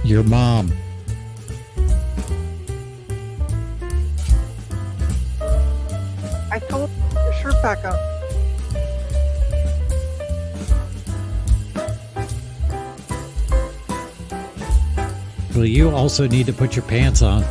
Your mom. I told you to put your shirt back on. Well, you also need to put your pants on.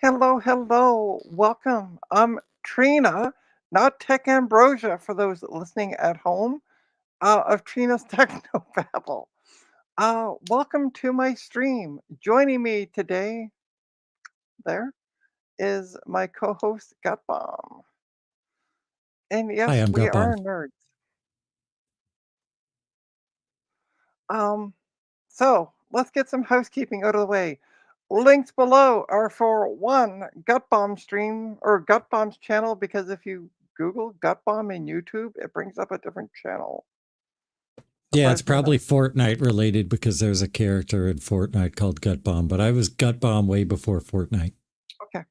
Hello, hello. Welcome. I'm Trina, not Tech Ambrosia for those listening at home, of Trina's Technobabble. Welcome to my stream. Joining me today, there, is my co-host Gutomb. And I yes, am we Gutomb. are nerds. Um, so let's get some housekeeping out of the way. Links below are for one Gutbomb stream or Gutbomb's channel, because if you Google Gutbomb in YouTube, it brings up a different channel. Yeah, it's probably Fortnite related because there's a character in Fortnite called Gutbomb, but I was Gutbomb way before Fortnite. Okay.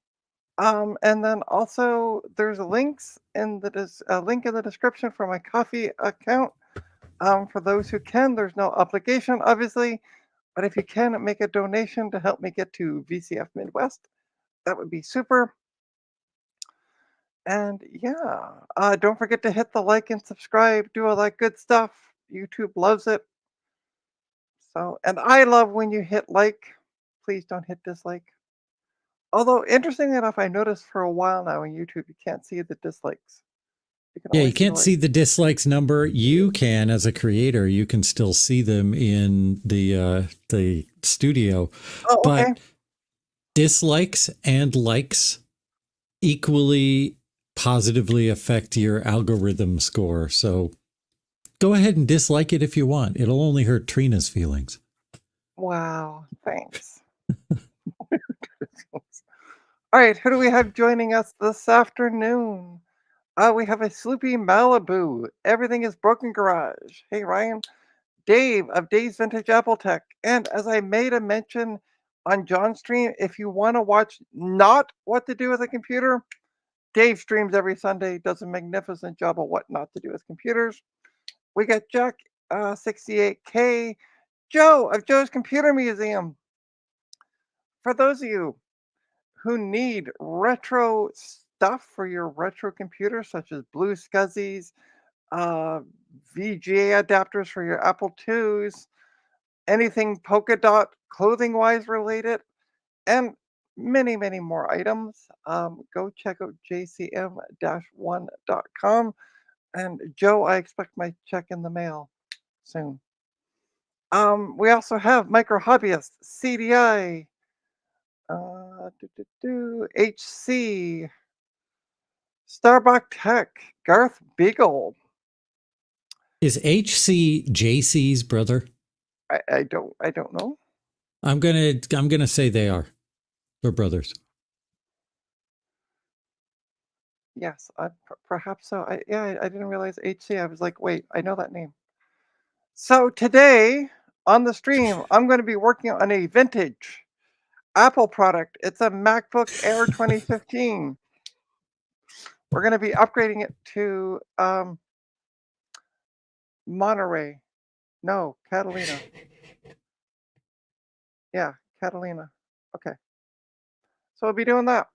And then also there's links in a link in the description for my coffee account. For those who can, there's no obligation, obviously, but if you can make a donation to help me get to VCF Midwest, that would be super. And yeah, don't forget to hit the like and subscribe, do all that good stuff. YouTube loves it. So, and I love when you hit like. Please don't hit dislike. Although, interesting enough, I noticed for a while now in YouTube, you can't see the dislikes. Yeah, you can't see the dislikes number. You can, as a creator, you can still see them in the studio. Oh, okay. But dislikes and likes equally positively affect your algorithm score. So go ahead and dislike it if you want. It'll only hurt Trina's feelings. Wow, thanks. All right, who do we have joining us this afternoon? We have a Sloopy Malibu. Everything is Broken Garage. Hey, Ryan. Dave of Dave's Vintage Apple Tech. And as I made a mention on John's stream, if you want to watch not what to do with a computer, Dave streams every Sunday, does a magnificent job of what not to do with computers. We got Jack 68K, Joe of Joe's Computer Museum. For those of you who need retro stuff for your retro computer, such as Blue Scuzzies, VGA adapters for your Apple IIs, anything polka dot clothing wise related, and many, many more items, go check out jcm-1.com. And Joe, I expect my check in the mail soon. We also have Micro Hobbyist, CDI, HC, Starbuck Tech, Garth Beagle. Is HC JC's brother? I don't know. I'm gonna say they are. They're brothers. Yes, perhaps so. I didn't realize HC. I was like, wait, I know that name. So today on the stream, I'm going to be working on a vintage Apple product. It's a MacBook Air 2015. We're going to be upgrading it to Monterey. No, Catalina. Yeah, Catalina. Okay. So we'll be doing that.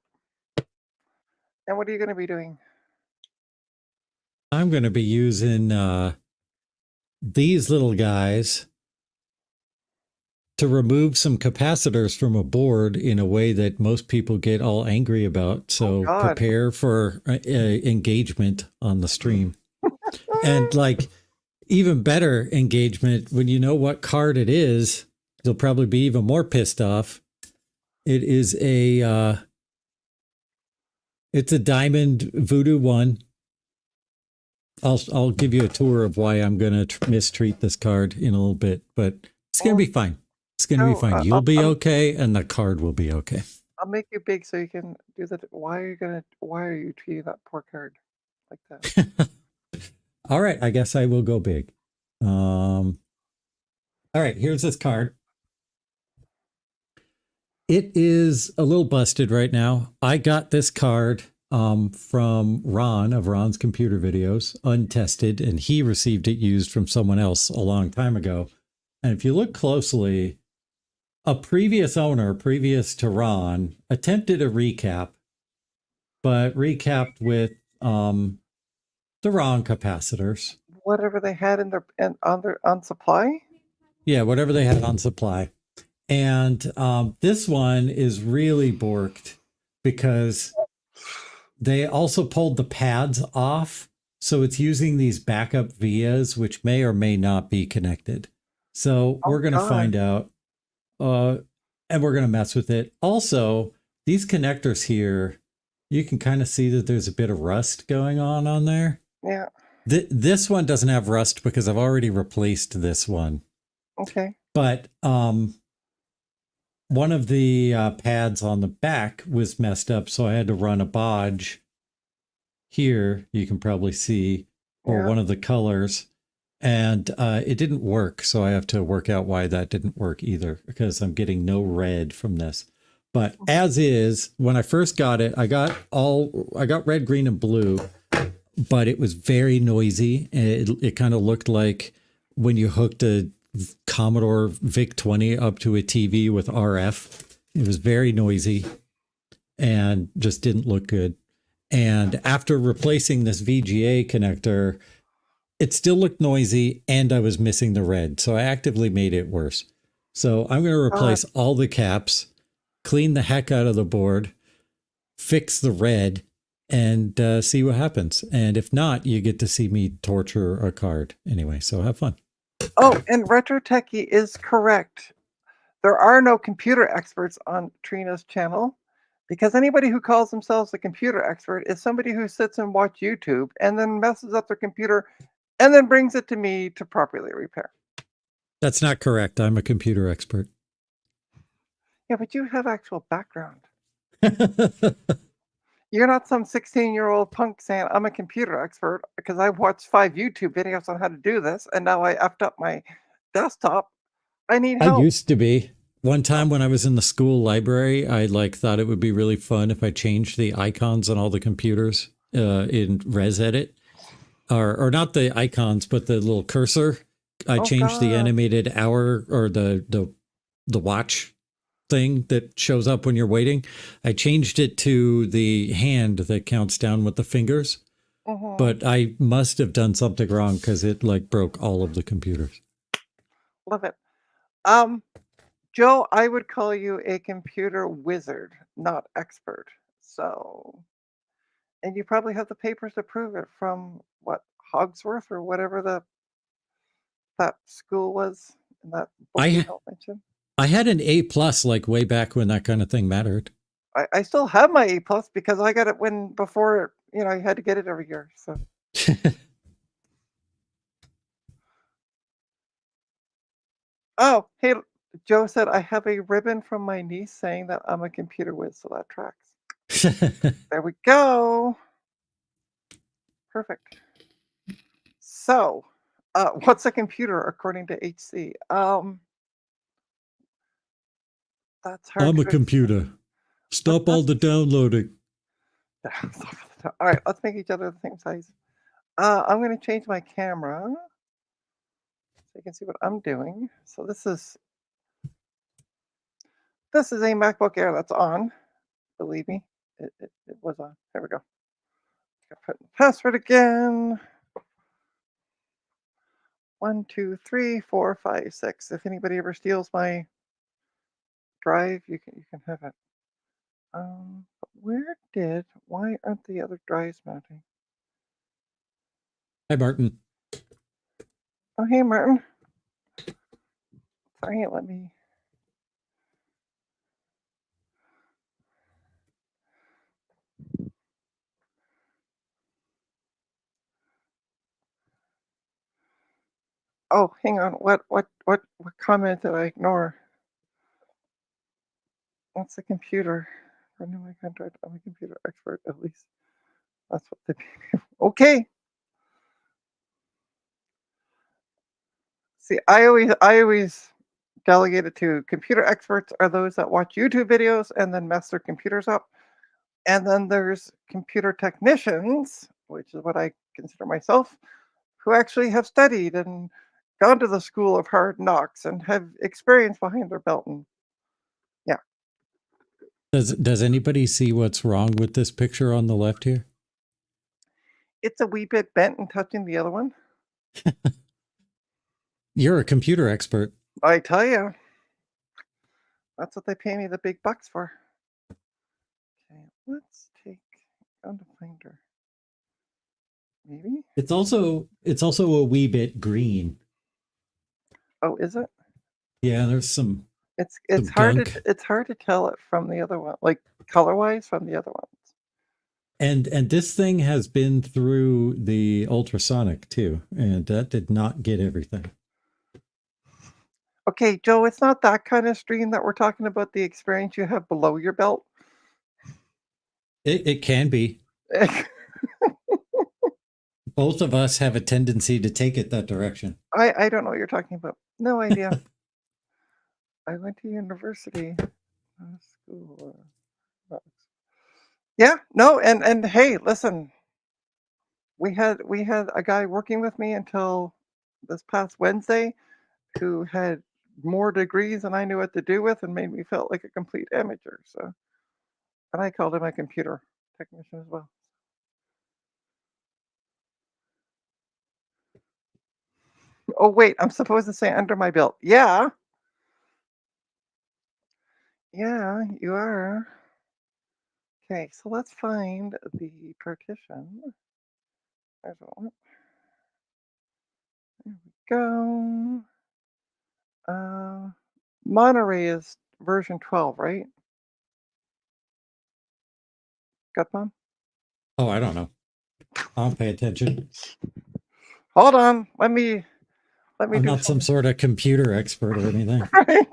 And what are you going to be doing? I'm going to be using these little guys to remove some capacitors from a board in a way that most people get all angry about. So prepare for engagement on the stream. And like even better engagement, when you know what card it is, you'll probably be even more pissed off. It is it's a diamond Voodoo 1. I'll give you a tour of why I'm going to mistreat this card in a little bit, but It's going to be fine. It's going to be Joe, fine. You'll be okay, and the card will be okay. I'll make you big so you can do that. Why are you treating that poor card like that? All right, I guess I will go big. All right, here's this card. It is a little busted right now. I got this card from Ron of Ron's Computer Videos, untested, and he received it used from someone else a long time ago. And if you look closely, a previous owner, previous to Ron, attempted a recap, but recapped with the wrong capacitors. Whatever they had in on supply. Yeah, whatever they had on supply. And this one is really borked because they also pulled the pads off. So it's using these backup vias, which may or may not be connected. So we're going to find out. And we're going to mess with it. Also, these connectors here, you can kind of see that there's a bit of rust going on there. Yeah. This one doesn't have rust because I've already replaced this one. Okay. But one of the pads on the back was messed up, so I had to run a bodge here. You can probably see, or one of the colors, and it didn't work. So I have to work out why that didn't work either, because I'm getting no red from this. But as is, when I first got it, I got red, green, and blue, but it was very noisy. And it kind of looked like when you hooked a Commodore VIC-20 up to a TV with RF. It was very noisy and just didn't look good. And after replacing this VGA connector, it still looked noisy and I was missing the red. So I actively made it worse. So I'm going to replace all the caps, clean the heck out of the board, fix the red, and see what happens. And if not, you get to see me torture a card anyway. So have fun. Oh, and Retro Techie is correct. There are no computer experts on Trina's channel, because anybody who calls themselves a computer expert is somebody who sits and watch YouTube and then messes up their computer and then brings it to me to properly repair. That's not correct. I'm a computer expert. Yeah, but you have actual background. You're not some 16-year-old punk saying I'm a computer expert because I watched 5 YouTube videos on how to do this and now I effed up my desktop. I need help. I used to be. One time when I was in the school library, I thought it would be really fun if I changed the icons on all the computers in ResEdit. Or not the icons, but the little cursor. I changed the animated hour or the watch thing that shows up when you're waiting. I changed it to the hand that counts down with the fingers. But I must have done something wrong because it broke all of the computers. Love it. Joe, I would call you a computer wizard, not expert. So, and you probably have the papers to prove it from what, Hogsworth or whatever that school was in that book you don't mention. I had an A+ way back when that kind of thing mattered. I still have my A+ because I got it before you had to get it every year. So. Oh, hey, Joe said I have a ribbon from my niece saying that I'm a computer whiz, so that tracks. There we go. Perfect. So, what's a computer according to HC? That's hard. I'm a computer. Stop all the downloading. All right, let's make each other the same size. I'm going to change my camera so you can see what I'm doing. So this is a MacBook Air that's on. Believe me, it was on. There we go. Put in the password again. 1, 2, 3, 4, 5, 6. If anybody ever steals my drive, you can have it. Why aren't the other drives mounting? Hi, Martin. Oh, hey, Martin. Sorry, let me. Oh, hang on. What comment did I ignore? What's the computer? Renew my contract. I'm a computer expert, at least. That's what they. Okay. See, I always delegate it to computer experts are those that watch YouTube videos and then mess their computers up. And then there's computer technicians, which is what I consider myself, who actually have studied and gone to the school of hard knocks and have experience behind their belt. And yeah, Does anybody see what's wrong with this picture on the left here? it's a wee bit bent and touching the other one. You're a computer expert. I tell you, that's what they pay me the big bucks for. Okay, let's take on to Finder. Maybe. It's also a wee bit green. Oh, is it? Yeah, there's some It's hard gunk. it's hard to tell it from the other one, like color wise from the other ones. And this thing has been through the ultrasonic too, and that did not get everything. Okay, Joe, it's not that kind of stream that we're talking about. The experience you have below your belt. It can be. Both of us have a tendency to take it that direction. I don't know what you're talking about. No idea. I went to university, school. Yeah, no, and hey, listen, we had a guy working with me until this past Wednesday who had more degrees than I knew what to do with and made me feel like a complete amateur. So, and I called him a computer technician as well. Oh wait, I'm supposed to say under my belt. Yeah. Yeah, you are. Okay, so let's find the partition. There's one. There we go. Monterey is version 12, right? Gutomb? Oh, I don't know. I don't pay attention. Hold on. Let me I'm do not some something. sort of computer expert or anything. Right.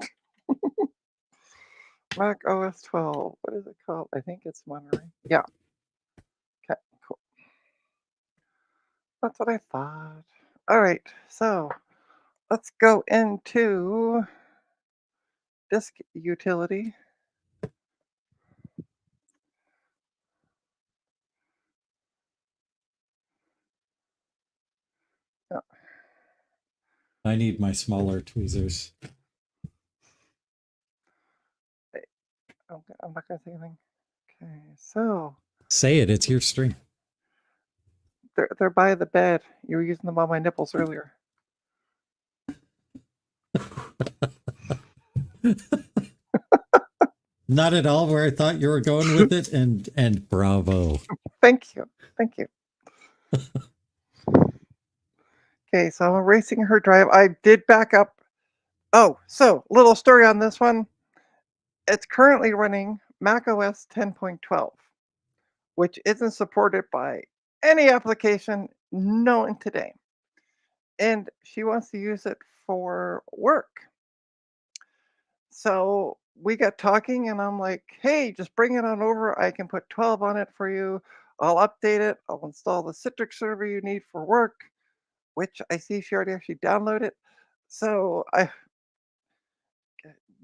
Mac OS 12. What is it called? I think it's Monterey. Yeah. Okay, cool. That's what I thought. All right, so let's go into disk utility. Yeah, I need my smaller tweezers. I'm not going to say anything. Okay, so Say it. It's your stream. they're by the bed. You were using them on my nipples earlier. Not at all where I thought you were going with it, and bravo. Thank you. Thank you. Okay, so I'm erasing her drive. I did back up. Oh, so little story on this one. It's currently running Mac OS 10.12, which isn't supported by any application known today. And she wants to use it for work. So we got talking, and I'm like, hey, just bring it on over. I can put 12 on it for you. I'll update it. I'll install the Citrix server you need for work, which I see she already actually downloaded. So I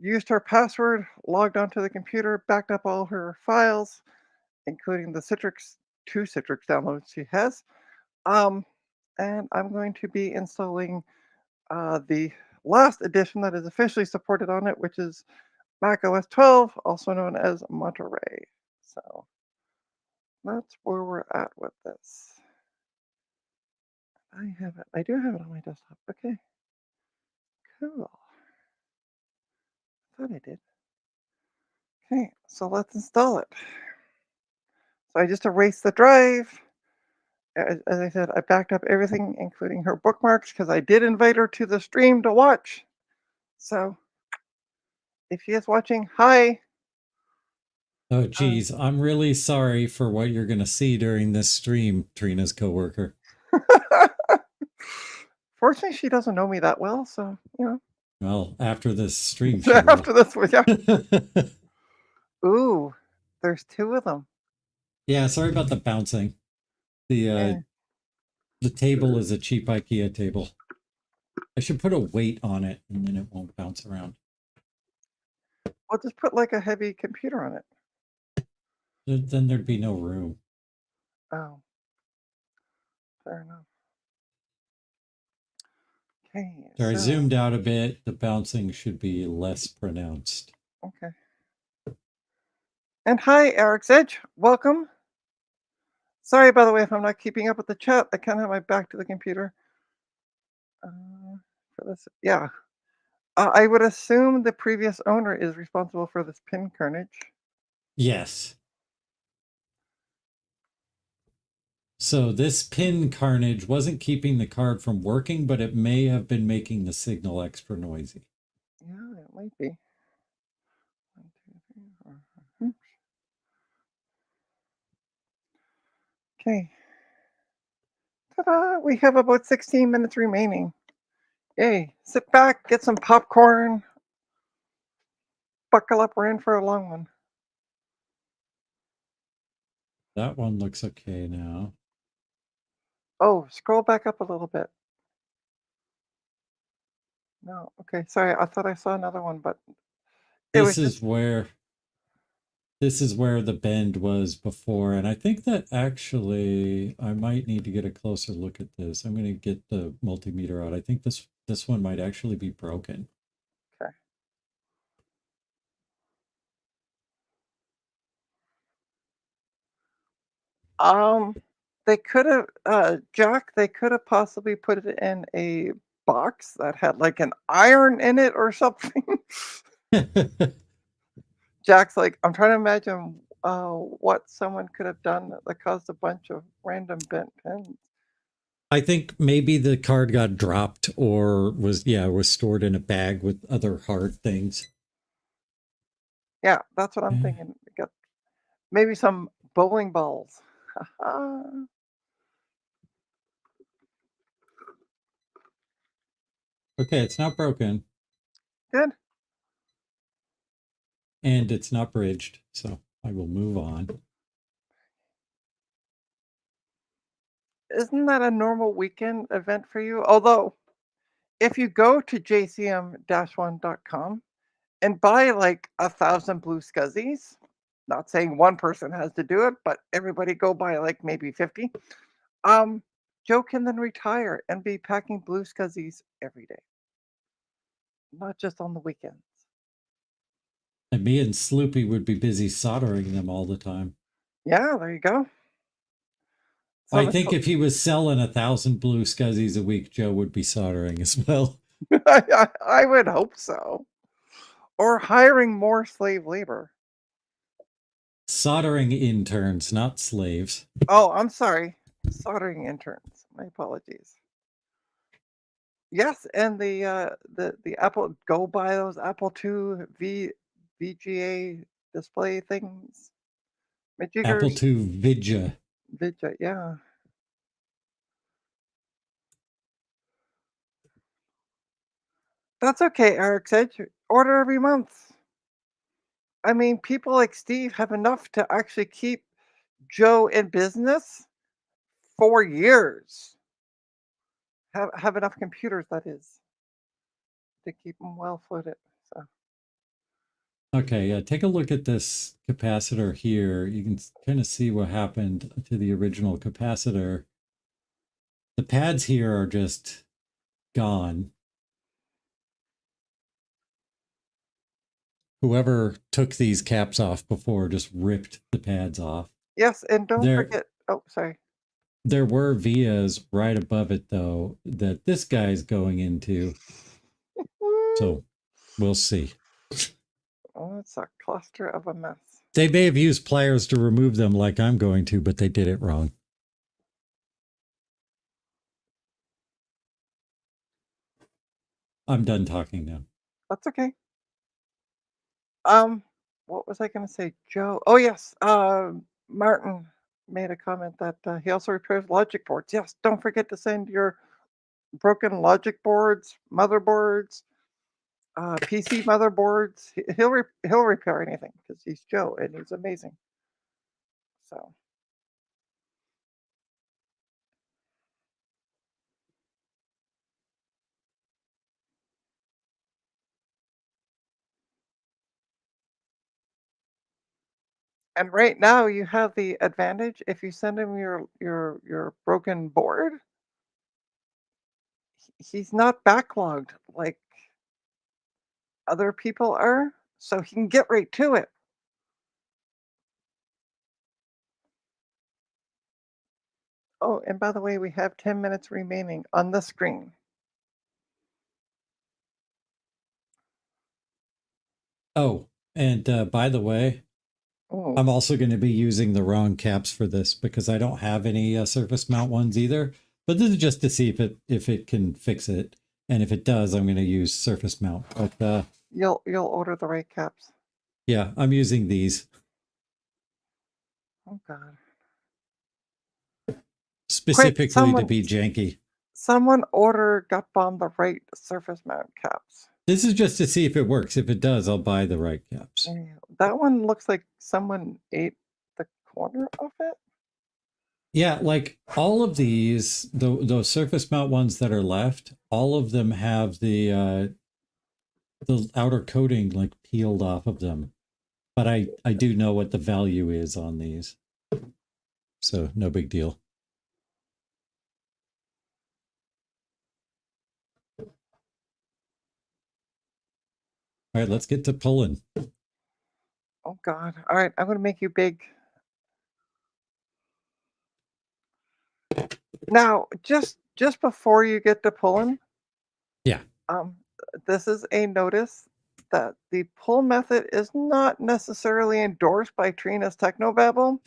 used her password, logged onto the computer, backed up all her files, including the two Citrix downloads she has. And I'm going to be installing the last edition that is officially supported on it, which is Mac OS 12, also known as Monterey. So that's where we're at with this. I do have it on my desktop. Okay, cool. I thought I did. Okay, so let's install it. So I just erased the drive. As I said, I backed up everything, including her bookmarks, because I did invite her to the stream to watch. So if she is watching, hi. Oh, geez. I'm really sorry for what you're going to see during this stream, Trina's coworker. Fortunately, she doesn't know me that well, so, you know. Well, after this stream, she will. After this one, yeah. Ooh, there's 2 of them. Yeah, sorry about the bouncing. Yeah. The table is a cheap IKEA table. I should put a weight on it and then it won't bounce around. I'll just put, like, a heavy computer on it. Then there'd be no room. Oh, fair enough. Okay, So I so zoomed out a bit. The bouncing should be less pronounced. okay. And hi, Eric's Edge. Welcome. Sorry, by the way, if I'm not keeping up with the chat. I kinda have my back to the computer. For this yeah. I would assume the previous owner is responsible for this pin carnage. Yes. So this pin carnage wasn't keeping the card from working, but it may have been making the signal extra noisy. Yeah, it might be. 1, 2, 3, 4, 5. Okay. Ta-da! We have about 16 minutes remaining. Yay. Sit back, get some popcorn, buckle up, we're in for a long one. That one looks okay now. Oh, scroll back up a little bit. No, okay, sorry, I thought I saw another one, but it was This just is where the bend was before, and I think that actually I might need to get a closer look at this. I'm going to get the multimeter out. I think this one might actually be broken. okay. They could have, Jack, they could have possibly put it in a box that had like an iron in it or something. Jack's like, I'm trying to imagine what someone could have done that caused a bunch of random bent pins. I think maybe the card got dropped or was stored in a bag with other hard things. Yeah, that's what I'm thinking. We got maybe some bowling balls. Okay, it's not broken Good. and it's not bridged, so I will move on. Isn't that a normal weekend event for you? Although, if you go to jcm-1.com and buy like 1,000 blue scuzzies, not saying one person has to do it, but everybody go buy like maybe 50. Um, Joe can then retire and be packing blue scuzzies every day, not just on the weekends. And me and Sloopy would be busy soldering them all the time. Yeah, there you go. I So think if he was selling 1,000 blue scuzzies a week, Joe would be soldering as well. I would hope so. Or hiring more slave labor. Soldering interns, not slaves. Oh, I'm sorry. Soldering interns. My apologies. Yes, and the Apple, go buy those Apple II VGA display things. Apple Majiggers. II Vidya. Vidya, yeah. That's okay, Eric said. Order every month. I mean, people like Steve have enough to actually keep Joe in business for years. Have enough computers, that is, to keep them well footed. So Okay, yeah, take a look at this capacitor here. You can kind of see what happened to the original capacitor. The pads here are just gone. Whoever took these caps off before just ripped the pads off. yes, and don't There, forget. Oh, sorry. there were vias right above it, though, that this guy's going into. So we'll see. Oh, it's a cluster of a mess. They may have used pliers to remove them like I'm going to, but they did it wrong. I'm done talking now. That's okay. Um, what was I going to say, Joe? Oh yes. Martin made a comment that he also repairs logic boards. Yes, don't forget to send your broken logic boards, motherboards, PC motherboards. He'll repair anything because he's Joe and he's amazing. So, and right now you have the advantage if you send him your broken board, he's not backlogged like other people are, so he can get right to it. Oh, and by the way, we have 10 minutes remaining on the screen. Oh, and by the way, Oh, I'm also going to be using the wrong caps for this because I don't have any surface mount ones either. But this is just to see if it can fix it, and if it does, I'm going to use surface mount. But you'll order the right caps. yeah, I'm using these Oh God. Quick, specifically to be janky. someone order Gutomb the right surface mount caps. This is just to see if it works. If it does, I'll buy the right caps. Yeah, that one looks like someone ate the corner of it. Yeah, like all of these, those surface mount ones that are left, all of them have the outer coating like peeled off of them. But I do know what the value is on these. So no big deal. All right, let's get to pulling. Oh God. All right, I'm gonna make you big. Now, just before you get to pulling, Yeah. um, this is a notice that the pull method is not necessarily endorsed by Trina's Technobabble.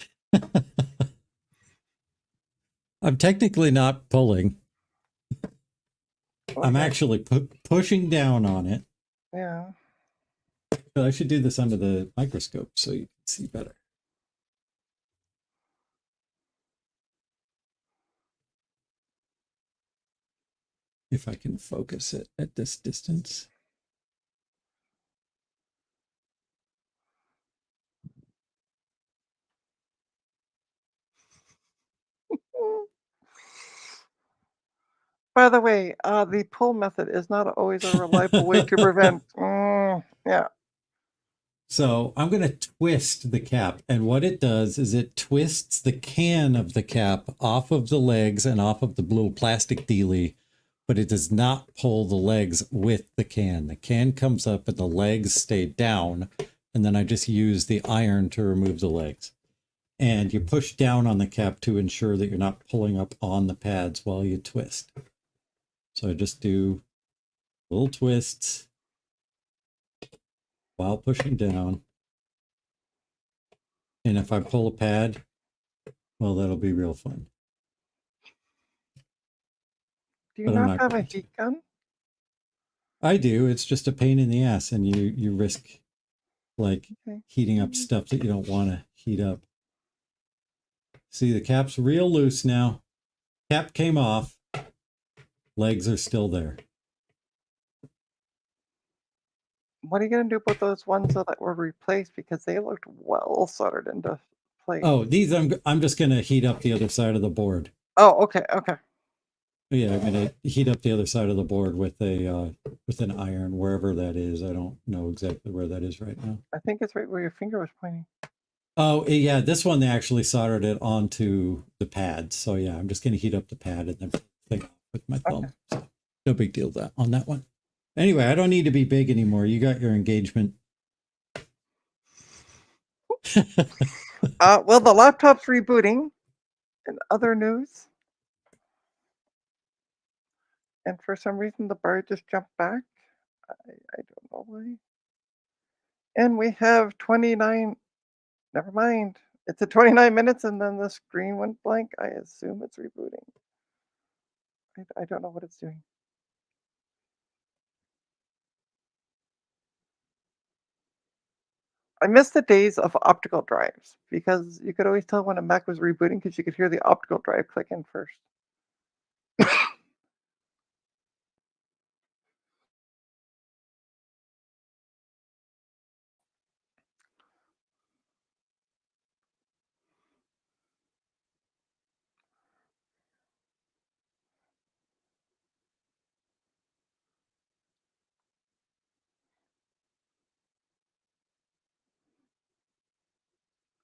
I'm technically not pulling. I'm Okay. actually pushing down on it. Yeah. But I should do this under the microscope so you can see better. If I can focus it at this distance. By the way, the pull method is not always a reliable way to prevent. Yeah. So I'm going to twist the cap. And what it does is it twists the can of the cap off of the legs and off of the blue plastic dealie, but it does not pull the legs with the can. The can comes up and the legs stay down. And then I just use the iron to remove the legs. And you push down on the cap to ensure that you're not pulling up on the pads while you twist. So I just do little twists while pushing down. And if I pull a pad, well, that'll be real fun. Do you But I'm not not have a going to. heat gun? I do. It's just a pain in the ass, and you risk like Okay. heating up stuff that you don't want to heat up. See, the cap's real loose now. Cap came off. Legs are still there. What are you gonna do about those ones that were replaced because they looked well soldered into place? Oh, these I'm just going to heat up the other side of the board. Oh, okay, okay. Yeah, I'm going to heat up the other side of the board with an iron wherever that is. I don't know exactly where that is right now. I think it's right where your finger was pointing. Oh, yeah, this one they actually soldered it onto the pad. So yeah, I'm just going to heat up the pad and then put the thing with my thumb. Okay. So no big deal on that one. Anyway, I don't need to be big anymore. You got your engagement. Well, the laptop's rebooting. In other news, and for some reason the bar just jumped back. I don't know why. And we have 29. Never mind. It's at 29 minutes and then the screen went blank. I assume it's rebooting. I don't know what it's doing. I miss the days of optical drives because you could always tell when a Mac was rebooting because you could hear the optical drive click in first.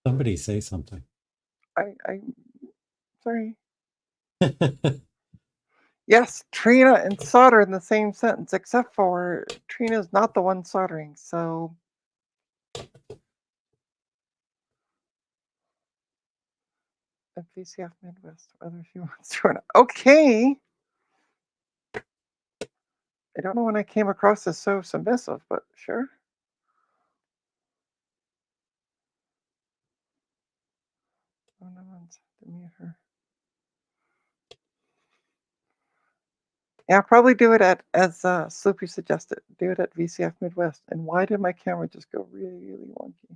Somebody say something. Sorry. Yes, Trina and solder in the same sentence, except for Trina's not the one soldering, so. At VCF Midwest, whether she wants to or not. Okay. I don't know when I came across as so submissive, but sure. Oh, no one's to mute her. Yeah, probably do it at, as Sloopy suggested, do it at VCF Midwest. And why did my camera just go really, really wonky?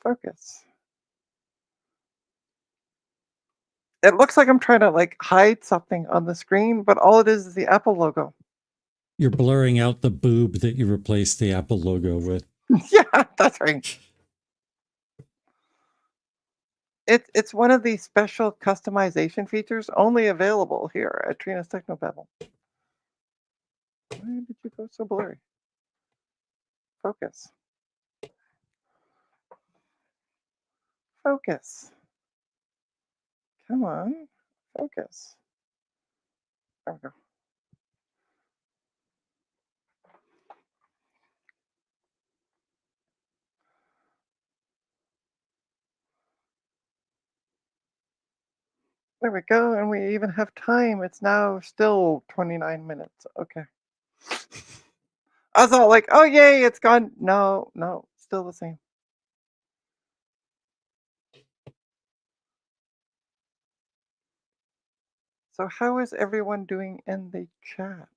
Focus. It looks like I'm trying to like hide something on the screen, but all it is the Apple logo. You're blurring out the boob that you replaced the Apple logo with. Yeah, that's right. It's one of the special customization features only available here at Trina's Technobabble. Why did you go so blurry? Focus. Focus. Come on. Focus. There we go. There we go. And we even have time. It's now still 29 minutes. Okay. I was all like, oh, yay, it's gone. No, no, still the same. So how is everyone doing in the chat?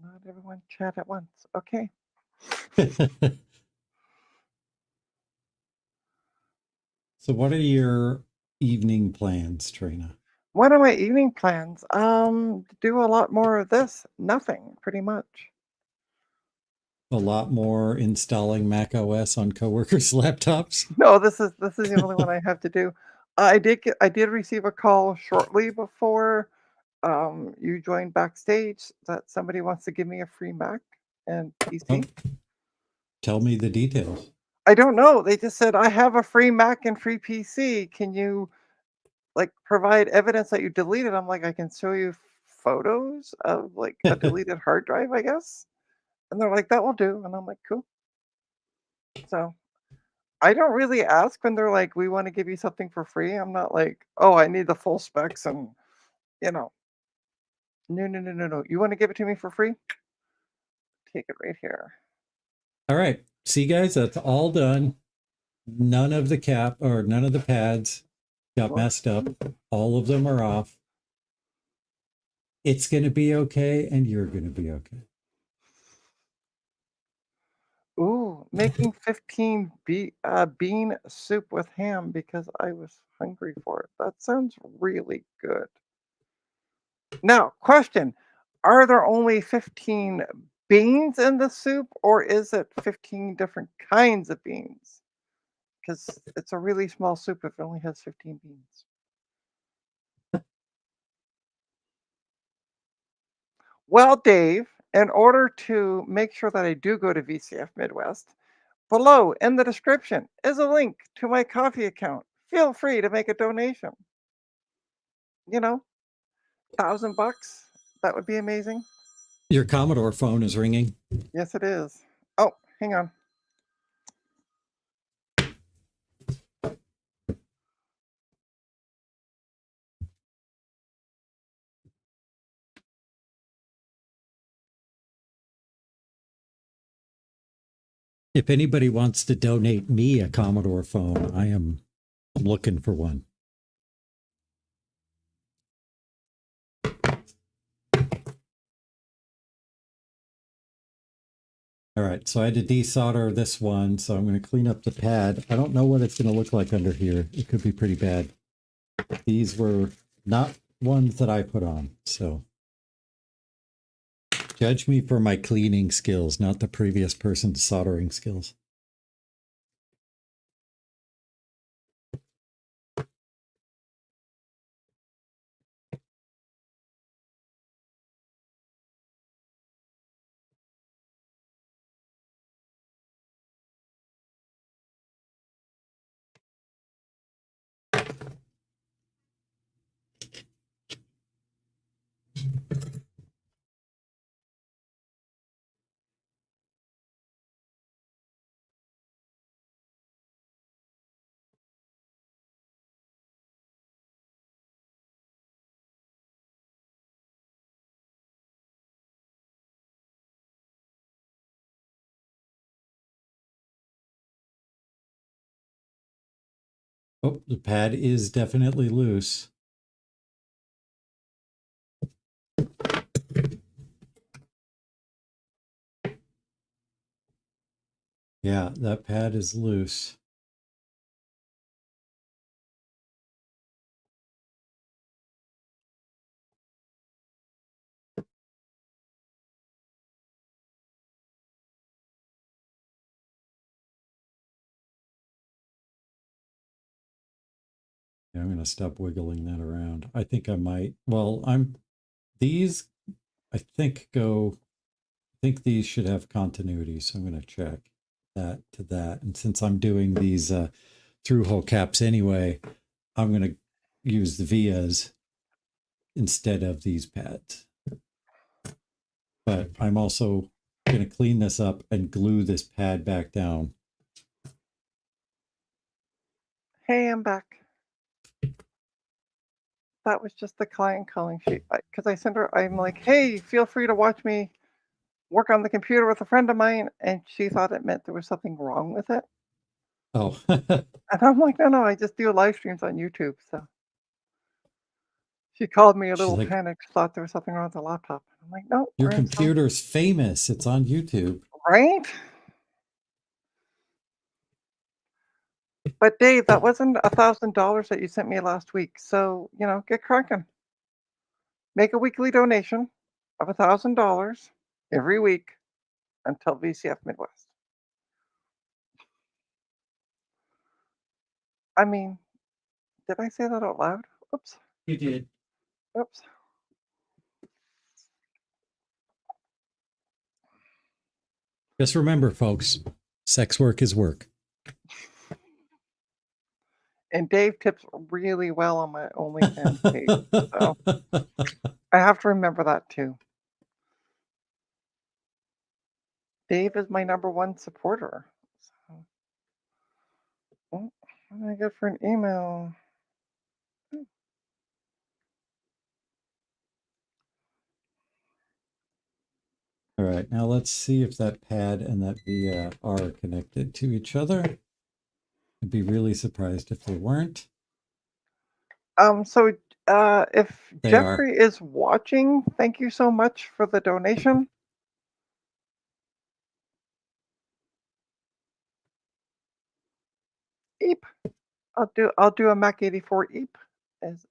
Not everyone chat at once. Okay. So what are your evening plans, Trina? What are my evening plans? Do a lot more of this. Nothing, pretty much. A lot more installing Mac OS on coworkers' laptops? No, this is the only one I have to do. I did receive a call shortly before you joined backstage that somebody wants to give me a free Mac and PC. Oh, tell me the details. I don't know. They just said I have a free Mac and free PC. Can you like provide evidence that you deleted? I'm like, I can show you photos of like a deleted hard drive, I guess. And they're like, that will do. And I'm like, cool. So I don't really ask when they're like, we want to give you something for free. I'm not like, oh, I need the full specs and you know. No, no, no, no, no. You want to give it to me for free? Take it right here. All right. See, guys, that's all done. None of the pads got messed up. All of them are off. It's going to be okay, and you're going to be okay. Ooh, making 15 bean soup with ham because I was hungry for it. That sounds really good. Now, question. Are there only 15 beans in the soup or is it 15 different kinds of beans? Because it's a really small soup if it only has 15 beans. Well, Dave, in order to make sure that I do go to VCF Midwest, below in the description is a link to my coffee account. Feel free to make a donation. You know, $1,000. That would be amazing. Your Commodore phone is ringing. Yes, it is. Oh, hang on. If anybody wants to donate me a Commodore phone, I'm looking for one. All right, so I had to desolder this one, so I'm going to clean up the pad. I don't know what it's going to look like under here. It could be pretty bad. These were not ones that I put on, so. Judge me for my cleaning skills, not the previous person's soldering skills. Oh, the pad is definitely loose. Yeah, that pad is loose. Yeah, I'm going to stop wiggling that around. I think I might. Well, these, I think these should have continuity. So I'm going to check that to that. And since I'm doing these through hole caps anyway, I'm going to use the vias instead of these pads. But I'm also going to clean this up and glue this pad back down. Hey, I'm back. That was just the client calling sheet. Because I sent her, I'm like, hey, feel free to watch me work on the computer with a friend of mine. And she thought it meant there was something wrong with it. Oh. And I'm like, no, I just do live streams on YouTube. So she called me a little like, panicked, thought there was something wrong with the laptop. I'm like, no. Your computer's famous. It's on YouTube. Right? But Dave, that wasn't $1,000 that you sent me last week. So, get cracking. Make a weekly donation of $1,000 every week until VCF Midwest. I mean, did I say that out loud? Oops. You did. Oops. Just remember, folks, sex work is work. And Dave tips really well on my OnlyFans page. So I have to remember that too. Dave is my #1 supporter. So, what did I get for an email? All right, now let's see if that pad and that via are connected to each other. I'd be really surprised if they weren't. So if They Jeffrey is watching, thank you so much for the donation. Eep. I'll do a Mac 84 eep. As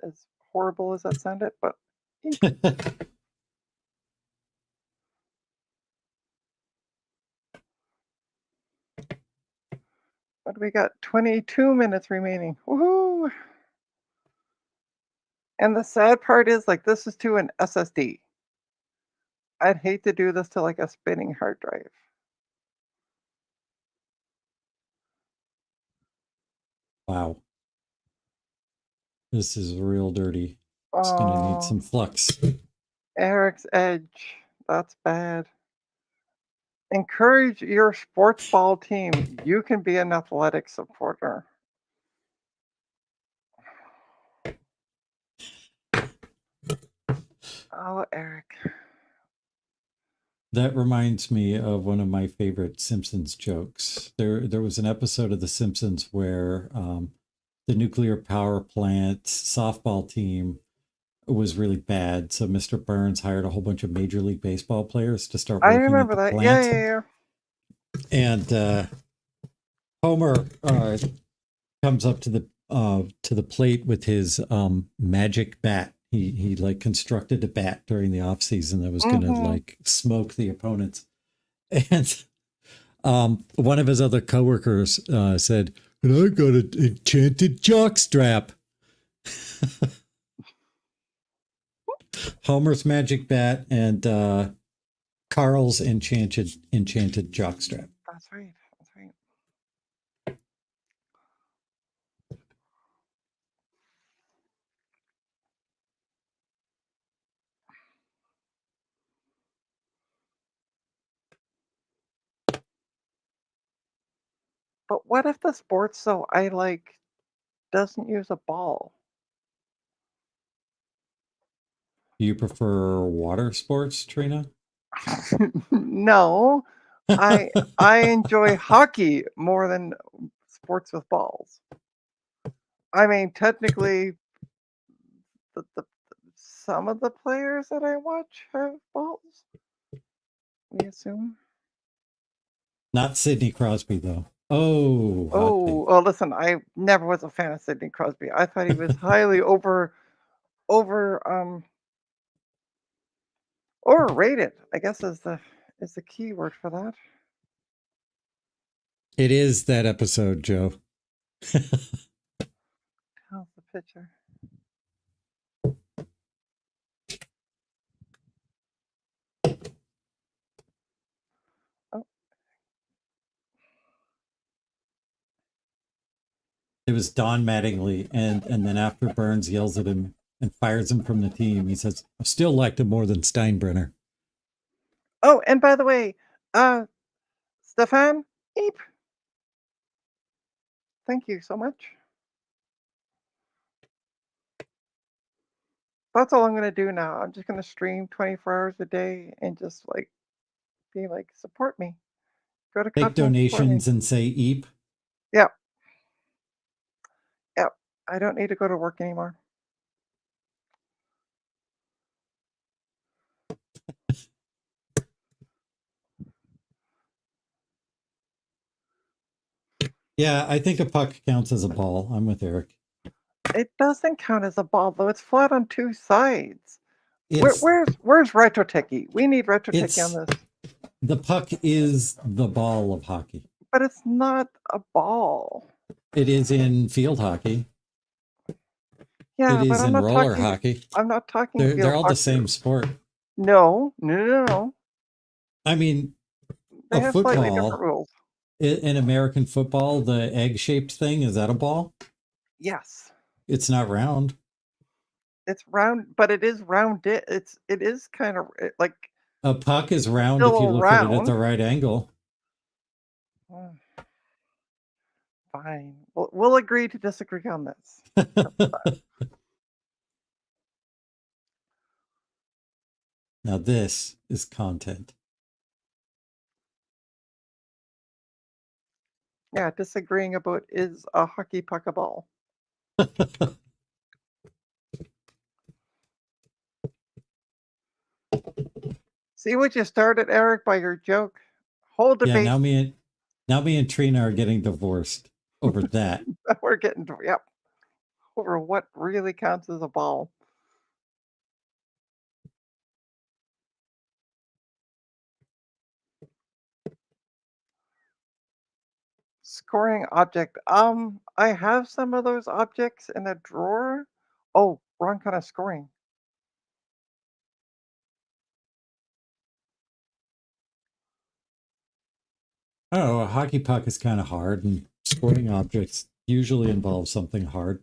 horrible as that sounded, but eep. What do we got? 22 minutes remaining. Woohoo! And the sad part is, like, this is to an SSD. I'd hate to do this to like a spinning hard drive. Wow. This is real dirty. It's going to need some flux. Eric's Edge. That's bad. Encourage your sports ball team. You can be an athletic supporter. Oh, Eric. That reminds me of one of my favorite Simpsons jokes. There was an episode of The Simpsons where the nuclear power plant softball team was really bad. So Mr. Burns hired a whole bunch of Major League Baseball players to start working I remember at the that. plant. Yeah. And Homer comes up to the plate with his magic bat. He like constructed a bat during the off season that was gonna Mm-hmm. like smoke the opponents. And one of his other coworkers said, "And I got an enchanted jock strap." Homer's magic bat and Carl's enchanted jock strap. That's right. That's right. But what if the sports so I like doesn't use a ball? Do you prefer water sports, Trina? No, I I enjoy hockey more than sports with balls. I mean, technically, the some of the players that I watch have balls. We assume. Not Sidney Crosby, though. Oh, hot Oh, take. oh, listen, I never was a fan of Sidney Crosby. I thought he was highly over overrated. I guess is the key word for that. It is that episode, Joe. How's the picture? Oh, It was Don Mattingly, and then after Burns yells at him and fires him from the team, he says, "I still liked him more than Steinbrenner." oh, and by the way, uh, Stefan, Eep, thank you so much. That's all I'm gonna do now. I'm just gonna stream 24 hours a day and just like be like, support me. Go to Take Gutomb, support me. donations and say "eep." Yeah, yeah. I don't need to go to work anymore. Yeah, I think a puck counts as a ball. I'm with Eric. It doesn't count as a ball though. It's flat on two sides. It's Where's Retro Techie? We need Retro Techie on it's this. the puck is the ball of hockey. But it's not a ball. It is in field hockey. It Yeah, but is in roller hockey. I'm not talking They're field all the hockey. same sport. No, no, no, no. I mean, They a have slightly different football rules. in American football, the egg-shaped thing, is that a ball? Yes. It's not round. It's round, but it is rounded. It is kind of like A puck is round if you still look at it at round. the right angle. Mm, fine. We'll agree to disagree on this. Now this is content. Yeah, disagreeing about is a hockey puck a ball. See what you started, Eric, by your joke. Whole Yeah, debate. now me and Trina are getting divorced over that. We're getting to, yep, over what really counts as a ball. Scoring object. I have some of those objects in a drawer. Oh, wrong kind of scoring. Oh, a hockey puck is kind of hard, and sporting objects usually involve something hard,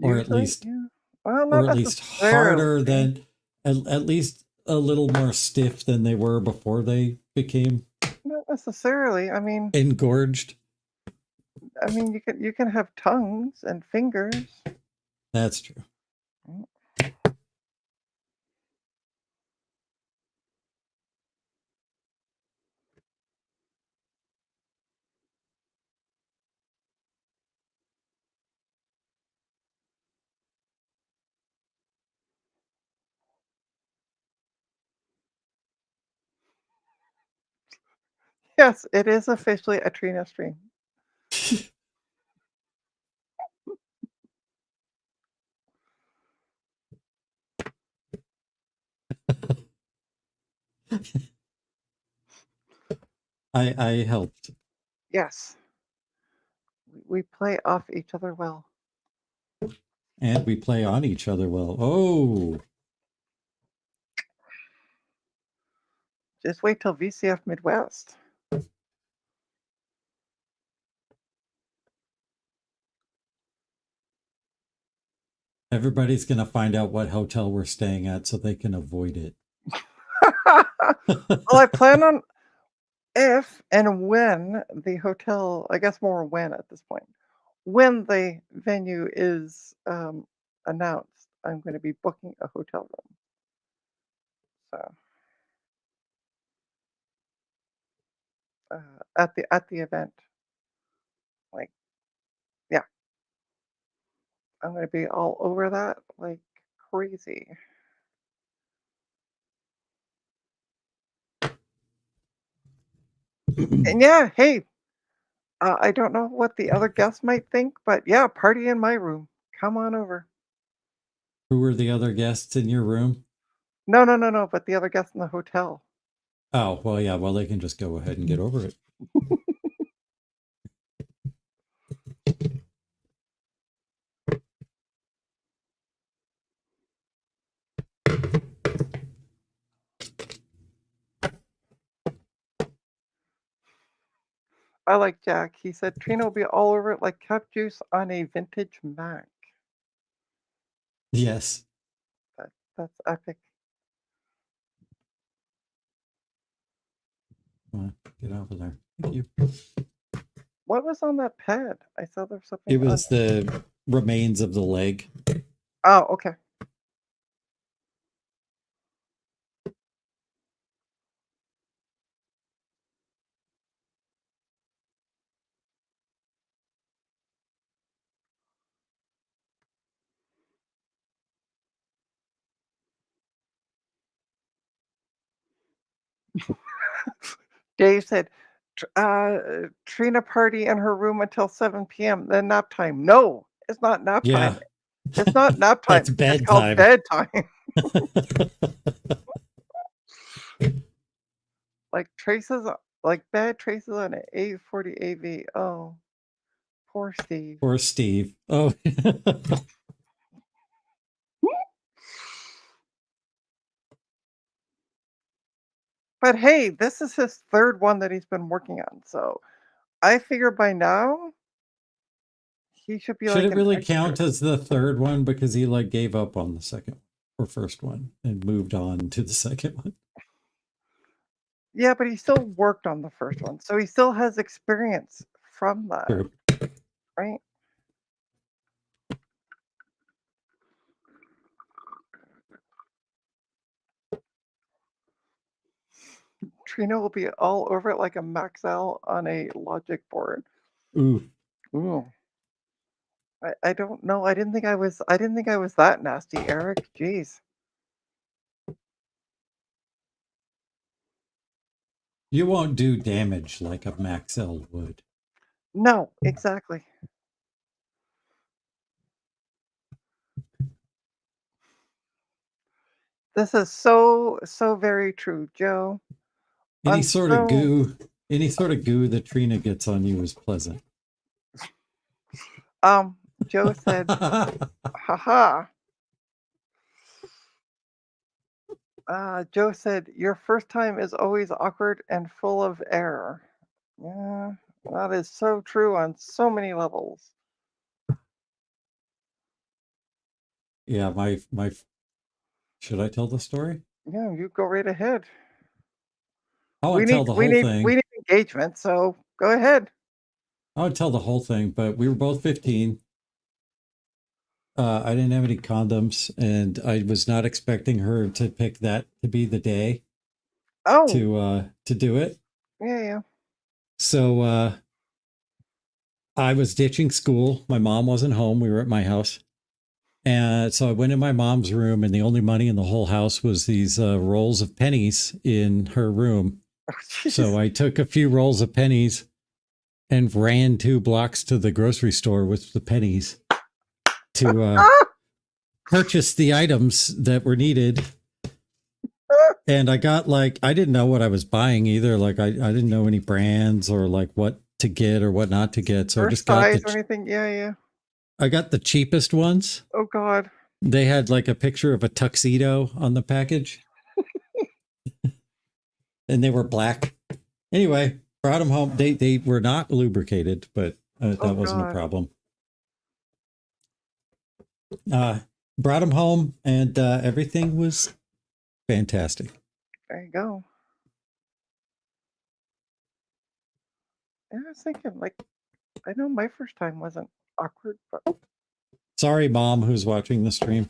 or at Usually, least yeah. Well, or not at least necessarily. harder than at least a little more stiff than they were before they became Not necessarily. engorged. You can have tongues and fingers. That's true. Mm. Yes, it is officially a Trina stream. I helped. Yes. We play off each other well. And we play on each other well. Oh, Just wait till VCF Midwest. everybody's going to find out what hotel we're staying at so they can avoid it. Well, I plan on if and when the hotel, I guess more when at this point, when the venue is announced, I'm going to be booking a hotel room. So at the event, like, yeah, I'm going to be all over that like crazy. And yeah, hey, I don't know what the other guests might think, but yeah, party in my room. Come on over. Who were the other guests in your room? No, no, no, no, but the other guests in the hotel. Oh, well, yeah, well, they can just go ahead and get over it. I like Jack. He said Trina will be all over it like cup juice on a vintage Mac. Yes. That's epic. Come on, get over there. Thank you. What was on that pad? I saw there was something. It was the remains of the leg. Oh, okay. Dave said, Trina party in her room until 7 p.m. Then nap time. No, it's not nap Yeah. time. It's not nap time. That's It's called bedtime. bedtime. Like traces, like bad traces on an 840 AV. Oh, poor Steve. Poor Steve. Oh. But hey, this is his third one that he's been working on. So I figure by now he should be Should like it an really expert. count as the third one because he like gave up on the second or first one and moved on to the second one? Yeah, but he still worked on the first one. So he still has experience from that. True. Right? Trina will be all over it like a Maxell on a logic board. Ooh. Ooh. I don't know. I didn't think I was that nasty, Eric. Jeez. You won't do damage like a Maxell would. No, exactly. This is so very true, Joe. Any sort of goo that Trina gets on you is pleasant. Joe said, haha. Joe said, your first time is always awkward and full of error. Yeah, that is so true on so many levels. Yeah, my should I tell the story? Yeah, you go right ahead. I want to tell the whole thing. We need engagement, so go ahead. I would tell the whole thing, but we were both 15. I didn't have any condoms, and I was not expecting her to pick that to be the day to do it. Yeah. So I was ditching school. My mom wasn't home. We were at my house. And so I went in my mom's room, and the only money in the whole house was these rolls of pennies in her room. Oh, so I took a few rolls of pennies and ran 2 blocks to the grocery store with the pennies to purchase the items that were needed. And I got like, I didn't know what I was buying either. Like I didn't know any brands or like what to get or what not to get. So I Or just got size or anything. Yeah, yeah. I got the cheapest ones. Oh, God. They had like a picture of a tuxedo on the package and they were black. Anyway, brought them home. They were not lubricated, but that Oh, wasn't a God. problem. Brought them home and everything was fantastic. There you go. Yeah, I was thinking, like, I know my first time wasn't awkward, but Sorry, Mom, who's watching the stream.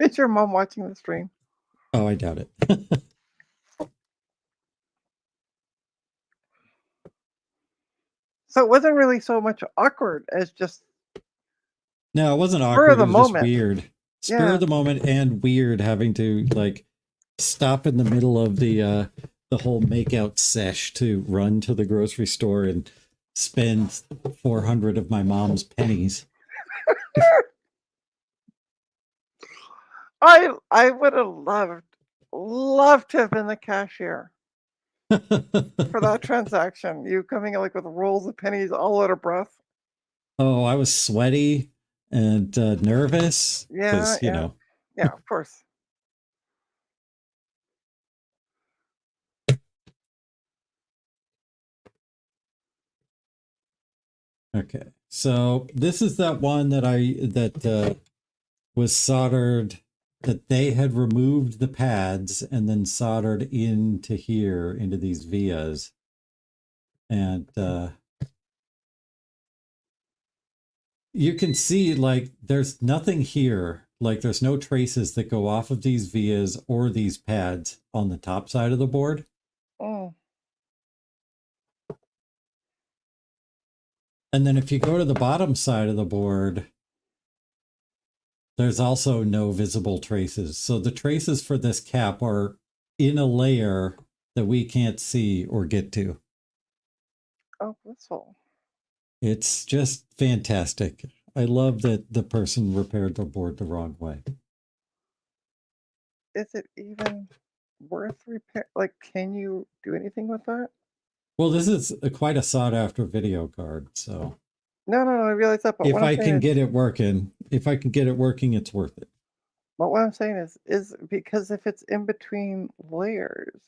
is your mom watching the stream? Oh, I doubt it. So it wasn't really so much awkward as just No, it wasn't spur of awkward. It the was just moment. weird. Spur Yeah. of the moment and weird having to like stop in the middle of the whole makeout sesh to run to the grocery store and spend 400 of my mom's pennies. I would have loved to have been the cashier for that transaction. You coming in like with rolls of pennies all out of breath. Oh, I was sweaty and nervous Yeah, because, you yeah. know. Yeah, of course. Okay. So this is that one that was soldered, that they had removed the pads and then soldered into here, into these vias. And you can see like there's nothing here. Like there's no traces that go off of these vias or these pads on the top side of the board. Mm. And then if you go to the bottom side of the board, there's also no visible traces. So the traces for this cap are in a layer that we can't see or get to. Oh, blissful. It's just fantastic. I love that the person repaired the board the wrong way. Is it even worth repair? Like, can you do anything with that? Well, this is quite a sought after video card, so No, I realize that, but if what I'm I saying can is, get it working, it's worth it. but what I'm saying is because if it's in between layers,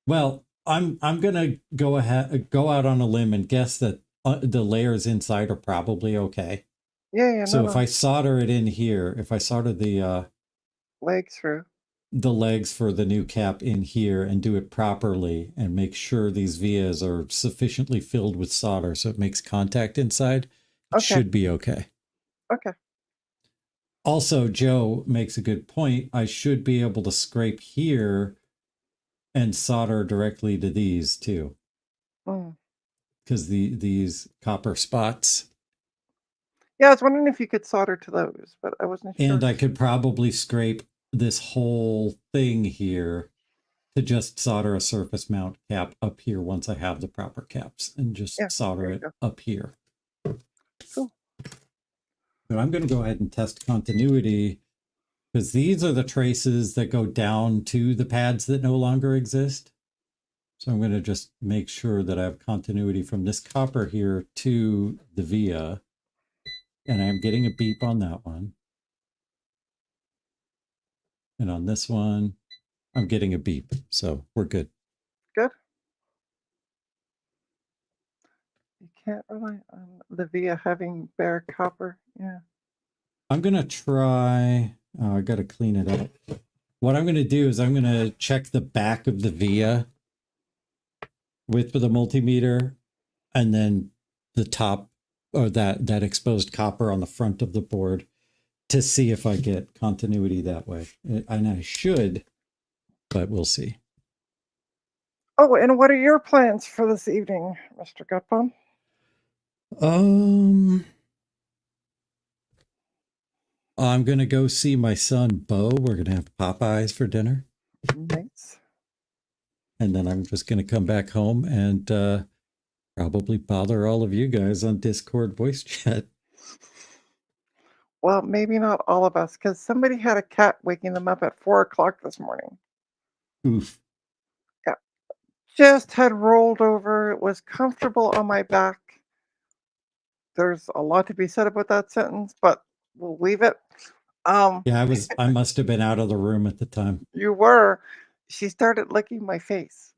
Well, I'm gonna go out on a limb and guess that the layers inside are probably okay. yeah, So no, if I solder it in here, if I solder the legs through. legs for the new cap in here and do it properly and make sure these vias are sufficiently filled with solder so it makes contact inside, it Okay, should be okay. okay. Also, Joe makes a good point. I should be able to scrape here and solder directly to these too, Mm. because these copper spots. Yeah, I was wondering if you could solder to those, but I wasn't sure. And I could probably scrape this whole thing here to just solder a surface mount cap up here once I have the proper caps and just Yeah, solder there you it go. up here. Cool. But I'm going to go ahead and test continuity because these are the traces that go down to the pads that no longer exist. So I'm going to just make sure that I have continuity from this copper here to the via. And I'm getting a beep on that one. And on this one, I'm getting a beep. So we're good. Good. You can't rely on the via having bare copper. Yeah. I'm going to try, I got to clean it up. What I'm going to do is I'm going to check the back of the via with the multimeter and then the top or that exposed copper on the front of the board to see if I get continuity that way. And I should, but we'll see. Oh, and what are your plans for this evening, Mr. Gutomb? I'm going to go see my son, Bo. We're going to have Popeyes for dinner. Nice. And then I'm just going to come back home and probably bother all of you guys on Discord voice chat. Well, maybe not all of us, because somebody had a cat waking them up at 4 o'clock this morning. Oof. Yeah, just had rolled over. It was comfortable on my back. There's a lot to be said about that sentence, but we'll leave it. Yeah, I must have been out of the room at the time. You were. She started licking my face.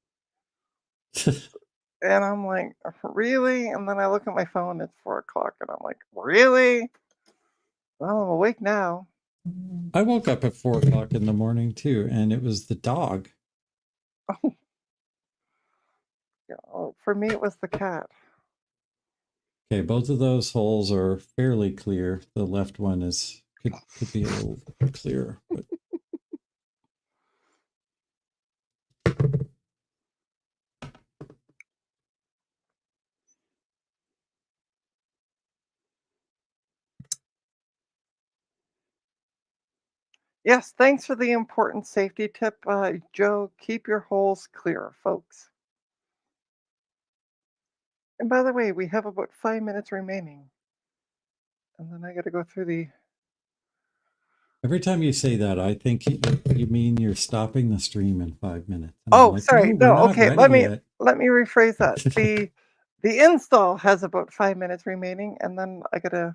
And I'm like, really? And then I look at my phone, it's 4 o'clock, and I'm like, really? Well, I'm awake now. I woke up at 4 o'clock in the morning too, and it was the dog. Yeah, for me, it was the cat. Okay, both of those holes are fairly clear. The left one could be a little clearer, but Yes, thanks for the important safety tip, Joe. Keep your holes clear, folks. And by the way, we have about 5 minutes remaining. And then I got to go through the. every time you say that, I think you mean you're stopping the stream in 5 minutes. And I'm Oh, like, sorry. no, we're No, not okay. ready yet. Let me rephrase that. The install has about 5 minutes remaining, and then I got to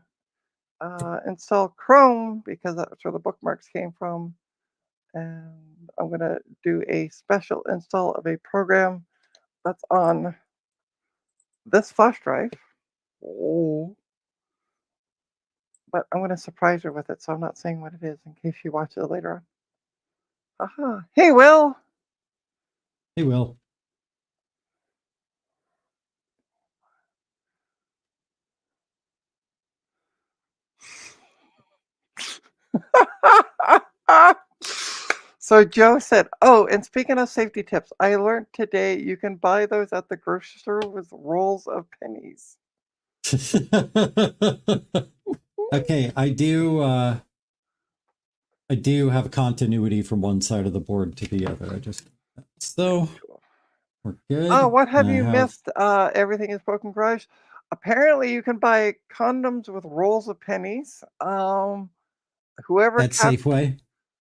install Chrome because that's where the bookmarks came from. And I'm going to do a special install of a program that's on this flash drive. Oh. But I'm going to surprise her with it, so I'm not saying what it is in case she watches it later on. Aha. Hey, Will. Hey, Will. So Joe said, oh, and speaking of safety tips, I learned today you can buy those at the grocery store with rolls of pennies. Okay, I do have continuity from one side of the board to the other. So we're good. Oh, what have And you missed? Everything is broken garage. Apparently you can buy condoms with rolls of pennies. Whoever at capped Safeway.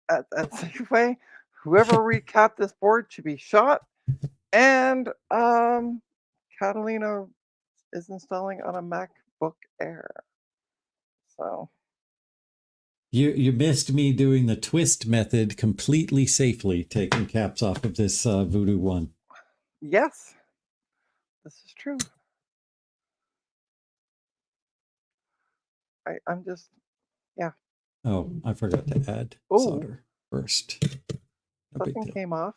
at Safeway, whoever recapped this board should be shot. And Catalina is installing on a MacBook Air. So You missed me doing the twist method completely safely, taking caps off of this Voodoo one. yes, this is true. I'm just, yeah. Oh, I forgot to add Oh, solder first. No big something deal. came off.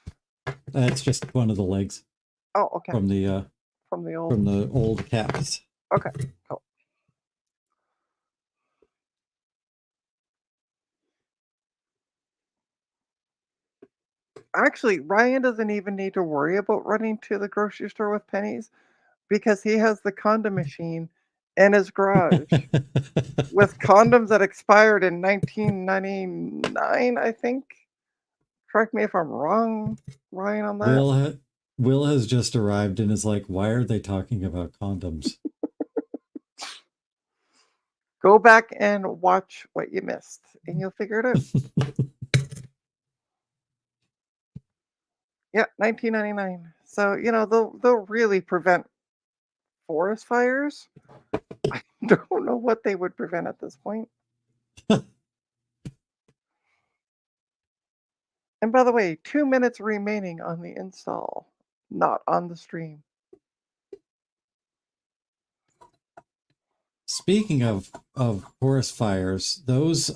That's just one of the legs Oh, okay. from the From the old caps. Okay, cool. Actually, Ryan doesn't even need to worry about running to the grocery store with pennies because he has the condom machine in his garage with condoms that expired in 1999, I think. Correct me if I'm wrong, Ryan, on that. Will has just arrived and is like, why are they talking about condoms? Go back and watch what you missed, and you'll figure it out. Yeah, 1999. So they'll really prevent forest fires. I don't know what they would prevent at this point. And by the way, 2 minutes remaining on the install, not on the stream. Speaking of forest fires, those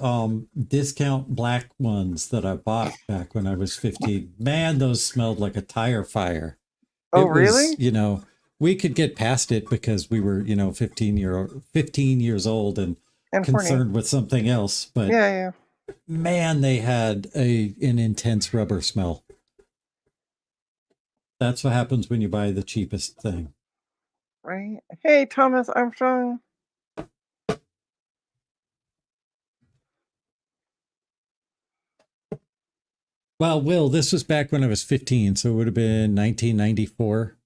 discount black ones that I bought back when I was 15, man, those smelled like a tire fire. Oh, It was, really? we could get past it because we were, 15 years old and And horny. concerned with something else, but Yeah, yeah. man, they had an intense rubber smell. That's what happens when you buy the cheapest thing. Right. Hey, Thomas Armstrong. Well, Will, this was back when I was 15, so it would have been 1994.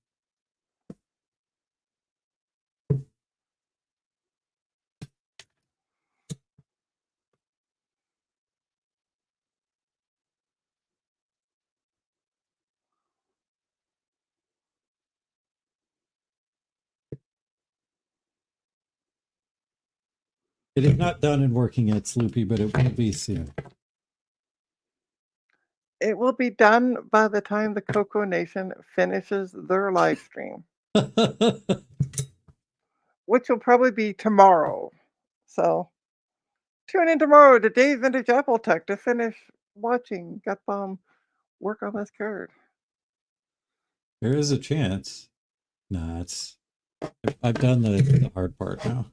It is not done and working yet, Sloopy, but it will be soon. It will be done by the time the Coco Nation finishes their live stream, which will probably be tomorrow. So tune in tomorrow to Dave's Vintage Apple Tech to finish watching Gutomb work on this card. There is a chance. Nah, it's. I've done the hard part now.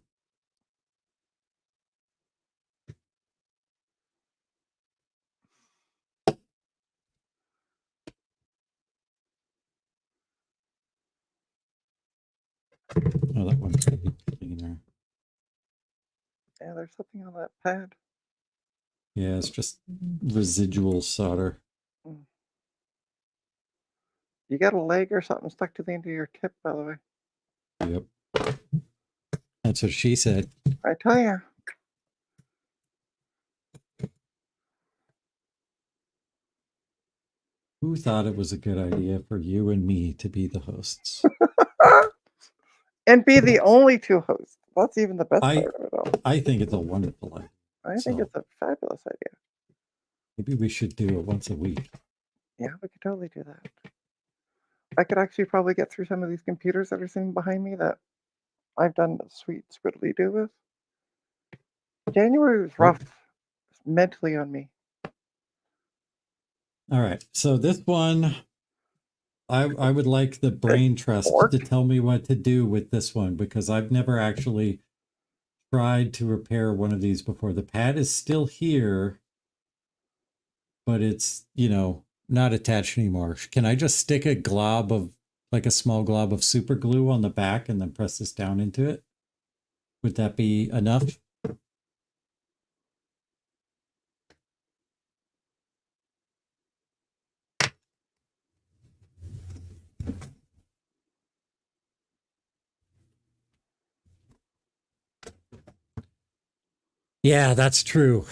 Oh, that one's gonna be cleaner. Yeah, there's something on that pad. Yeah, it's just residual solder. You got a leg or something stuck to the end of your tip, by the way. Yep. That's what she said. I tell you. Who thought it was a good idea for you and me to be the hosts? And be the only two hosts. That's even the best part of it all. I think it's a wonderful idea. I think it's a fabulous idea. Maybe we should do it once a week. Yeah, we could totally do that. I could actually probably get through some of these computers that are sitting behind me that I've done a sweet squiddly do with. January was rough mentally on me. All right, so this one, I would like the brain trust to tell me what to do with this one, because I've never actually tried to repair one of these before. The pad is still here, but it's, you know, not attached anymore. Can I just stick a glob of, like a small glob of super glue on the back and then press this down into it? Would that be enough? Yeah, that's true.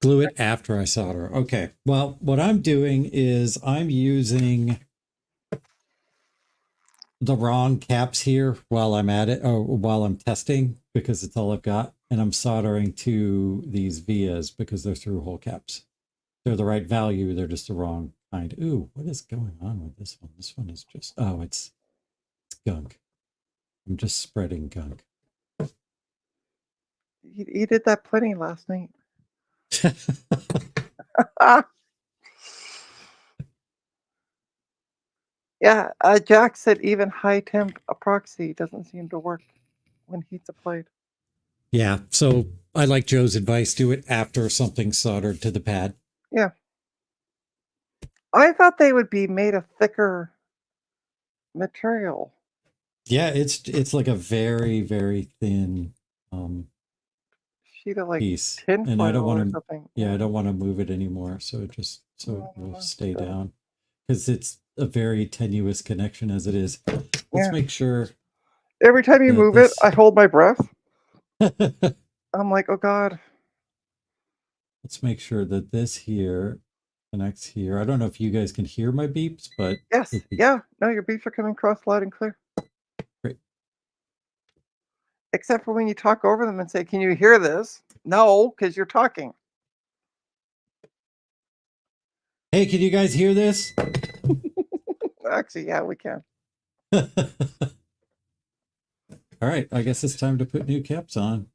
Glue it after I solder. Okay. Well, what I'm doing is I'm using the wrong caps here while I'm at it, or while I'm testing, because it's all I've got. And I'm soldering to these vias because they're through hole caps. They're the right value. They're just the wrong kind. Ooh, what is going on with this one? This one is just, oh, it's gunk. I'm just spreading gunk. You did that plenty last night. Yeah, Jack said even high temp epoxy doesn't seem to work when heat's applied. Yeah, so I like Joe's advice. Do it after something's soldered to the pad. Yeah. I thought they would be made of thicker material. Yeah, it's like a very, very thin sheet of like piece. tin And I don't foil or want to, something. yeah, I don't want to move it anymore. So it just, so it will stay down. Because it's a very tenuous connection as it is. Let's make sure. Every time you move it, I hold my breath. I'm like, oh God. Let's make sure that this here connects here. I don't know if you guys can hear my beeps, but yes, yeah, no, your beeps are coming across loud and clear. Great. Except for when you talk over them and say, "Can you hear this?" No, because you're talking. Hey, can you guys hear this? Actually, yeah, we can. All right, I guess it's time to put new caps on.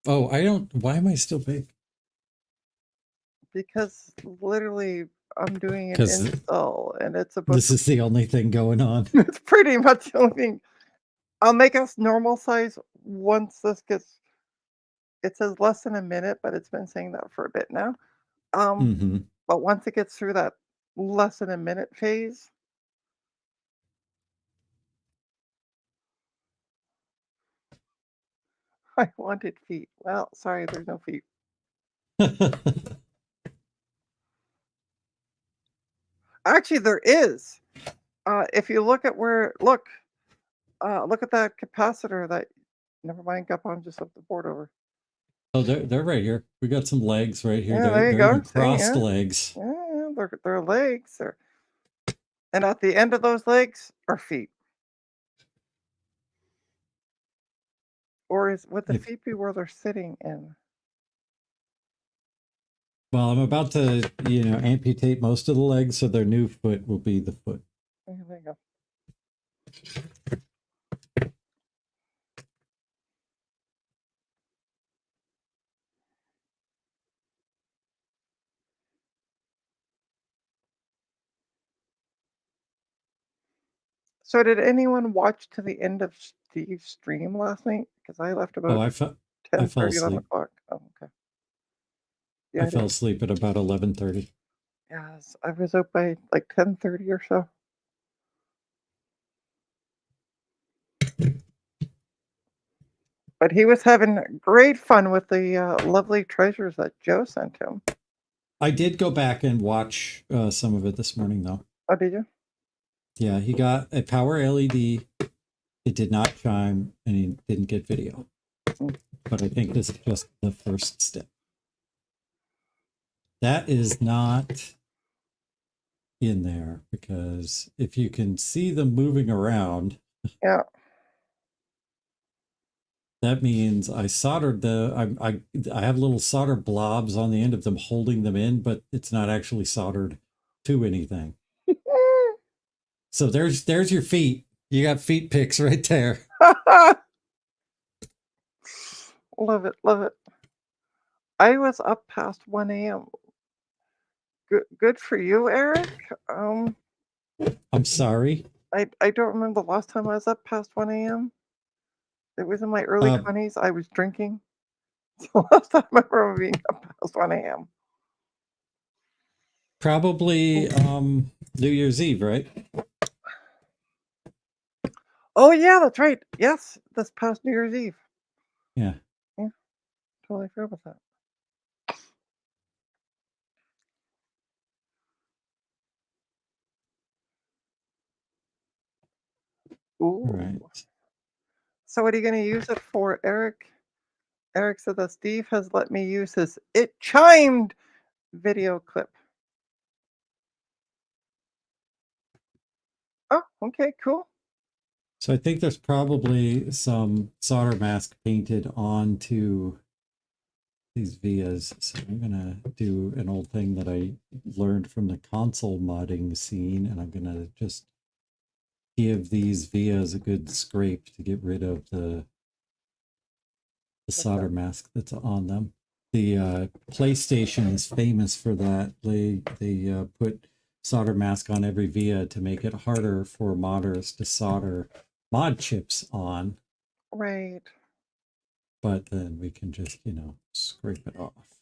Oh, I don't. Why am I still big? Because literally, I'm doing an install, and it's about. This is the only thing going on. It's pretty much the only thing. I'll make us normal size once this gets. It says less than a minute, but it's been saying that for a bit now. But once it gets through that less than a minute phase. I wanted feet. Well, sorry, there's no feet. Actually, there is. If you look at where, look at that capacitor that, never mind, Gutomb just flipped the board over. Oh, they're right here. We got some legs right here. Yeah, there you go. Crossed legs. Yeah, they're legs. And at the end of those legs are feet. Or would the If- feet be where they're sitting in? Well, I'm about to, amputate most of the legs, so their new foot will be the foot. Okay, there you go. So did anyone watch to the end of Steve's stream last night? Because I left Oh, about I fell 10:30, 11 asleep. o'clock. Oh, okay. Yeah, I fell asleep at about 11:30. Yes, I was up by like 10:30 or so. But he was having great fun with the lovely treasures that Joe sent him. I did go back and watch some of it this morning, though. Oh, did you? Yeah, he got a power LED. It did not chime, and he didn't get video. But I think this is just the first step. That is not in there, because if you can see them moving around, Yeah. that means I soldered I have little solder blobs on the end of them holding them in, but it's not actually soldered to anything. So there's your feet. You got feet pics right there. Love it, love it. I was up past 1 a.m. Good for you, Eric. I'm sorry. I don't remember the last time I was up past 1 a.m. It was in my early 20s. I was drinking. So last time I remember being up past 1 a.m. Probably New Year's Eve, right? Oh yeah, that's right. Yes, this past New Year's Eve. Yeah. Yeah, totally forgot about that. Ooh. All right. So what are you going to use it for, Eric? Eric said that Steve has let me use his It Chimed video clip. Oh, okay, cool. So I think there's probably some solder mask painted onto these vias. So I'm gonna do an old thing that I learned from the console modding scene, and I'm gonna just give these vias a good scrape to get rid of the solder mask that's on them. The PlayStation is famous for that. They put solder mask on every via to make it harder for modders to solder mod chips on. Right. But then we can just, scrape it off.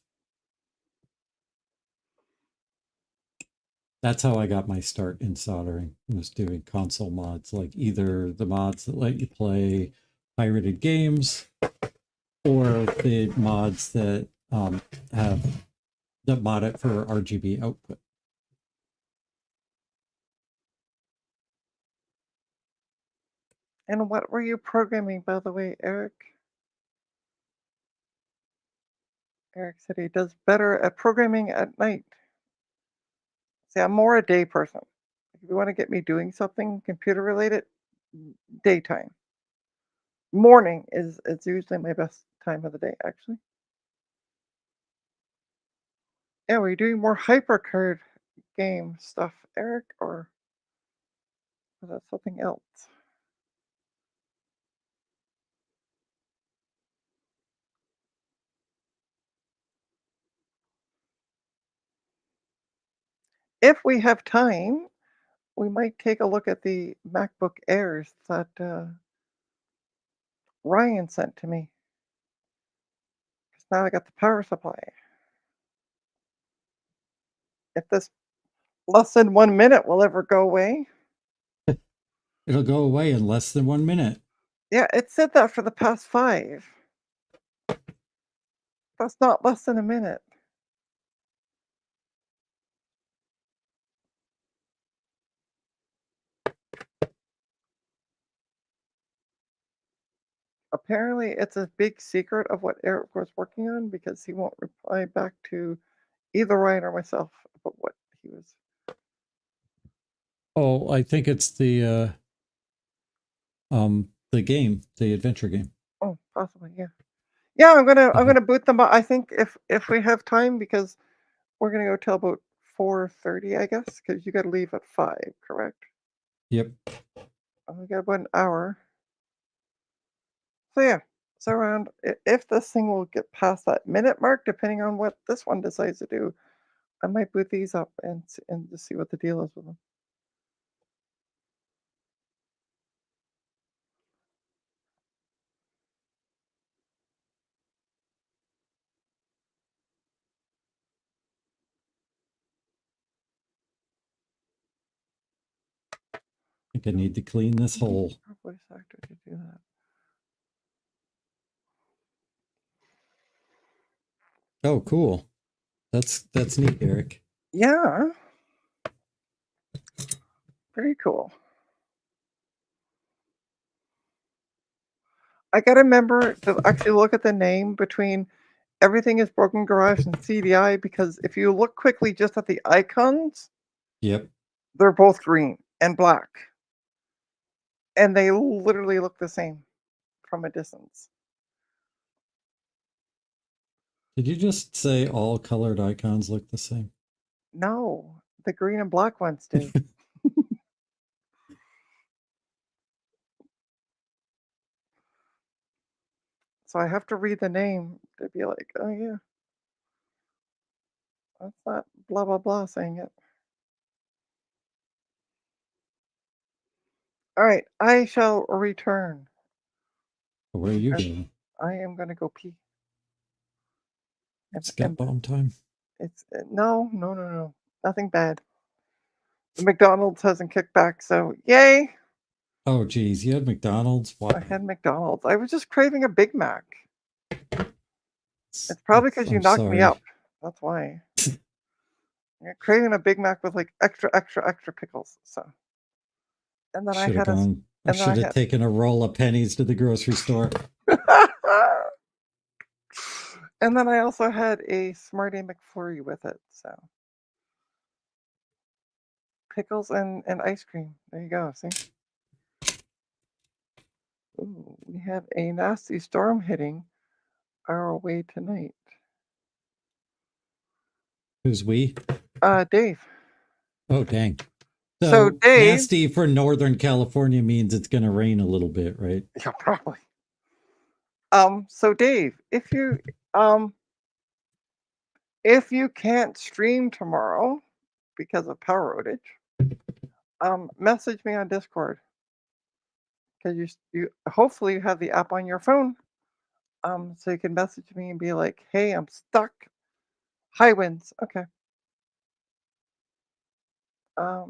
That's how I got my start in soldering, was doing console mods, like either the mods that let you play pirated games or the mods that have that mod it for RGB output. And what were you programming, by the way, Eric? Eric said he does better at programming at night. See, I'm more a day person. If you want to get me doing something computer related, daytime. Morning is it's usually my best time of the day, actually. Yeah, were you doing more hypercard game stuff, Eric, or was that something else? If we have time, we might take a look at the MacBook Airs that Ryan sent to me. 'Cause now I got the power supply. If this less than 1 minute will ever go away. It'll go away in less than 1 minute. Yeah, it said that for the past 5. That's not less than a minute. Apparently, it's a big secret of what Eric was working on because he won't reply back to either Ryan or myself about what he was. Oh, I think it's the game, the adventure game. Oh, possibly, yeah. Yeah, I'm gonna boot them up. I think if we have time, because we're gonna go till about 4:30, I guess, because you got to leave at 5, correct? Yep. We got about an hour. So yeah, so around if this thing will get past that minute mark, depending on what this one decides to do, I might boot these up and just see what the deal is with them. I think I need to clean this hole. Probably sector to do that. Oh, cool. That's neat, Eric. Yeah, very cool. I gotta remember to actually look at the name between Everything is Broken Garage and CDI, because if you look quickly just at the icons, Yep. they're both green and black, and they literally look the same from a distance. Did you just say all colored icons look the same? No, the green and black ones do. So I have to read the name to be like, oh yeah, that's not blah blah blah saying it. All right, I shall return. Where are you And going? I am gonna go pee. It's got bomb time. It's no, nothing bad. The McDonald's hasn't kicked back, so yay! Oh, geez, you had McDonald's? I Why? had McDonald's. I was just craving a Big Mac. It's probably because you I'm knocked me sorry. up. That's why. You're craving a Big Mac with like extra pickles. So, and then I Should have had a, gone. I and then should I have taken a roll of pennies to the grocery store. had, and then I also had a Smartie McFlurry with it. So, pickles and ice cream. There you go. See. Ooh, we have a nasty storm hitting our way tonight. Who's we? Dave. Oh, dang. So So Dave, nasty for Northern California means it's going to rain a little bit, right? yeah, probably. So Dave, um if you can't stream tomorrow because of power outage, message me on Discord, because you hopefully you have the app on your phone, so you can message me and be like, "Hey, I'm stuck. High winds." Okay.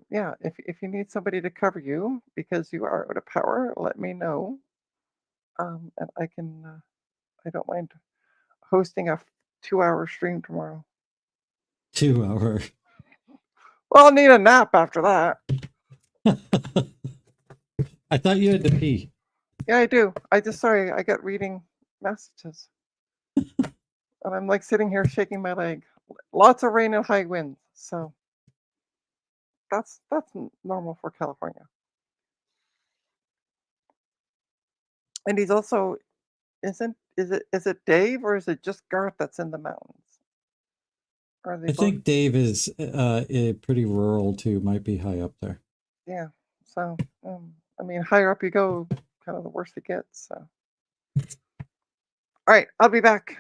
Yeah. If you need somebody to cover you because you are out of power, let me know. And I can. I don't mind hosting a 2-hour stream tomorrow. 2 hour. Well, I'll need a nap after that. I thought you had to pee. Yeah, I do. Sorry, I got reading messages. And I'm like sitting here shaking my leg. Lots of rain and high winds. So that's normal for California. And he's also isn't is it Dave, or is it just Garth that's in the mountains? Or are they I both? think Dave is pretty rural too, might be high up there. Yeah. So I mean, higher up you go, kind of the worse it gets. So all right, I'll be back.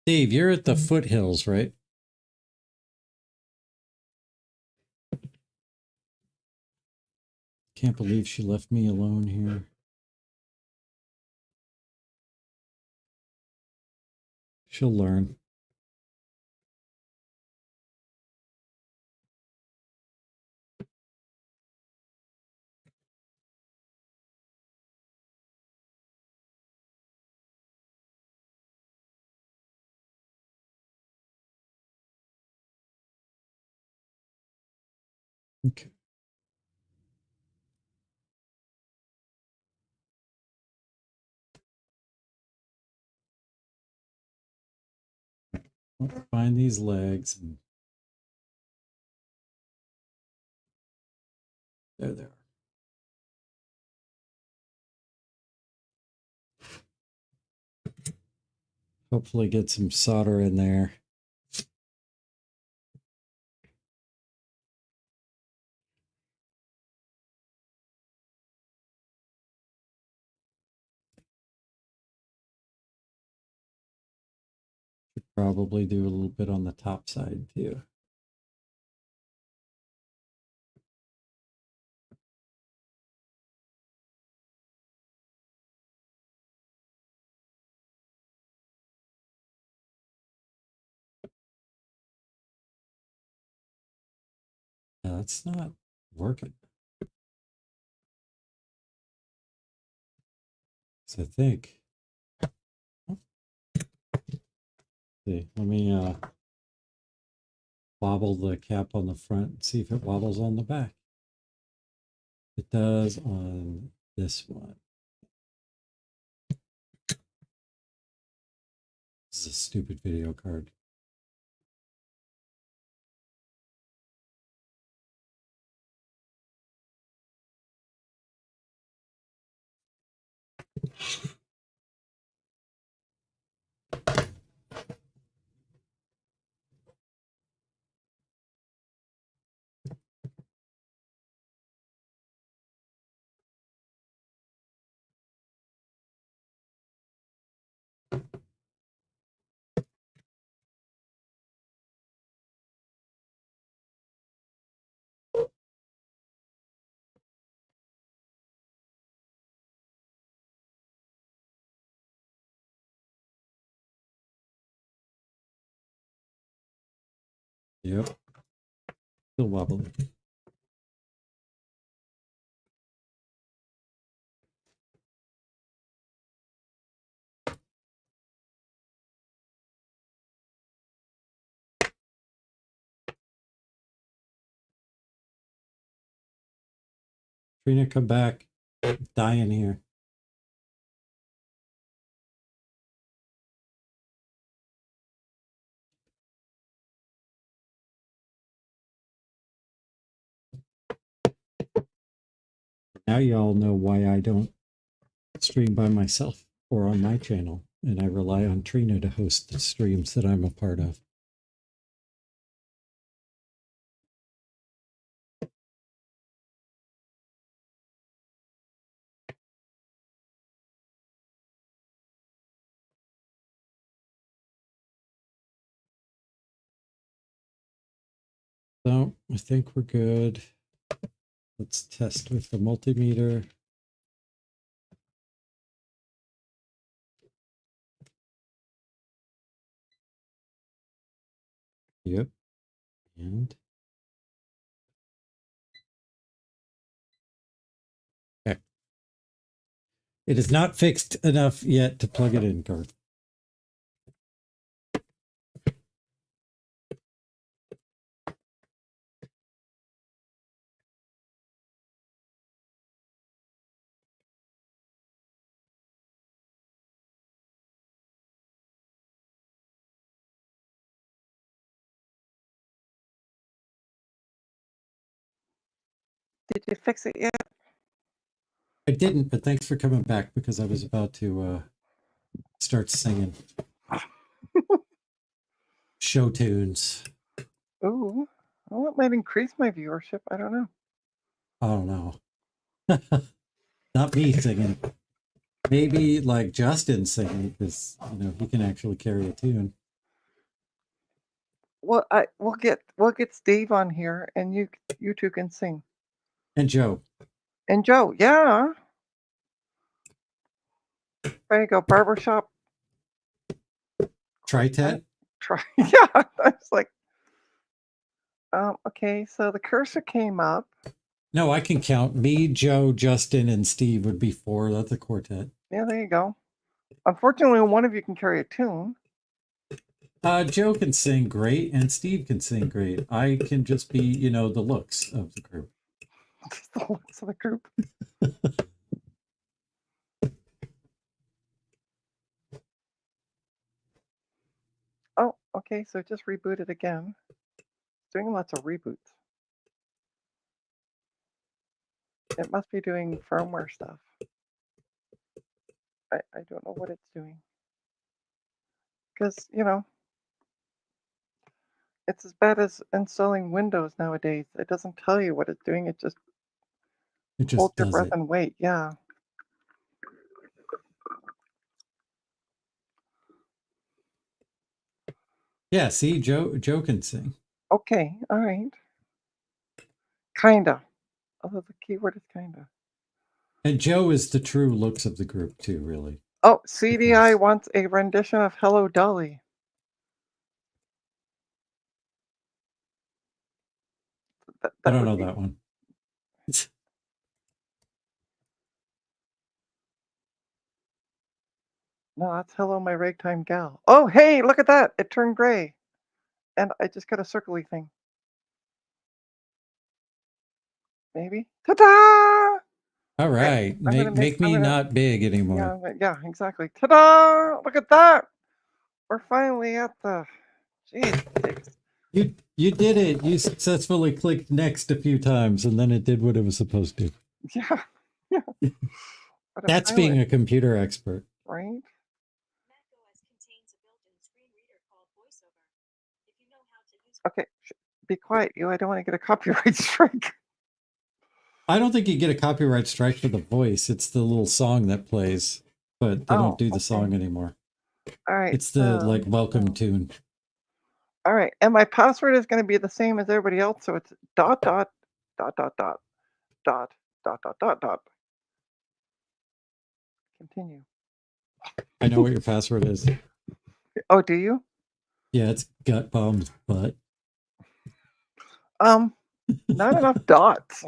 Dave, you're at the foothills, right? Can't believe she left me alone here. She'll learn. Okay. I'll find these legs. And there they are. Hopefully get some solder in there. Should probably do a little bit on the top side too. No, that's not working. So I think. See, let me wobble the cap on the front and see if it wobbles on the back. It does on this one. This is a stupid video card. Yep. Still wobbling. Trina, come back. I'm dying here. Now you all know why I don't stream by myself or on my channel, and I rely on Trina to host the streams that I'm a part of. So I think we're good. Let's test with the multimeter. Yep. And okay. It is not fixed enough yet to plug it in, Garth. Did you fix it yet? I didn't, but thanks for coming back because I was about to start singing show tunes. Ooh, well, it might increase my viewership. I don't know. I don't know. Not me singing. Maybe like Justin singing because he can actually carry a tune. Well, we'll get Steve on here, and you two can sing. And Joe. And Joe, yeah. There you go, barbershop. Tri-Tet? Try. Yeah, I was like, okay, so the cursor came up. No, I can count. Me, Joe, Justin, and Steve would be 4. That's a quartet. Yeah, there you go. Unfortunately, one of you can carry a tune. Joe can sing great, and Steve can sing great. I can just be, the looks of the group. The looks of the group. Oh, okay, so just reboot it again. It's doing lots of reboots. It must be doing firmware stuff. I don't know what it's doing. because it's as bad as installing Windows nowadays. It doesn't tell you what it's doing. It just holds your does breath it. and wait. Yeah. Yeah, see, Joe can sing. Okay. All right. Kinda. Although the keyword is kinda. And Joe is the true looks of the group too, really. Oh, CDI Because wants a rendition of Hello Dolly. That, I that don't would know be that one. no. That's Hello My Ragtime Gal. Oh, hey, look at that! It turned gray, and I just got a circly thing. Maybe. Ta-da! All Okay, right, I'm gonna make. make I'm me gonna. not big Yeah. anymore. Yeah. Exactly. Ta-da! Look at that. We're finally at the. Jeez. You did it. You successfully clicked next a few times, and then it did what it was supposed to. Yeah. Yeah. But it That's finally. being a computer expert. Right. Okay. Be quiet, you. I don't want to get a copyright strike. I don't think you get a copyright strike for the voice. It's the little song that plays, but they don't Oh. do the Okay. song anymore. All right. It's the like welcome tune. All right, and my password is going to be the same as everybody else, so it's dot dot dot dot dot dot dot dot dot dot. Continue. I know what your password is. Oh, do you? Yeah, it's gut bombs butt. Not enough dots.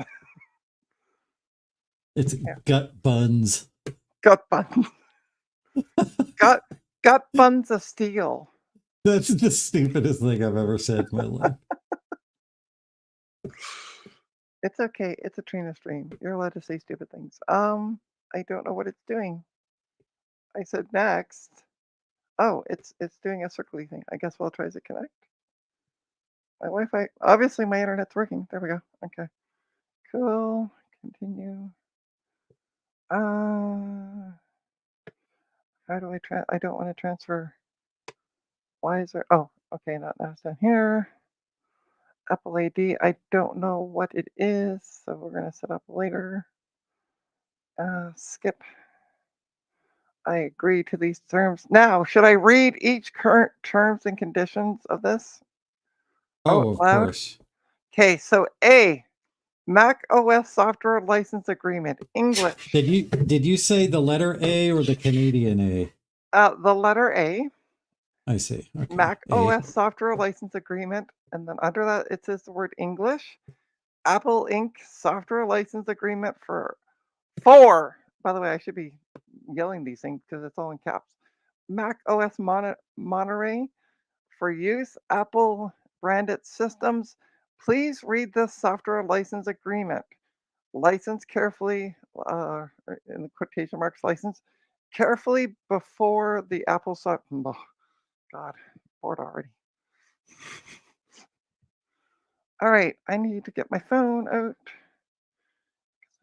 It's Yeah. gut buns. Gut buns. gut buns of steel. That's the stupidest thing I've ever said in my life. It's okay. It's a Trina stream. You're allowed to say stupid things. I don't know what it's doing. I said next. Oh, it's doing a circly thing. I guess while it tries to connect. My Wi-Fi. Obviously, my internet's working. There we go. Okay. Cool. Continue. How do I don't want to transfer. Why is there? Oh, okay. Not now. It's down here. Apple AD. I don't know what it is, so we're gonna set up later. Skip. I agree to these terms. Now, should I read each current terms and conditions of this out Oh, of loud? course. Okay, so A, Mac OS software license agreement, English. Did you say the letter A or the Canadian A? The letter A, I see. Okay. Mac A. OS software license agreement, and then under that it says the word English. Apple Inc. software license agreement for 4. By the way, I should be yelling these things because it's all in caps. Mac OS Monterey for use Apple branded systems. Please read this software license agreement. License carefully, in the quotation marks, license carefully before the Apple software. Oh, God, bored already. All right, I need to get my phone out.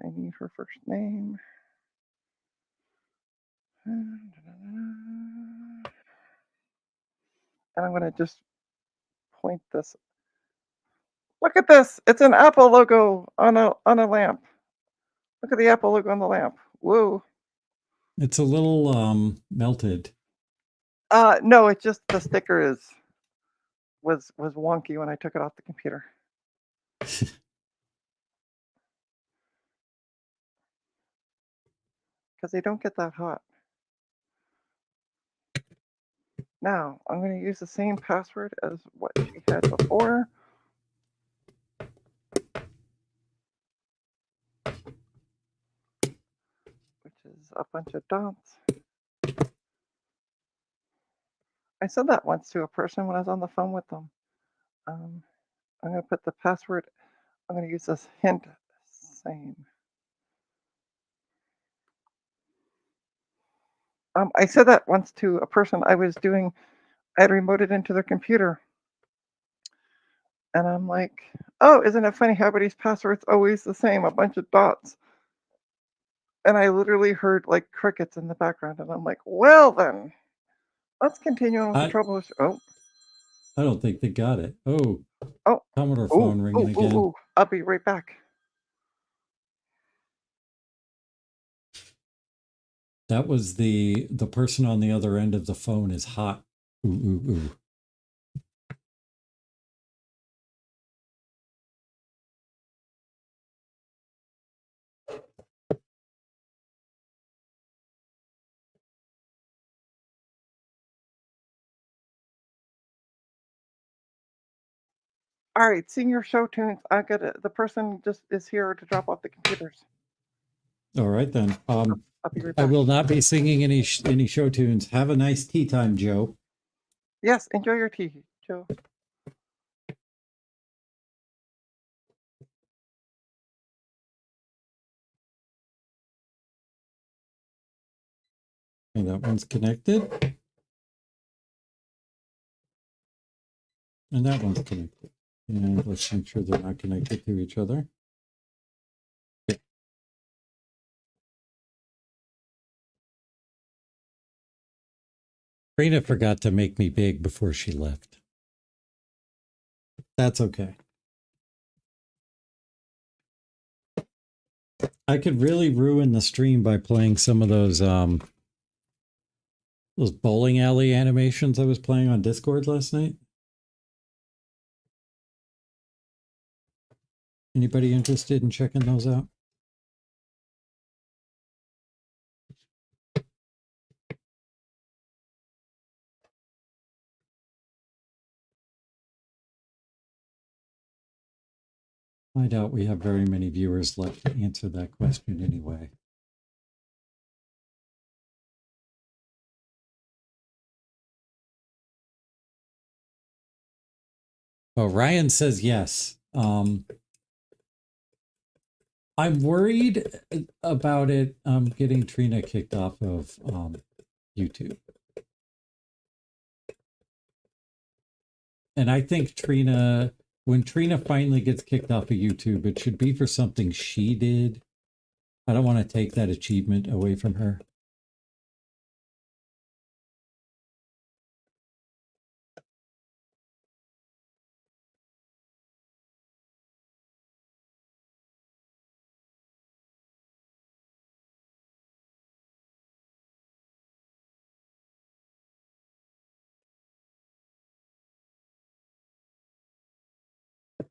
I need her first name. And I'm going to just point this. Look at this. It's an Apple logo on a lamp. Look at the Apple logo on the lamp. Whoa. It's a little melted. No, it's just the sticker was wonky when I took it off the computer. Because they don't get that hot. Now, I'm going to use the same password as what she had before. Which is a bunch of dots. I said that once to a person when I was on the phone with them. I'm going to put the password. I'm going to use this hint. Same. I said that once to a person I was doing. I had remoted into their computer. And I'm like, oh, isn't it funny how everybody's password's always the same, a bunch of dots. And I literally heard like crickets in the background. And I'm like, well then, Let's continue on with the troubleshooting. Oh, I don't think they got it. Oh, oh, Commodore oh, phone ringing oh, again. oh, I'll be right back. That was the person on the other end of the phone is hot. Ooh, ooh, ooh. All right, sing your show tunes. I got it. The person just is here to drop off the computers. All right then. I'll be right I back. will not be singing any show tunes. Have a nice tea time, Joe. Yes, enjoy your tea, Joe. And that one's connected. And that one's connected. And let's make sure they're not connected to each other. Trina forgot to make me big before she left. That's okay. I could really ruin the stream by playing some of those bowling alley animations I was playing on Discord last night. Anybody interested in checking those out? I doubt we have very many viewers left to answer that question anyway. Well, Ryan says yes. I'm worried about it getting Trina kicked off of YouTube. And I think Trina, when Trina finally gets kicked off of YouTube, it should be for something she did. I don't want to take that achievement away from her.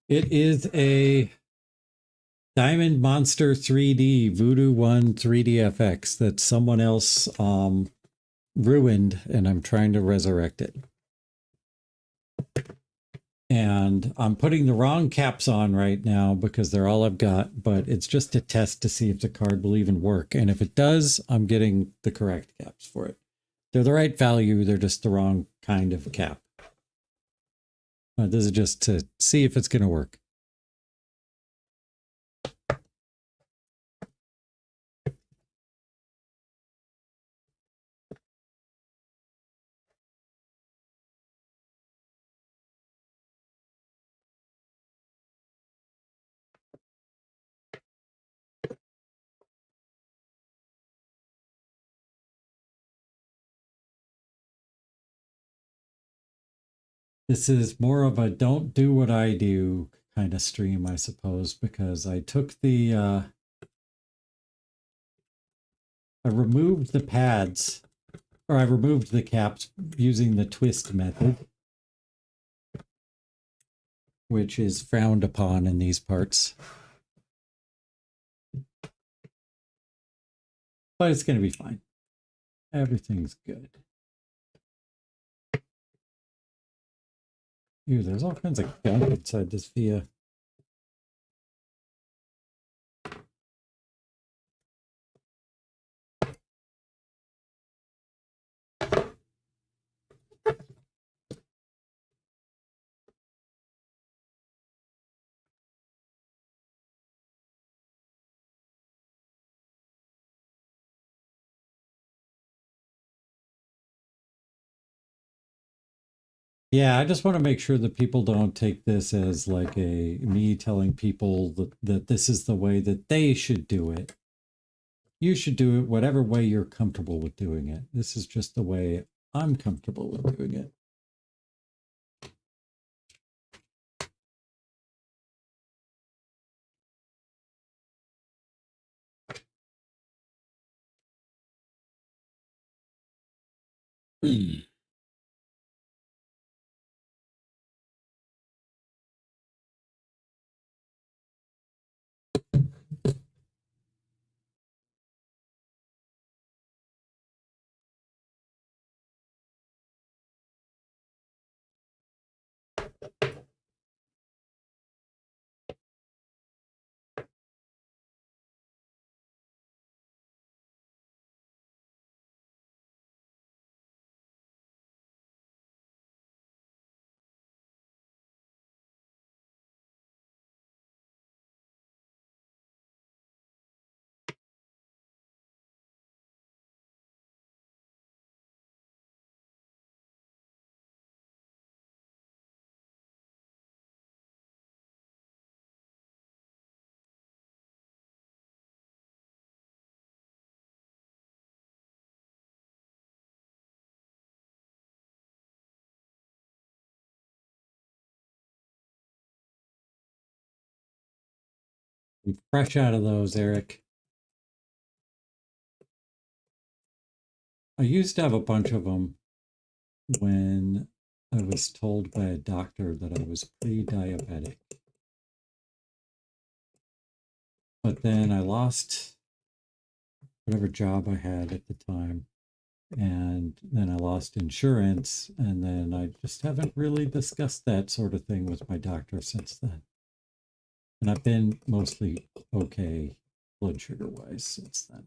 It is a Diamond Monster 3D Voodoo 1 3DFX that someone else ruined, and I'm trying to resurrect it. And I'm putting the wrong caps on right now because they're all I've got, but it's just a test to see if the card will even work. And if it does, I'm getting the correct caps for it. They're the right value, they're just the wrong kind of cap. This is just to see if it's going to work. This is more of a don't do what I do kind of stream, I suppose, because I took the, I removed the pads, or I removed the caps using the twist method, which is frowned upon in these parts. But it's going to be fine. Everything's good. Ew, there's all kinds of gunk inside this VIA. Yeah, I just want to make sure that people don't take this as like me telling people that this is the way that they should do it. You should do it whatever way you're comfortable with doing it. This is just the way I'm comfortable with doing it. I'm fresh out of those, Eric. I used to have a bunch of them when I was told by a doctor that I was pre-diabetic. But then I lost whatever job I had at the time. And then I lost insurance. And then I just haven't really discussed that sort of thing with my doctor since then. And I've been mostly okay blood sugar wise since then.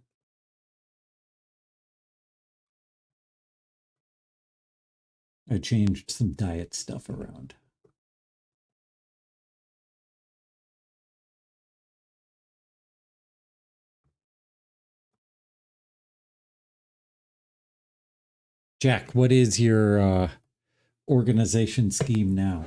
I changed some diet stuff around. Jack, what is your organization scheme now?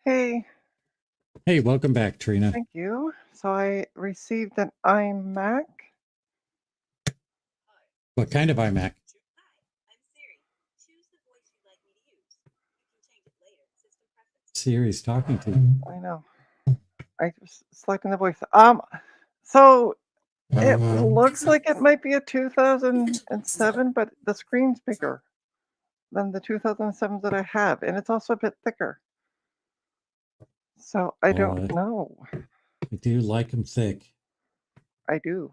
Hey, Hey, welcome back, Trina. thank you. So I received an iMac. What kind of iMac? Siri's talking to you. I know. I was selecting the voice. So it looks like it might be a 2007, but the screen's bigger than the 2007s that I have, and it's also a bit thicker. So I don't know. I do like them thick. I do.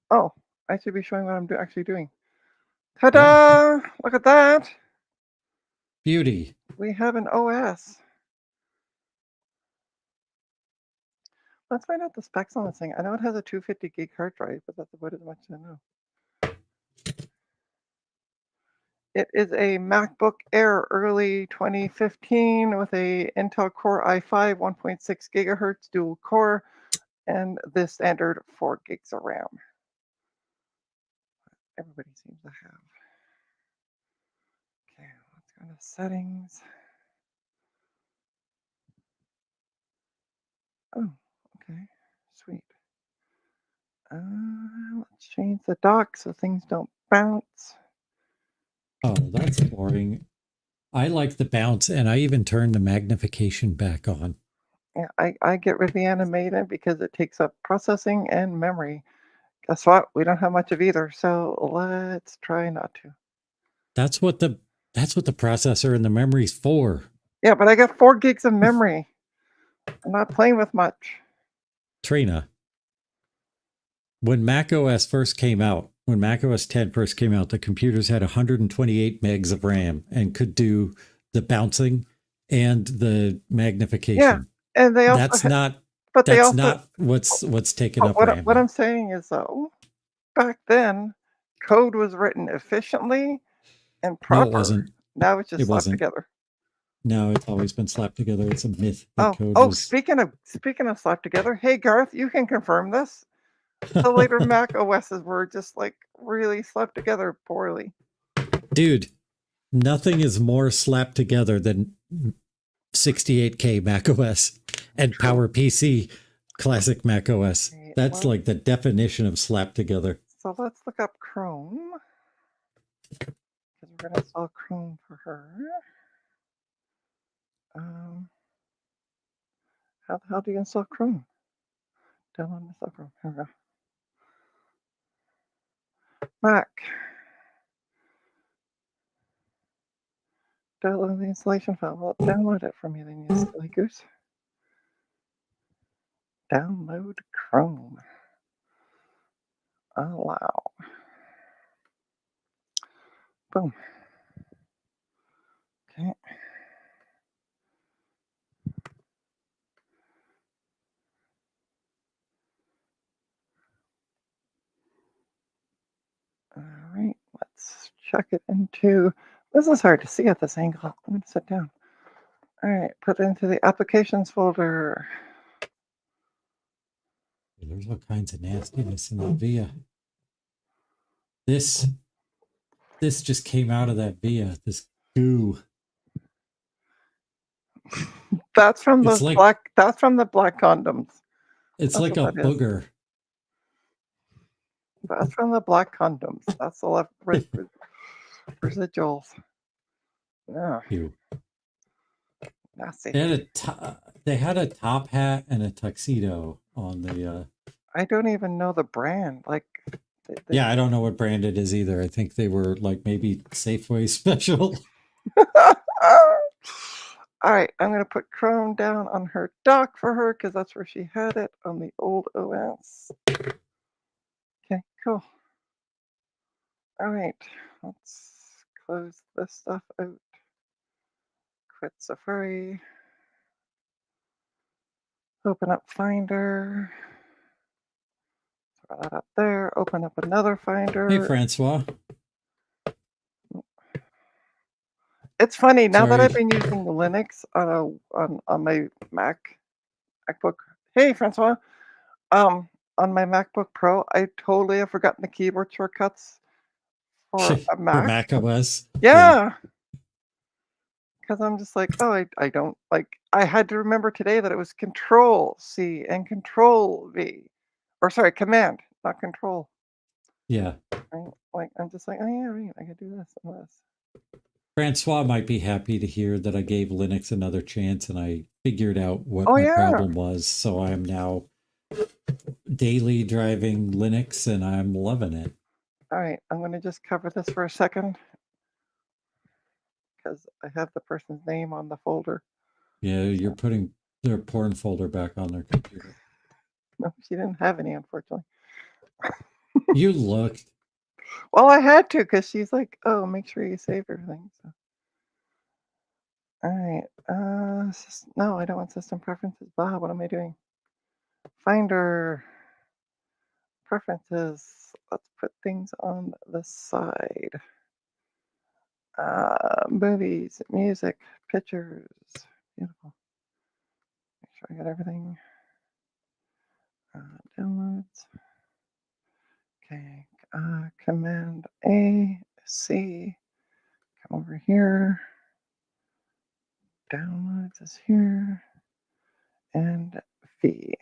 Oh, I should be showing what I'm actually doing. Ta-da! Look at that. Beauty. We have an OS. Let's find out the specs on this thing. I know it has a 250 gig hard drive, but that's about as much as I know. It is a MacBook Air early 2015 with a Intel Core i5 1.6 gigahertz dual core and the standard 4 gigs of RAM. Everybody seems to have. Okay, let's go to settings. Oh, okay, sweet. Let's change the dock so things don't bounce. Oh, that's boring. I like the bounce, and I even turned the magnification back on. Yeah, I get rid of the animated because it takes up processing and memory. Guess what? We don't have much of either, so let's try not to. That's what the processor and the memory's for. Yeah, but I got 4 gigs of memory. I'm not playing with much. Trina, when Mac OS first came out, when Mac OS 10 first came out, the computers had 128 megs of RAM and could do the bouncing and the magnification. and they also That's not but they that's also not what's taking up RAM what now. I'm saying is though, back then, code was written efficiently and No, it proper. wasn't. Now it's just It slapped wasn't. together. No, it's always been slapped together. It's a myth that code Oh, was. speaking of slapped together, hey Garth, you can confirm this. The later Mac OSs were just like really slapped together poorly. Dude, nothing is more slapped together than 68K Mac OS and PowerPC classic Mac OS. Right, That's like the definition of slapped together. So let's look up Chrome because we're gonna install Chrome for her. How the hell do you install Chrome? Download and install Chrome. Here we go. Mac. Download the installation file. Well, download it for me then, you silly goose. Download Chrome. Allow. Boom. Okay. All right, let's check it into. This is hard to see at this angle. I'm going to sit down. All right, put it into the applications folder. There's all kinds of nastiness in the VIA. This just came out of that VIA. This goo. That's from It's those like- black. That's from the black condoms. It's That's like a what that is. booger. That's from the black condoms. That's the left residuals. Yeah, Ew. nasty. They had a top hat and a tuxedo on the. I don't even know the brand. Like, Yeah, I don't know what brand it is either. I think they were like maybe Safeway special. All right, I'm going to put Chrome down on her dock for her because that's where she had it on the old OS. Okay, cool. All right, let's close this stuff out. Quit Safari. Open up Finder. Throw that up there. Open up another Finder. Hey, Francois. It's funny now that Sorry. I've been using Linux on my MacBook. Hey, Francois. On my MacBook Pro, I totally have forgotten the keyboard shortcuts for a Mac. For Mac OS. Yeah. Because I'm just like, oh, I don't like. I had to remember today that it was Control C and Control V, or sorry, Command, not Control. Yeah. Right? Like I'm just like, oh yeah, right. I can do this and this. Francois might be happy to hear that I gave Linux another chance and I figured out what my problem was. So I'm now daily driving Linux and I'm loving it. All right, I'm going to just cover this for a second because I have the person's name on the folder. Yeah, you're putting their porn folder back on their computer. No, she didn't have any, unfortunately. You looked. Well, I had to because she's like, oh, make sure you save everything. So. All right. No, I don't want system preferences. Blah, what am I doing? Finder. Preferences. Let's put things on the side. Movies, music, pictures. Beautiful. Make sure I got everything. Downloads. Okay. Command A, C. Come over here. Downloads is here. And V.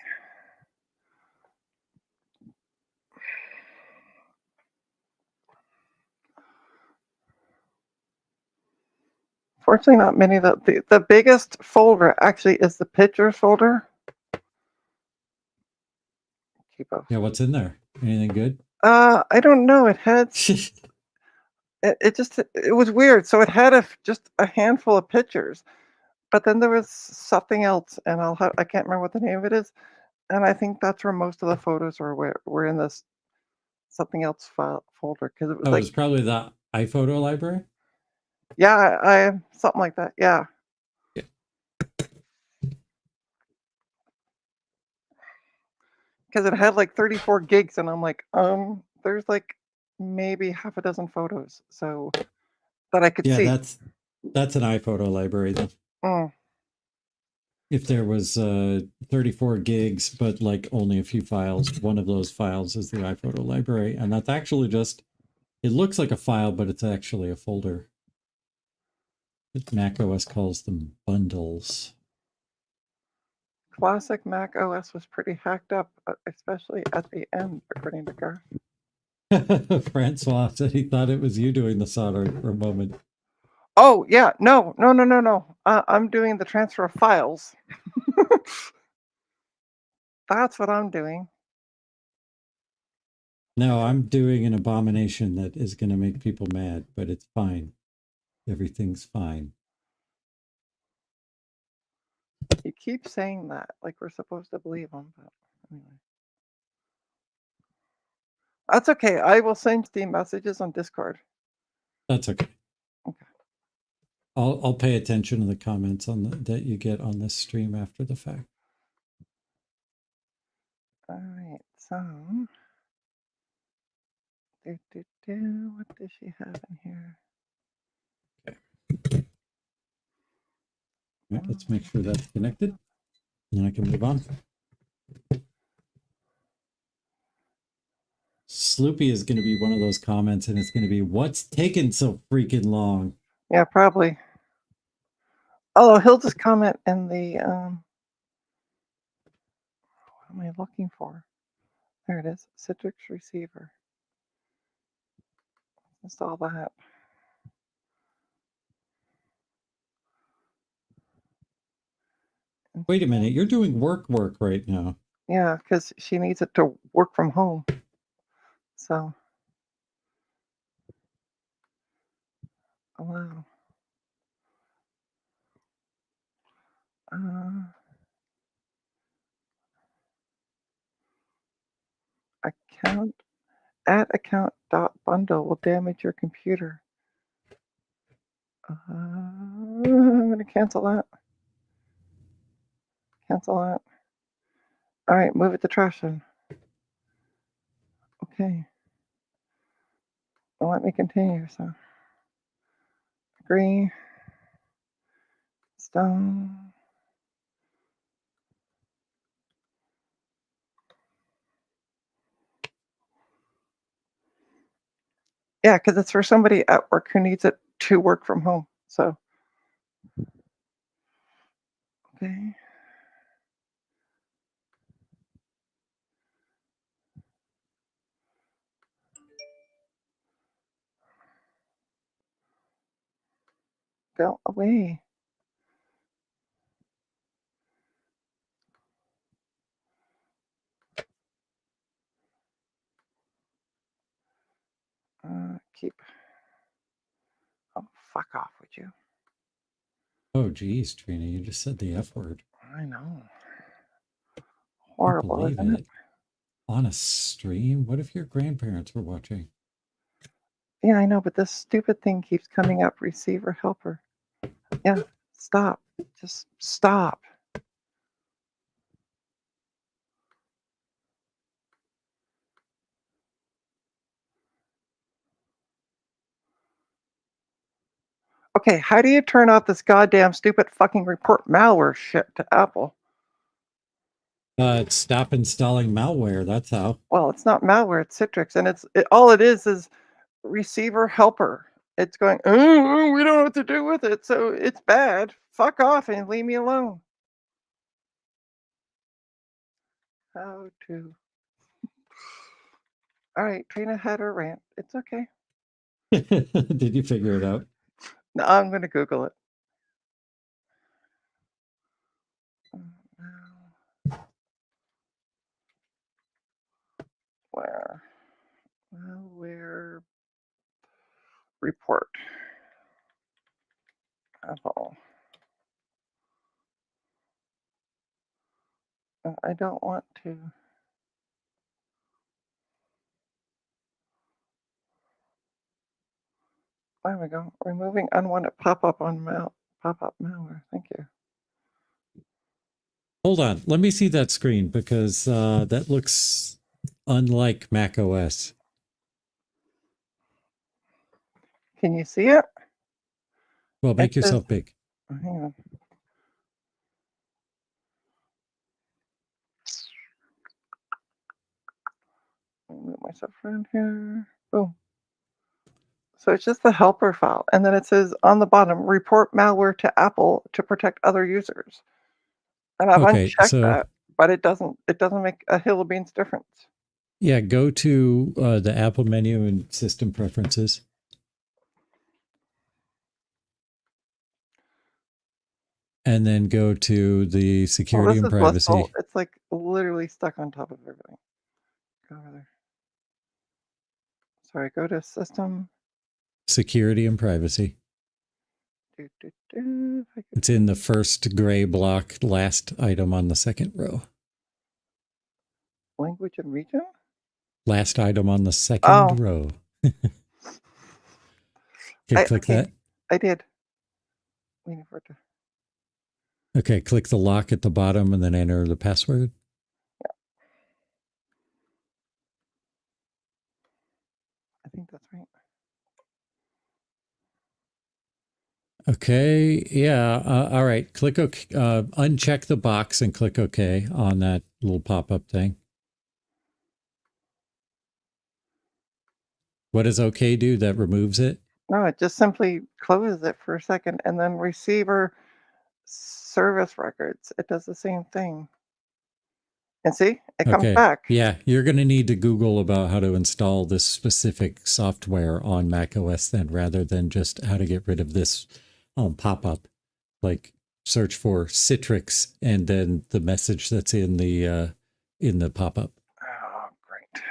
Fortunately, not many. The biggest folder actually is the pictures folder. Keep up. Yeah, what's in there? Anything good? I don't know. It had it was weird. So it had just a handful of pictures, but then there was something else, and I can't remember what the name of it is. And I think that's where most of the photos were in this something else file folder because it was Oh, like it's probably the iPhoto library. yeah, I something like that. Yeah. Yeah. Because it had like 34 gigs, and I'm like, there's like maybe half a dozen photos, so that I could Yeah, see. that's an iPhoto library then. Mm. If there was 34 gigs, but like only a few files, one of those files is the iPhoto library. And that's actually just, it looks like a file, but it's actually a folder. Mac OS calls them bundles. Classic Mac OS was pretty hacked up, especially at the end, according to Garth. Francois said he thought it was you doing the soldering for a moment. Oh yeah, no. I'm doing the transfer of files. That's what I'm doing. No, I'm doing an abomination that is going to make people mad, but it's fine. Everything's fine. You keep saying that, like we're supposed to believe them, but anyway. That's okay. I will send the messages on Discord. That's okay. Okay. I'll pay attention to the comments on that you get on this stream after the fact. All right. So, what does she have in here? Okay. All right, let's make sure that's connected, and then I can move on. Sloopy is going to be one of those comments, and it's going to be, what's taking so freaking long? Yeah, probably. Oh, he'll just comment in the, what am I looking for? There it is, Citrix receiver. Install that. Wait a minute, you're doing work right now. Yeah, because she needs it to work from home. So, allow. Account at account.bundle will damage your computer. I'm going to cancel that. Cancel that. All right, move it to trash then. Okay. Well, let me continue. So, agree. It's done. Yeah, because it's for somebody at work who needs it to work from home. So, okay. Go away. Keep. Oh, fuck off, would you? Oh, geez, Trina, you just said the F word. I know. I Horrible, believe isn't it? On a stream? What if your grandparents were watching? Yeah, I know, but this stupid thing keeps coming up. Receiver helper. Yeah, stop. Just stop. Okay, how do you turn off this goddamn stupid fucking report malware shit to Apple? Stop installing malware. That's how. Well, it's not malware, it's Citrix, and all it is receiver helper. It's going, oh, we don't know what to do with it, so it's bad. Fuck off and leave me alone. How to. All right, Trina had her rant. It's okay. Did you figure it out? No, I'm going to Google it. Where? Malware report. Apple. I don't want to. There we go. Removing unwanted pop-up pop-up malware. Thank you. Hold on. Let me see that screen because that looks unlike Mac OS. Can you see it? Well, make It says, yourself big. oh, hang on. Let me move myself around here. Boom. So it's just the helper file. And then it says on the bottom, report malware to Apple to protect other users. And I've Okay, unchecked so that, but it doesn't make a hill of beans difference. yeah, go to the Apple menu and system preferences. And then go to the Oh, security this and is blissful. privacy. It's like literally stuck on top of everything. Go over there. Sorry, go to system. Security and privacy. Do, do, do. If I could It's in the first gray block, last item on the second row. language and region? Last item on the second Oh, row. Okay, click okay. that. I did. Waiting for it to. Okay, click the lock at the bottom and then enter the password. I think that's right. Okay, yeah, all right. Click OK. Uncheck the box and click OK on that little pop-up thing. What does OK do? That removes it? No, it just simply closes it for a second and then receiver service records. It does the same thing. And see, it comes Okay. back. Yeah, you're going to need to Google about how to install this specific software on macOS then, rather than just how to get rid of this pop-up. Like search for Citrix and then the message that's in the pop-up. Oh, great.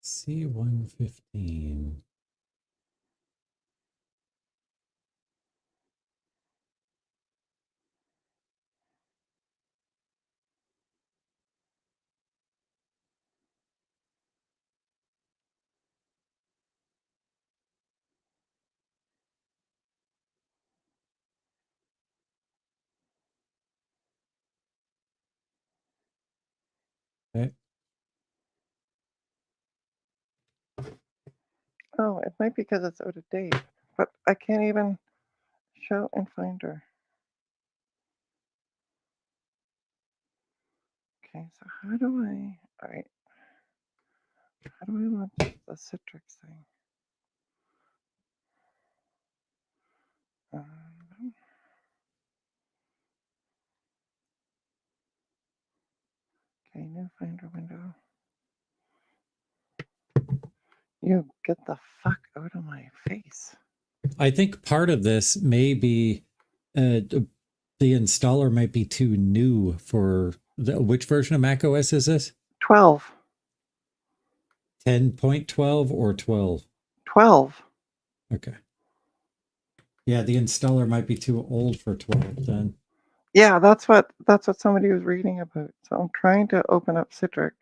C115. Okay. Oh, it might be because it's out of date, but I can't even show in Finder. Okay, so how do I, all right, how do I launch the Citrix thing? Okay, new Finder window. You get the fuck out of my face. I think part of this may be the installer might be too new for which version of macOS is this? 12. 10.12 or 12? 12. Okay. Yeah, the installer might be too old for 12 then. Yeah, that's what somebody was reading about. So I'm trying to open up Citrix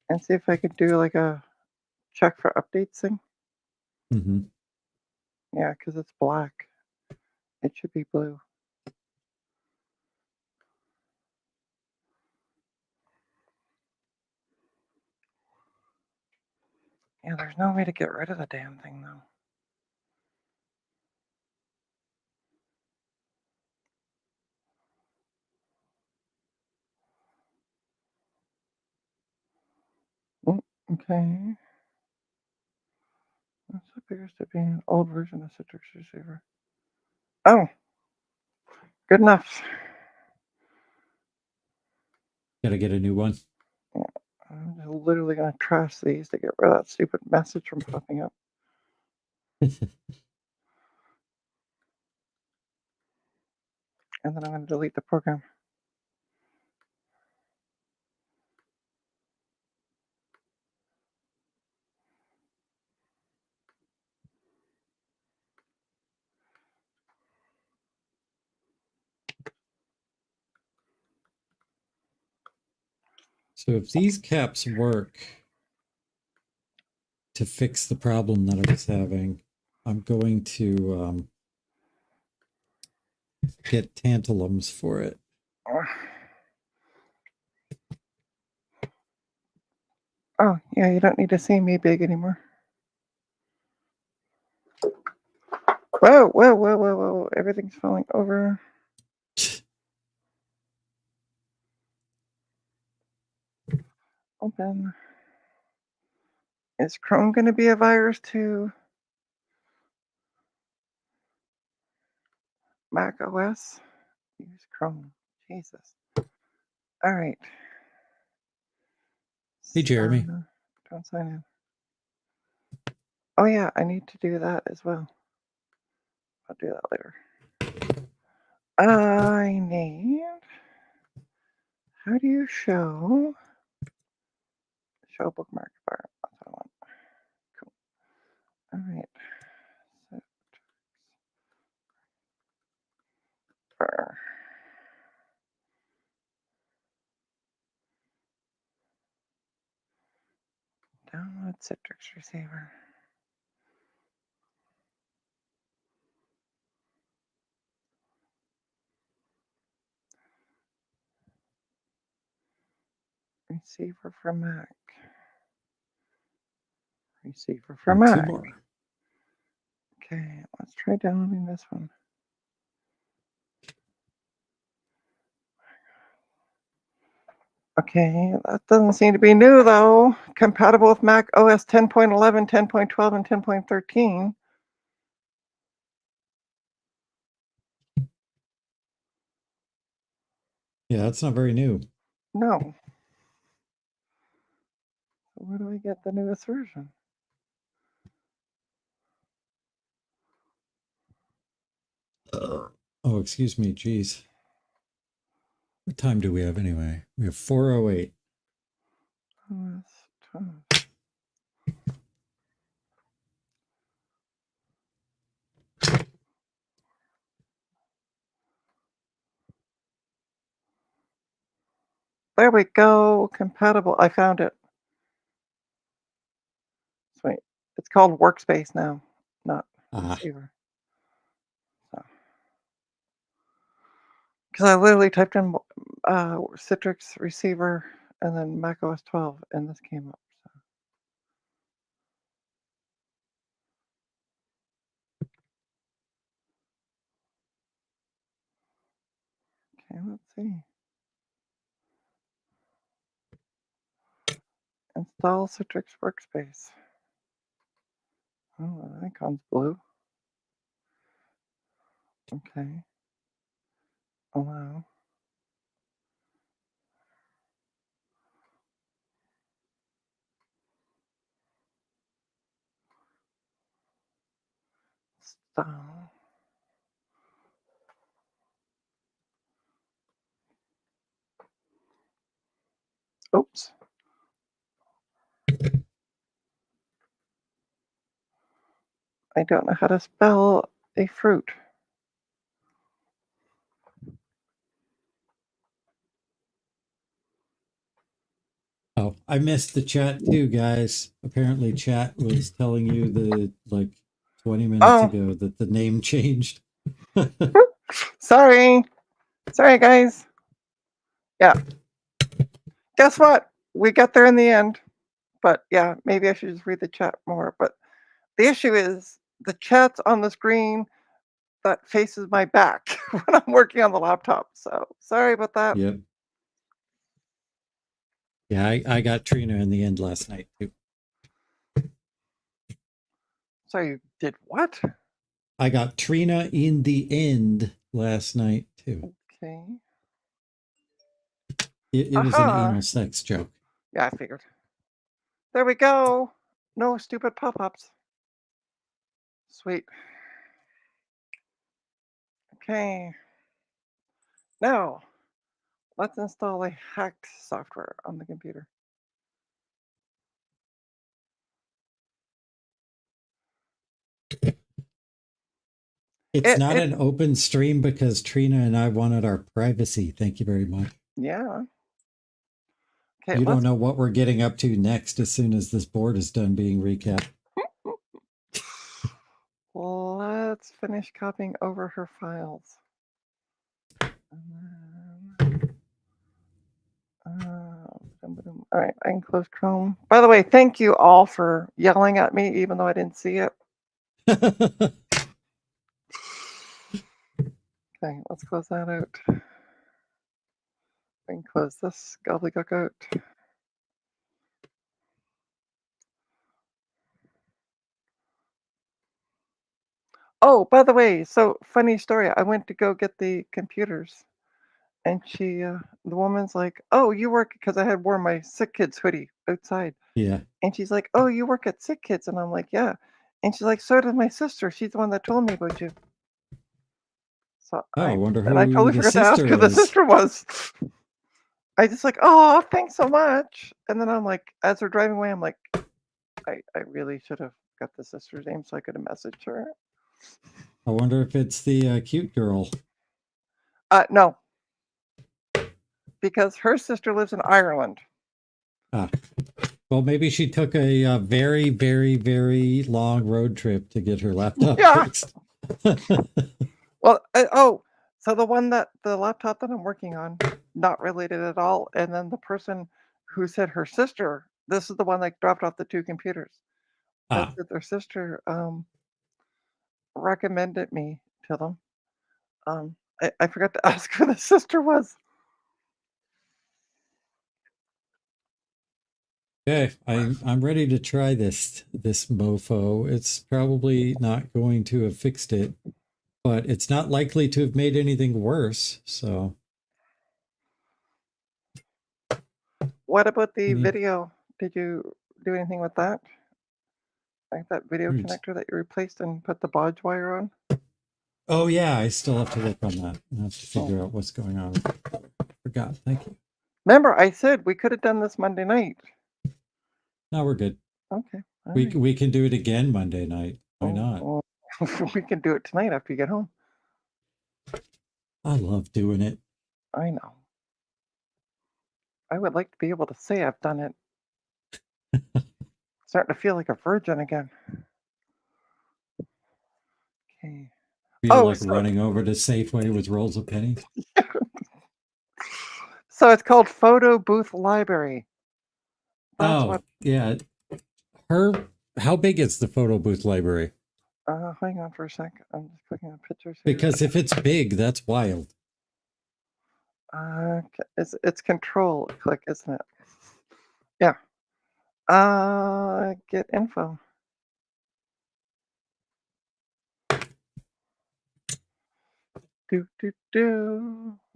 and see if I could do like a check for updates thing. Mm-hmm. Yeah, because it's black. It should be blue. Yeah, there's no way to get rid of the damn thing though. Okay. This appears to be an old version of Citrix Receiver. Oh, good enough. Gotta get a new one. I'm literally going to trash these to get rid of that stupid message from popping up. And then I'm going to delete the program. So if these caps work to fix the problem that I was having, I'm going to get tantalums for it. Oh, yeah, you don't need to see me big anymore. Whoa, whoa, whoa, whoa, whoa. Everything's falling over. Open. Is Chrome going to be a virus to Mac OS? Use Chrome. Jesus. All right. Hey, Jeremy. Don't sign in. Oh, yeah, I need to do that as well. I'll do that later. I need. How do you show bookmark bar? That's what I want. Cool. All right. Bar. Download Citrix receiver. Receiver for Mac. Receiver for Mac. 2 more. Okay, let's try downloading this one. Okay, that doesn't seem to be new though. Compatible with Mac OS 10.11, 10.12, and 10.13. Yeah, that's not very new. No. Where do we get the newest version? Oh, excuse me. Geez. What time do we have anyway? We have 4:08. OS 12. There we go. Compatible. I found it. Sweet. It's called Workspace now, not Receiver. Because I literally typed in Citrix Receiver and then Mac OS 12, and this came up. So. Okay, let's see. Install Citrix Workspace. Oh, the icon's blue. Okay. Allow. Style. Oops. I don't know how to spell a fruit. Oh, I missed the chat too, guys. Apparently, chat was telling you the 20 minutes ago that the name changed. Sorry. Sorry, guys. Yeah. Guess what? We got there in the end. But yeah, maybe I should just read the chat more. But the issue is the chat's on the screen that faces my back when I'm working on the laptop. So sorry about that. Yep. Yeah, I got Trina in the end last night too. So you did what? I got Trina in the end last night too. Okay. It was an anal sex joke. Yeah, I figured. There we go. No stupid pop-ups. Sweet. Okay. Now, let's install a hacked software on the computer. It's not an open stream because Trina and I wanted our privacy. Thank you very much. Yeah. Okay, You don't know what we're getting up to next as soon as this board is done being recapped. Let's finish copying over her files. All right, I can close Chrome. By the way, thank you all for yelling at me, even though I didn't see it. Okay, let's close that out. I can close this gobbledygook out. Oh, by the way, so funny story. I went to go get the computers, and the woman's like, "Oh, you work," because I had worn my Sick Kids hoodie outside. Yeah. And she's like, "Oh, you work at Sick Kids," and I'm like, "Yeah." And she's like, "So did my sister. She's the one that told me about you." So I wonder who I totally the forgot to ask sister who the is. sister was. I just like, "Oh, thanks so much." And then I'm like, as we're driving away, I'm like, I really should have got the sister's name so I could have messaged her. I wonder if it's the cute girl. No, because her sister lives in Ireland. Well, maybe she took a very, very, very long road trip to get her laptop fixed. Well, so the laptop that I'm working on, not related at all. And then the person who said her sister, this is the one that dropped off the two computers. That said their sister recommended me to them. I forgot to ask who the sister was. Okay, I'm ready to try this mofo. It's probably not going to have fixed it, but it's not likely to have made anything worse. So, What about the video? Did you do anything with that? Like that video connector that you replaced and put the bodge wire on? Oh yeah, I still have to work on that. I have to figure out what's going on. Forgot. Thank you. Remember, I said we could have done this Monday night. No, we're good. Okay. We can do it again Monday night. Why not? We can do it tonight after you get home. I love doing it. I know. I would like to be able to say I've done it. Starting to feel like a virgin again. Okay. Feel like running over to Safeway with rolls of pennies. So it's called Photo Booth Library. Yeah. How big is the photo booth library? Hang on for a sec. I'm just clicking on pictures here. Because if it's big, that's wild. It's control click, isn't it? Yeah. Get info.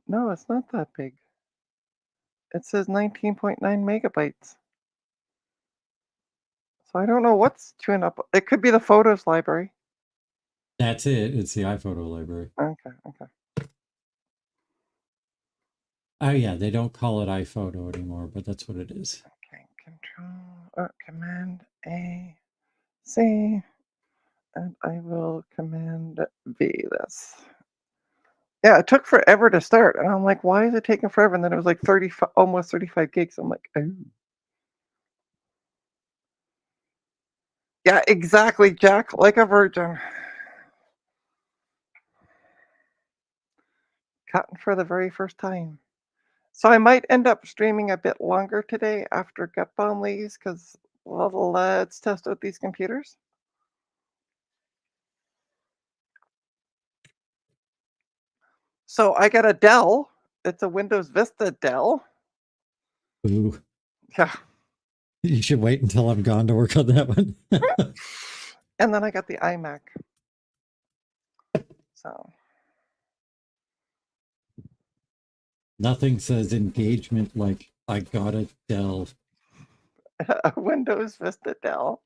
No, it's not that big. It says 19.9 megabytes. So I don't know what's chewing up. It could be the photos library. That's it. It's the iPhoto library. Okay. Oh yeah, they don't call it iPhoto anymore, but that's what it is. Okay, Command A, C, and I will Command V this. Yeah, it took forever to start, and I'm like, why is it taking forever? And then it was like almost 35 gigs. I'm like, oh. Yeah, exactly, Jack, like a virgin. Cutting for the very first time. So I might end up streaming a bit longer today after Gutomb leaves, because let's test out these computers. So I got a Dell. It's a Windows Vista Dell. Ooh. Yeah. You should wait until I'm gone to work on that one. And then I got the iMac. So Nothing says engagement like I got a Dell. Windows Vista Dell.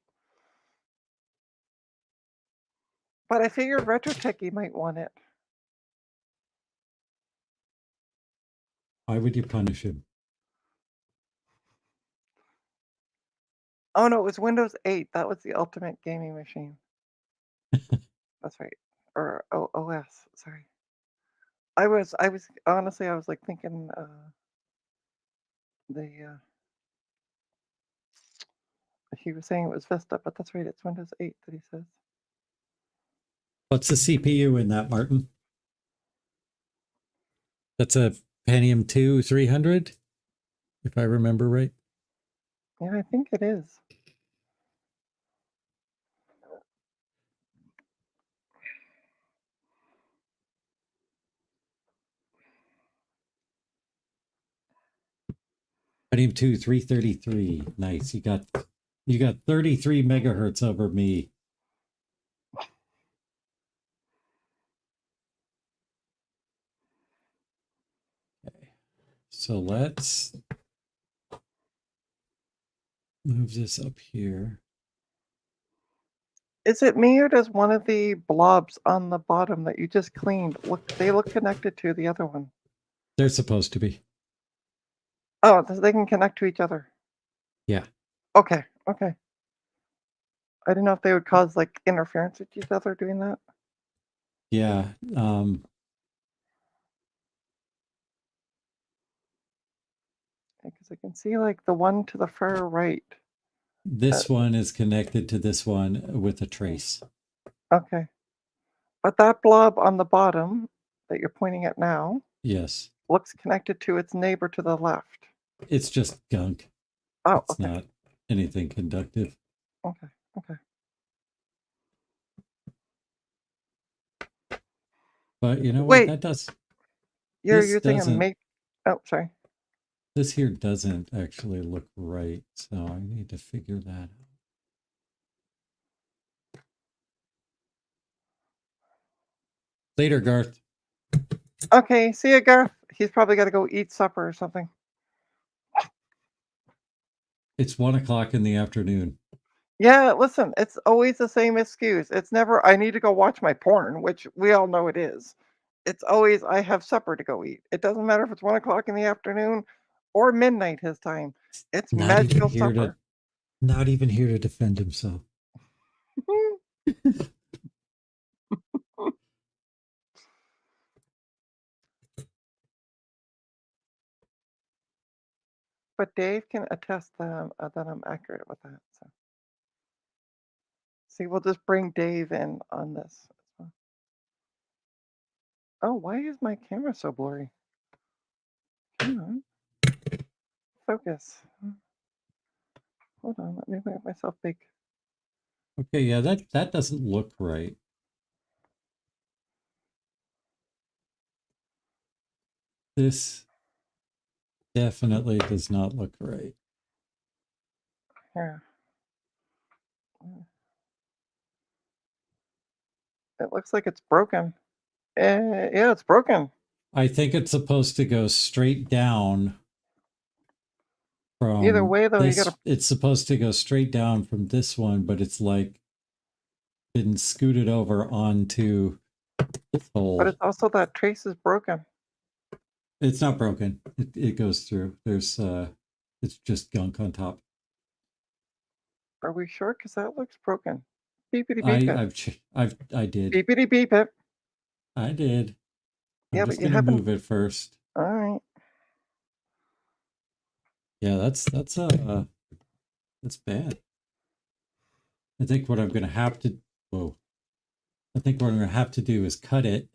But I figured RetroTechie might want it. Why would you punish him? Oh no, it was Windows 8. That was the ultimate gaming machine. That's right. Or OS. Sorry. I was honestly I was like thinking the he was saying it was Vista, but that's right. It's Windows 8 that he says. What's the CPU in that, Martin? That's a Pentium 2 300, if I remember right. Yeah, I think it is. Pentium 2 333. Nice. You got 33 megahertz over me. Okay. So let's move this up here. Is it me or does one of the blobs on the bottom that you just cleaned they look connected to the other one? They're supposed to be. Oh, they can connect to each other. Yeah. Okay, okay. I didn't know if they would cause like interference with each other doing that. Yeah. Because I can see like the one to the far right. This one is connected to this one with a trace. Okay. But that blob on the bottom that you're pointing at now Yes. looks connected to its neighbor to the left. It's just gunk. Oh, It's okay. not anything conductive. Okay, okay. But you know what? Wait, That does. you're This using a doesn't. make. Oh, sorry. This here doesn't actually look right. So I need to figure that out. Later, Garth. Okay, see you, Garth. He's probably got to go eat supper or something. It's 1 o'clock in the afternoon. Yeah, listen, it's always the same excuse. It's never, I need to go watch my porn, which we all know it is. It's always, I have supper to go eat. It doesn't matter if it's 1 o'clock in the afternoon or midnight his time. It's Not even magical here supper. not even here to defend himself. But Dave can attest that I'm accurate with that. So, see, we'll just bring Dave in on this. Oh, why is my camera so blurry? Come on. Focus. Hold on, let me make myself big. Okay, yeah, that doesn't look right. This definitely does not look right. Here. It looks like it's broken. Yeah, it's broken. I think it's supposed to go straight down from Either way, though, you this. gotta. It's supposed to go straight down from this one, but it's like been scooted over onto this hole. But it's also that trace is broken. It's not broken. It goes through. There's it's just gunk on top. Are we sure? Because that looks broken. Beepity beep it. I did. Beepity beep it. I did. I'm Yeah, just but you gonna haven't. move it first. All right. Yeah, that's bad. I think what I'm gonna have to whoa. I think what I'm gonna have to do is cut it.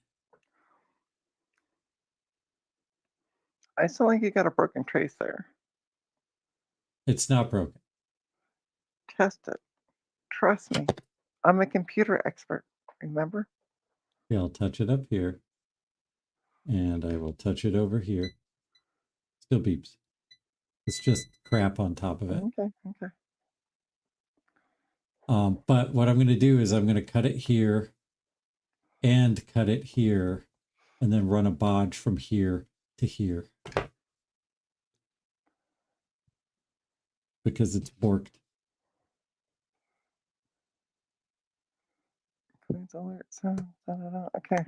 I still think you got a broken trace there. It's not broken. Test it. Trust me. I'm a computer expert. Remember? Yeah, I'll touch it up here. And I will touch it over here. Still beeps. It's just crap on top of it. Okay. Okay. But what I'm going to do is I'm going to cut it here and cut it here, and then run a bodge from here to here. Because it's borked. Please alert sound. Okay,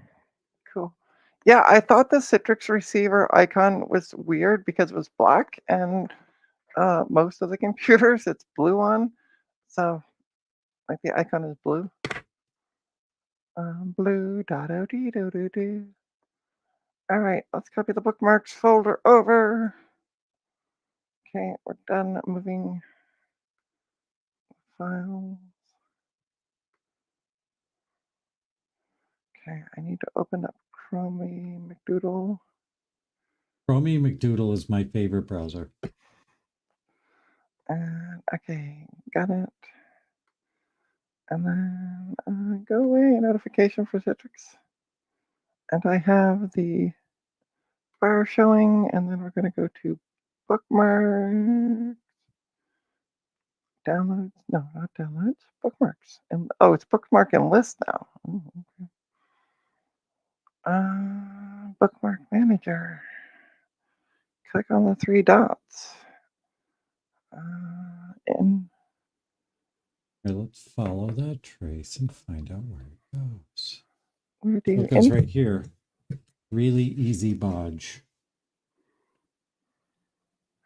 cool. Yeah, I thought the Citrix receiver icon was weird because it was black, and most of the computers it's blue on. So, like the icon is blue. Blue, da-do-dee-do-do-do. All right, let's copy the bookmarks folder over. Okay, we're done moving files. Okay, I need to open up Chromie McDoodle. Chromie McDoodle is my favorite browser. And okay, got it. And then go away, notification for Citrix. And I have the fire showing, and then we're going to go to bookmarks. Downloads? No, not downloads. Bookmarks. And oh, it's bookmark and list now. Oh, okay. Bookmark manager. Click on the 3 dots. And Let's follow that trace and find out where it goes. where do So you it goes right here. Really easy bodge.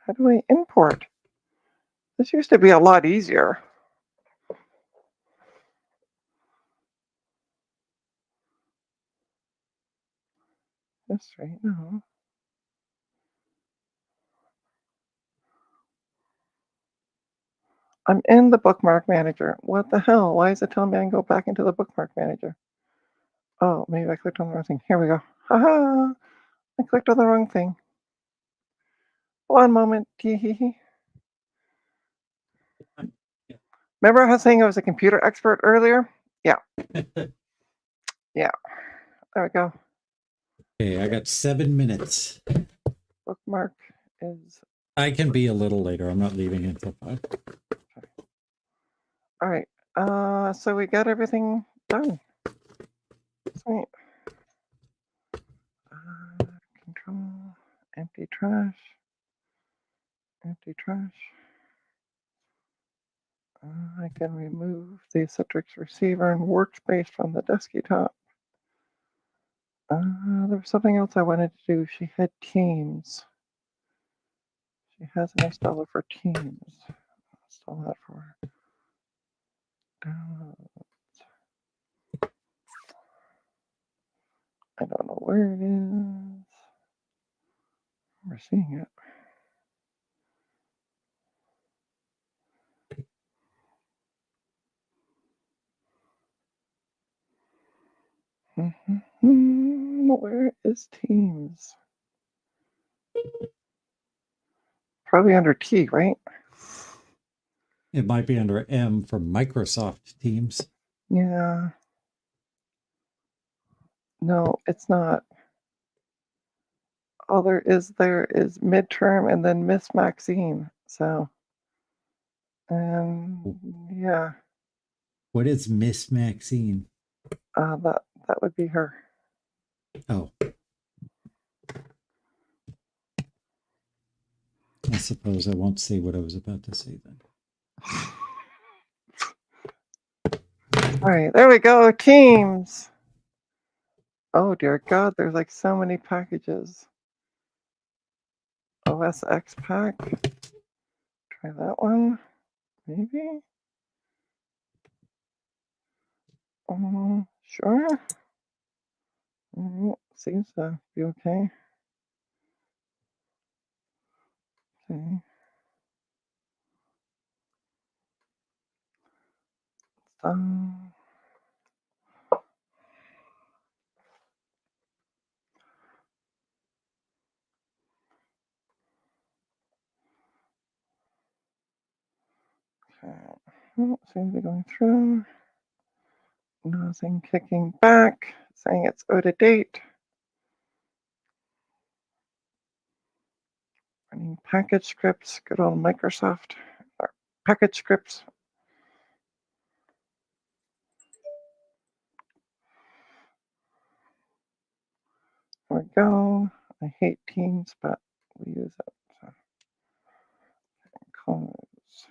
How do I import? This used to be a lot easier. That's right. No. I'm in the bookmark manager. What the hell? Why is it telling me I can go back into the bookmark manager? Oh, maybe I clicked on the wrong thing. Here we go. Haha! I clicked on the wrong thing. One moment. Remember I was saying I was a computer expert earlier? Yeah. Yeah. There we go. Okay, I got 7 minutes. Bookmark is... I can be a little later. I'm not leaving until 5. All right. So we got everything done. Sweet. Control, empty trash. Empty trash. I can remove the Citrix receiver and workspace from the desktop. There was something else I wanted to do. She had Teams. She has an installer for Teams. I'll install that for her. Downloads. I don't know where it is. We're seeing it. Where is Teams? Probably under T, right? It might be under M for Microsoft Teams. Yeah. No, it's not. All there is midterm and then Miss Maxine. So, yeah. What is Miss Maxine? That would be her. Oh. I suppose I won't say what I was about to say then. All right, there we go. Teams. Oh dear God, there's like so many packages. OS X pack. Try that one, maybe. Sure. Seems to be okay. Okay. Okay. Seems to be going through. Nothing kicking back, saying it's out of date. Running package scripts, good old Microsoft. Package scripts. we go. I hate Teams, but we use it. So. Close.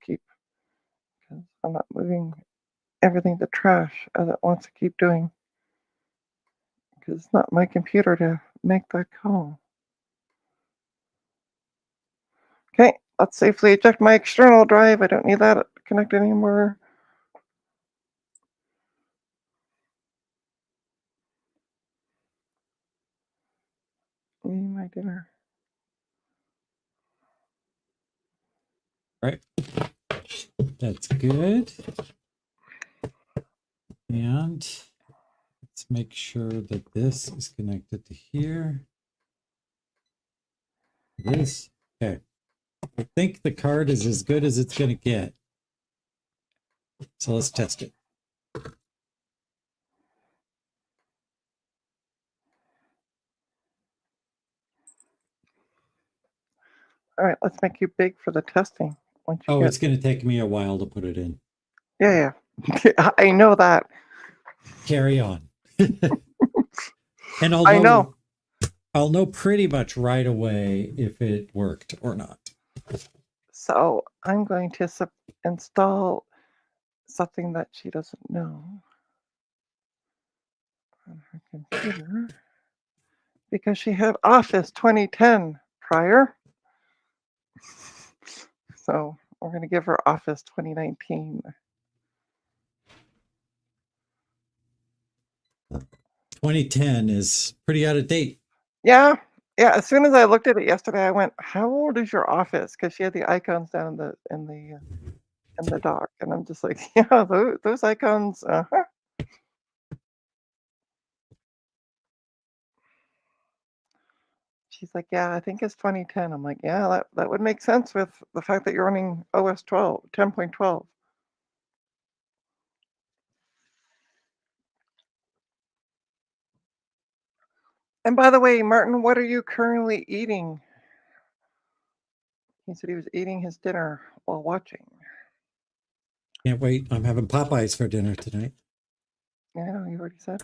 Keep. Because I'm not moving everything to trash as it wants to keep doing. Because it's not my computer to make that call. Okay, let's safely eject my external drive. I don't need that connected anymore. Eating my dinner. Right. That's good. And let's make sure that this is connected to here. This. Okay. I think the card is as good as it's going to get. So let's test it. All right, let's make you big for the testing. Once you It's going to take me a while to put it in. Yeah. I know that. Carry on. And I know. I'll know pretty much right away if it worked or not. So I'm going to install something that she doesn't know on her computer because she had Office 2010 prior. So we're going to give her Office 2019. 2010 is pretty out of date. Yeah. As soon as I looked at it yesterday, I went, "How old is your Office?" Because she had the icons down in the dock, and I'm just like, "Yeah, those icons." She's like, "Yeah, I think it's 2010." I'm like, "Yeah, that would make sense with the fact that you're running OS 12, 10.12." And by the way, Martin, what are you currently eating? He said he was eating his dinner while watching. Can't wait. I'm having Popeyes for dinner tonight. Yeah, you already said.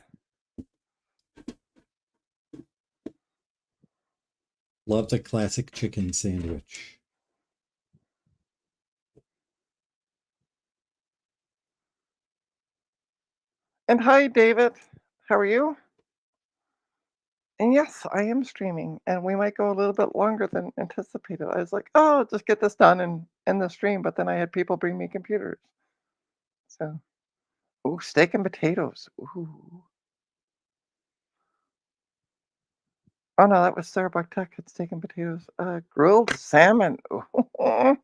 Love the classic chicken sandwich. And hi, David. How are you? And yes, I am streaming, and we might go a little bit longer than anticipated. I was like, "Oh, just get this done and end the stream," but then I had people bring me computers. So, ooh, steak and potatoes. Ooh. Oh no, that was Starbuck Tech. It's steak and potatoes. Grilled salmon. Ooh. Oh,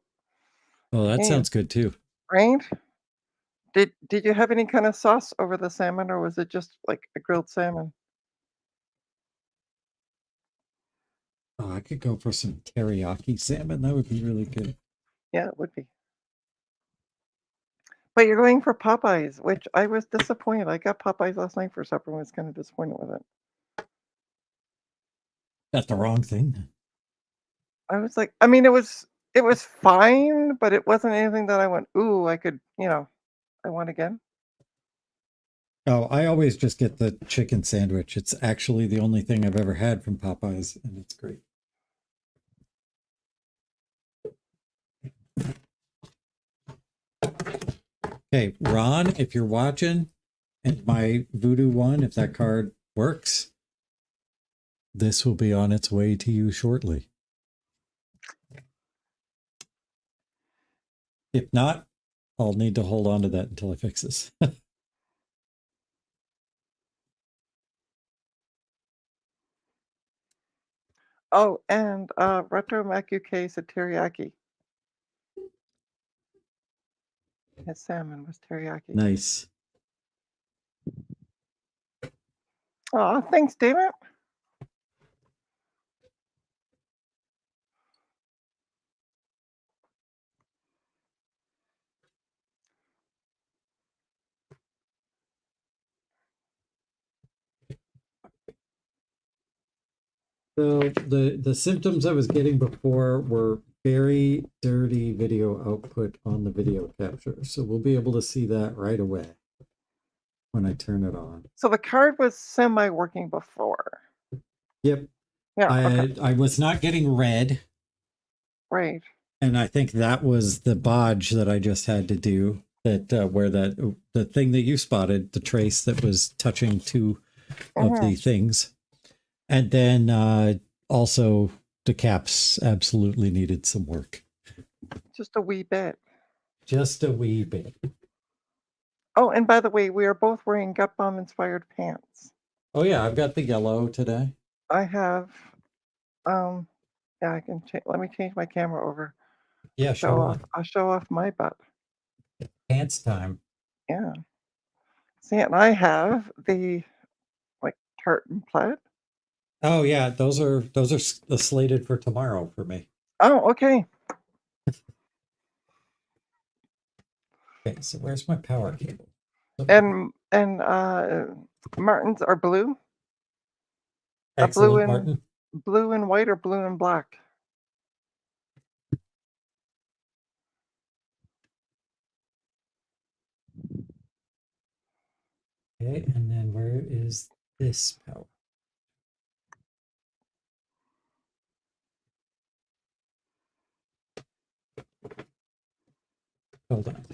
that Hey, sounds good too. right? Did you have any kind of sauce over the salmon, or was it just like a grilled salmon? Oh, I could go for some teriyaki salmon. That would be really good. Yeah, it would be. But you're going for Popeyes, which I was disappointed. I got Popeyes last night for supper and was kind of disappointed with it. That's the wrong thing. I was like, I mean, it was fine, but it wasn't anything that I went, ooh, I could, I want again. Oh, I always just get the chicken sandwich. It's actually the only thing I've ever had from Popeyes, and it's great. Okay, Ron, if you're watching, and my Voodoo one, if that card works, this will be on its way to you shortly. If not, I'll need to hold on to that until I fix this. Oh, and Retro Mac UK said teriyaki. His salmon was teriyaki. Nice. Oh, thanks, David. So the symptoms I was getting before were very dirty video output on the video capture. So we'll be able to see that right away. when I turn it on. So the card was semi-working before. Yep. Yeah, okay. I was not getting red, Right. and I think that was the bodge that I just had to do. That where that the thing that you spotted, the trace that was touching two of Mm-hmm. the things, and then also the caps absolutely needed some work, Just a wee bit. just a wee bit. Oh, and by the way, we are both wearing Gut Bomb inspired pants. Oh yeah, I've got the yellow today. I have, yeah, I can let me change my camera over. Yeah, show off. I'll show off my butt. Pants time. Yeah. See, and I have the like tartan plaid. Oh yeah, those are slated for tomorrow for me. Oh, okay. Okay, so where's my power cable? And Martins are blue. Excellent, Martin. Blue and white or blue and black. Okay, and then where is this power? Hold on.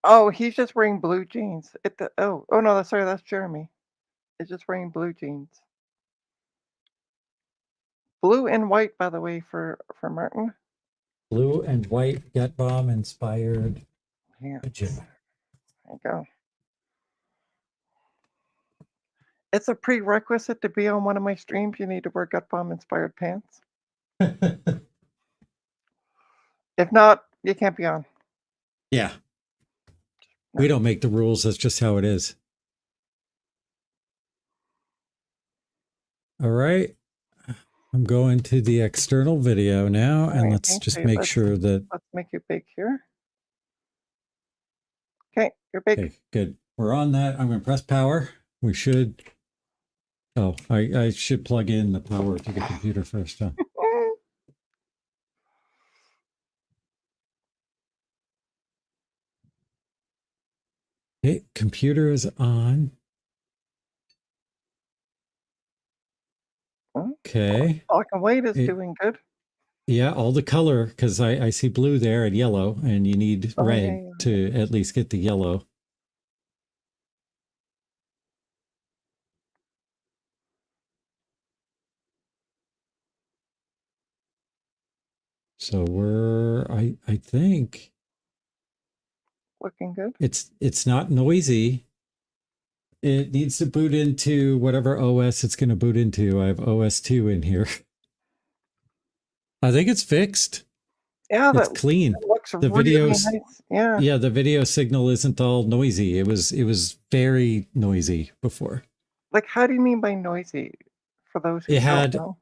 Oh, he's just wearing blue jeans. Oh no, sorry, that's Jeremy. He's just wearing blue jeans. Blue and white, by the way, for Martin. Blue and white Gut Bomb inspired Yeah. pajama. There you go. It's a prerequisite to be on one of my streams. You need to wear Gut Bomb inspired pants. If not, you can't be on. Yeah. No. We don't make the rules. That's just how it is. All right. I'm going to the external video now, and Right, let's just make sure that. Let's make you big here. Okay, you're big. Okay, good. We're on that. I'm going to press power. We should. Oh, I should plug in the power to the computer first, huh? Okay, computer is on. Okay. Black and white is doing good. Yeah, all the color, because I see blue there and yellow, and you need red yeah. to at least get the yellow. So I think Looking good. it's not noisy. It needs to boot into whatever OS it's going to boot into. I have OS 2 in here. I think it's fixed. Yeah, It's clean. looks The really videos, nice. Yeah. Yeah, the video signal isn't all noisy. It was very noisy before. Like, how do you mean by noisy? For those who don't know.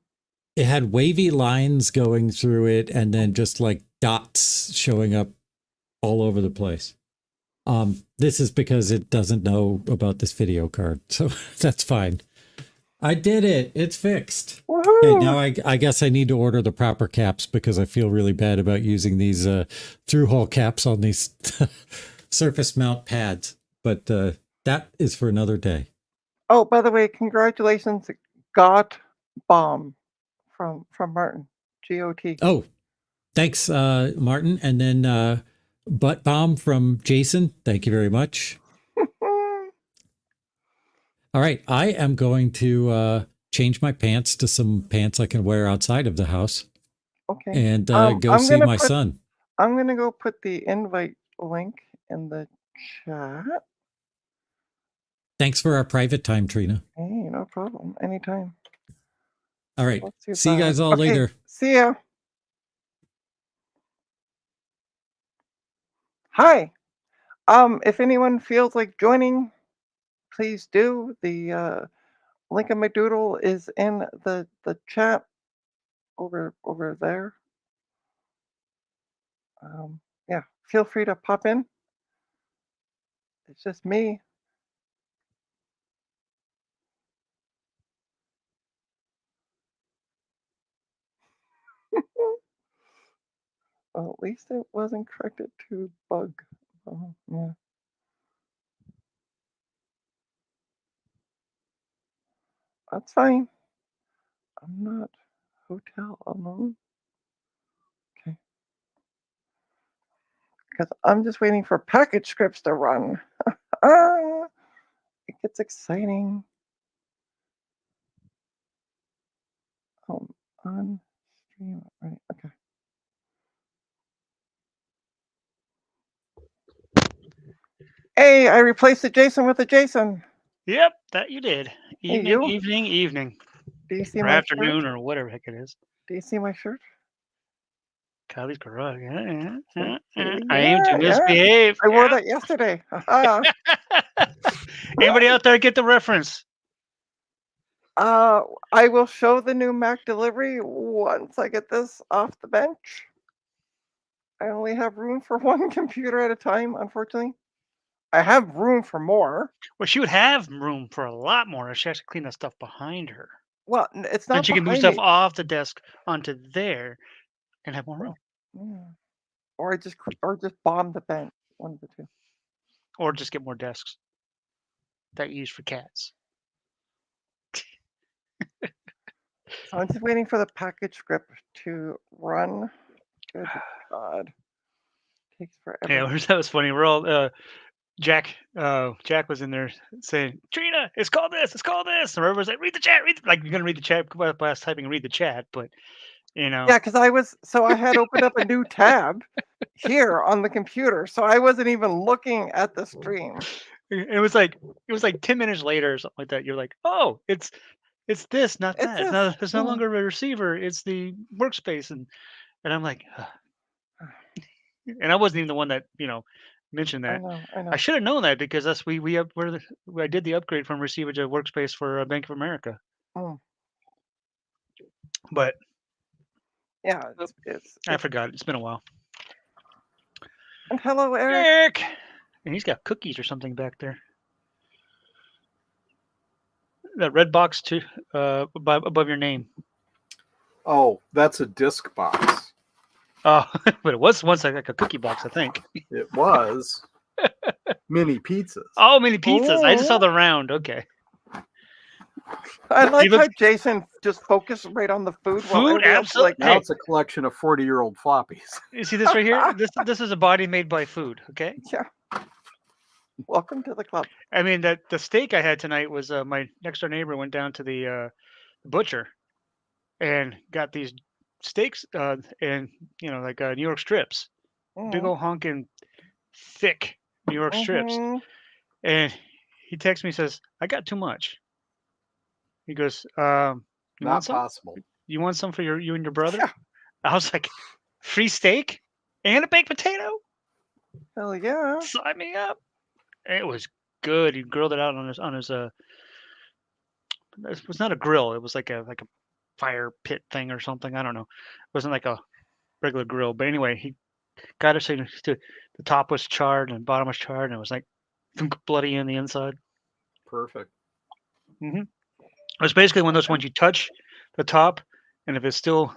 It had wavy lines going through it, and then just like dots showing up all over the place. This is because it doesn't know about this video card, so that's fine. I did it. It's fixed. Woohoo! Okay, now I guess I need to order the proper caps because I feel really bad about using these through-hole caps on these surface mount pads. But that is for another day. Oh, by the way, congratulations, Got Bomb from Martin. GOT. Oh, thanks, Martin. And then Butt Bomb from Jason. Thank you very much. All right, I am going to change my pants to some pants I can wear outside of the house. Okay. And go see my son. I'm going to go put the invite link in the chat. Thanks for our private time, Trina. Hey, no problem. Anytime. All right. See you guys all later. See ya. Hi. If anyone feels like joining, please do. The link in my doodle is in the chat over there. Yeah, feel free to pop in. It's just me. Well, at least it wasn't corrected to bug. Yeah. That's fine. I'm not hotel alone. Okay. Because I'm just waiting for package scripts to run. Ah, it gets exciting. On stream, right? Okay. Hey, I replaced the Jason with a Jason. Yep, that you did. Hey, Evening, you. evening. Do you see Or my afternoon, shirt? or whatever the heck it is. Do you see my shirt? Kylie's garage. Yeah. See? I aim to Yeah. misbehave. I wore that yesterday. Anybody out there get the reference? I will show the new Mac delivery once I get this off the bench. I only have room for one computer at a time, unfortunately. I have room for more. Well, she would have room for a lot more if she actually cleaned that stuff behind her. Well, it's Then not she can move behind stuff me. off the desk onto there and have more room. Yeah. Or just bomb the bench. One of the two. Or just get more desks that you use for cats. So I'm just waiting for the package script to run. Good God. Takes forever. Yeah, that was funny. We're all Jack was in there saying, Trina, it's called this, and everyone's like, read the chat, like you're gonna read the chat by us typing read the chat, but Yeah, because I had opened up a new tab here on the computer, so I wasn't even looking at the stream. it was like 10 minutes later or something like that. You're like, oh, it's this, not It's that. this. It's no longer a receiver, it's the workspace, and I'm like, and I wasn't even the one that mentioned I that. know. I should have known that because that's I did the upgrade from receiver to workspace for Bank of America. Mm. But Yeah, I forgot. It's been a while. And hello, Eric. Eric, and he's got cookies or something back there. That red box too, above your name. Oh, that's a disc box. Oh, but it was once like a cookie box, I think. It was mini pizzas. Oh, mini pizzas. I just saw Oh. the round. Okay. I like how Jason just focused right on the food. Food, absolutely. Now it's a collection of 40-year-old floppies. You see this right here? This is a body made by food. Okay. Yeah. Welcome to the club. I mean, the steak I had tonight was my next door neighbor went down to the butcher and got these steaks and like New York strips, big old honking thick New York strips, and he texts me, says, I got too much. He goes, you want some? Possible. You want some for you and your brother? Yeah. I was like, free steak and a baked potato? Hell yeah. Sign me up. It was good. He grilled it out on his it was not a grill. It was like a fire pit thing or something. I don't know. It wasn't like a regular grill. But anyway, he got it so the top was charred and the bottom was charred, and it was like bloody in the inside. Perfect. Mm-hmm. It was basically one of those ones you touch the top, and if it's still,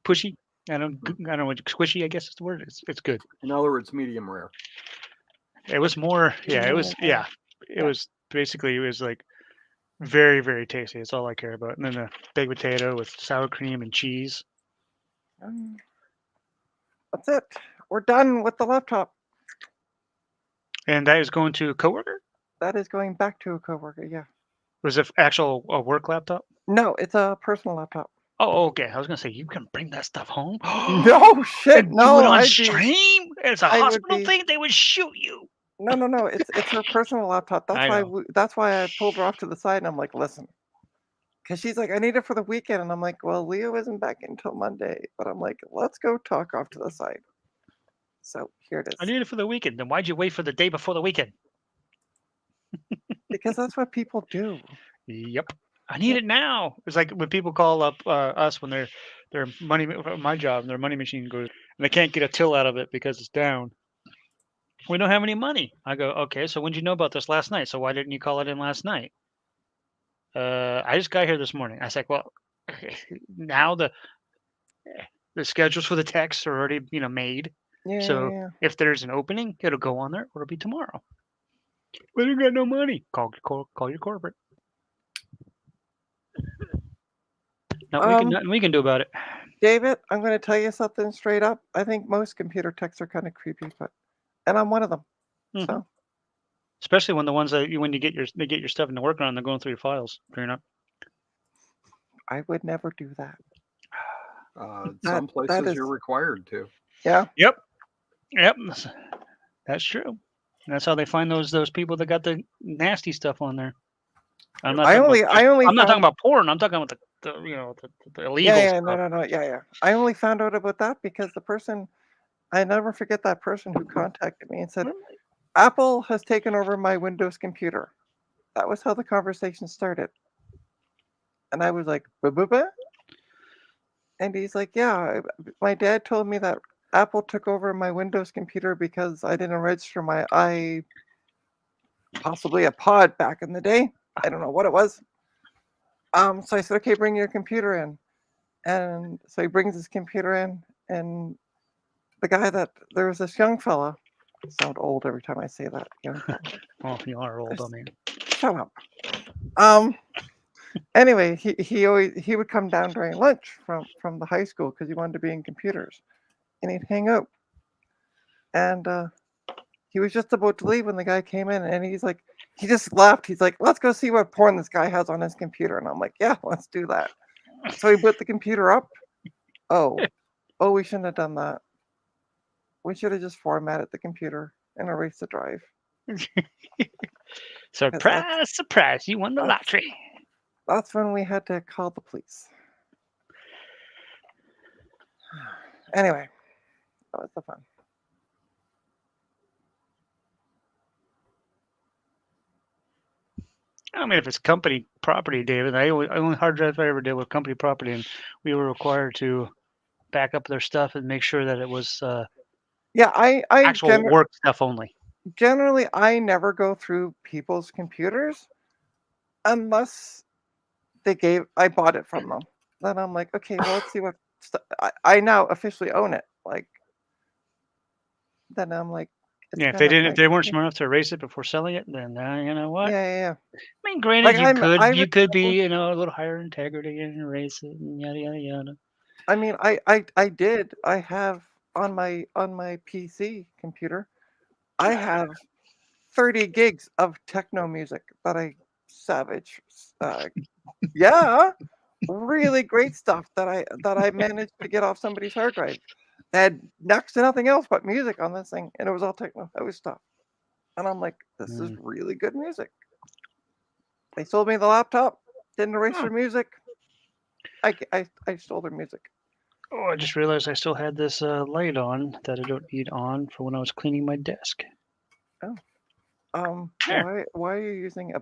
pushy, I don't know what squishy, I guess is the word. It's good. In other words, medium rare. It was more, it was basically, it was like very, very tasty. That's all I care about. And then the baked potato with sour cream and cheese. That's it. We're done with the laptop. And that is going to a coworker? That is going back to a coworker, yeah. Was it actual a work laptop? No, it's a personal laptop. Oh, okay. I was gonna say you can bring that stuff home. No shit. And no, do it on stream. It's a hospital thing. They would shoot you. No. It's her personal laptop. That's why I pulled her off to the side, and I'm like, listen, because she's like, I need it for the weekend, and I'm like, well, Leo isn't back until Monday, but I'm like, let's go talk off to the side. So here it is. I need it for the weekend. Then why'd you wait for the day before the weekend? Because that's what people do. Yep. I need it now. It's like when people call up us when their money, my job, and their money machine goes, and they can't get a till out of it because it's down. We don't have any money. I go, okay, so when did you know about this last night? So why didn't you call it in last night? I just got here this morning. I was like, well, now the schedules for the texts are already made. Yeah. So if there's an opening, it'll go on there, or it'll be tomorrow. We don't got no money. Call your corporate. Nothing we can do about it. David, I'm going to tell you something straight up. I think most computer techs are kind of creepy, and I'm one of them. Mhm. So Especially when the ones that when you get your stuff into work on, they're going through your files. Trina. I would never do that. Some That places is, you're required to. yeah. Yep. That's true. That's how they find those people that got the nasty stuff on there. I'm not I talking only not talking found, about porn. I'm talking about the illegal yeah, stuff. no, yeah. I only found out about that because the person, I never forget that person who contacted me and said, Apple has taken over my Windows computer. That was how the conversation started. And I was like, "Buh?" And he's like, yeah, my dad told me that Apple took over my Windows computer because I didn't register my possibly a pod back in the day. I don't know what it was. So I said, okay, bring your computer in. And so he brings his computer in, and there was this young fella. I sound old every time I say that. Young fella. Oh, you are old, I mean. Shut up. Anyway, he would come down during lunch from the high school because he wanted to be in computers, and he'd hang out. And he was just about to leave when the guy came in, and he just laughed. He's like, let's go see what porn this guy has on his computer. And I'm like, yeah, let's do that. So he put the computer up. Oh, we shouldn't have done that. We should have just formatted the computer and erased the drive. Surprise, surprise, you won the lottery. That's when we had to call the police. Anyway, that was the fun. I mean, if it's company property, David, I only hard drive I ever did with company property, and we were required to back up their stuff and make sure that it was Yeah, I actual work stuff only. generally I never go through people's computers unless I bought it from them. Then I'm like, okay, well, let's see what I now officially own it. Like, then I'm like, Yeah, if they weren't smart enough to erase it before selling it, then you know what? Yeah. I mean, granted, Like, you could be a little higher integrity and erase it and yada yada yada. I mean, I did. I have on my PC computer, I have 30 gigs of techno music that I savage. Yeah, really great stuff that I managed to get off somebody's hard drive. They had next to nothing else but music on this thing, and it was all techno house stuff. And I'm like, this is really good music. They sold me the laptop, didn't erase their music. I stole their music. Oh, I just realized I still had this light on that I don't need on for when I was cleaning my desk. Why are you using a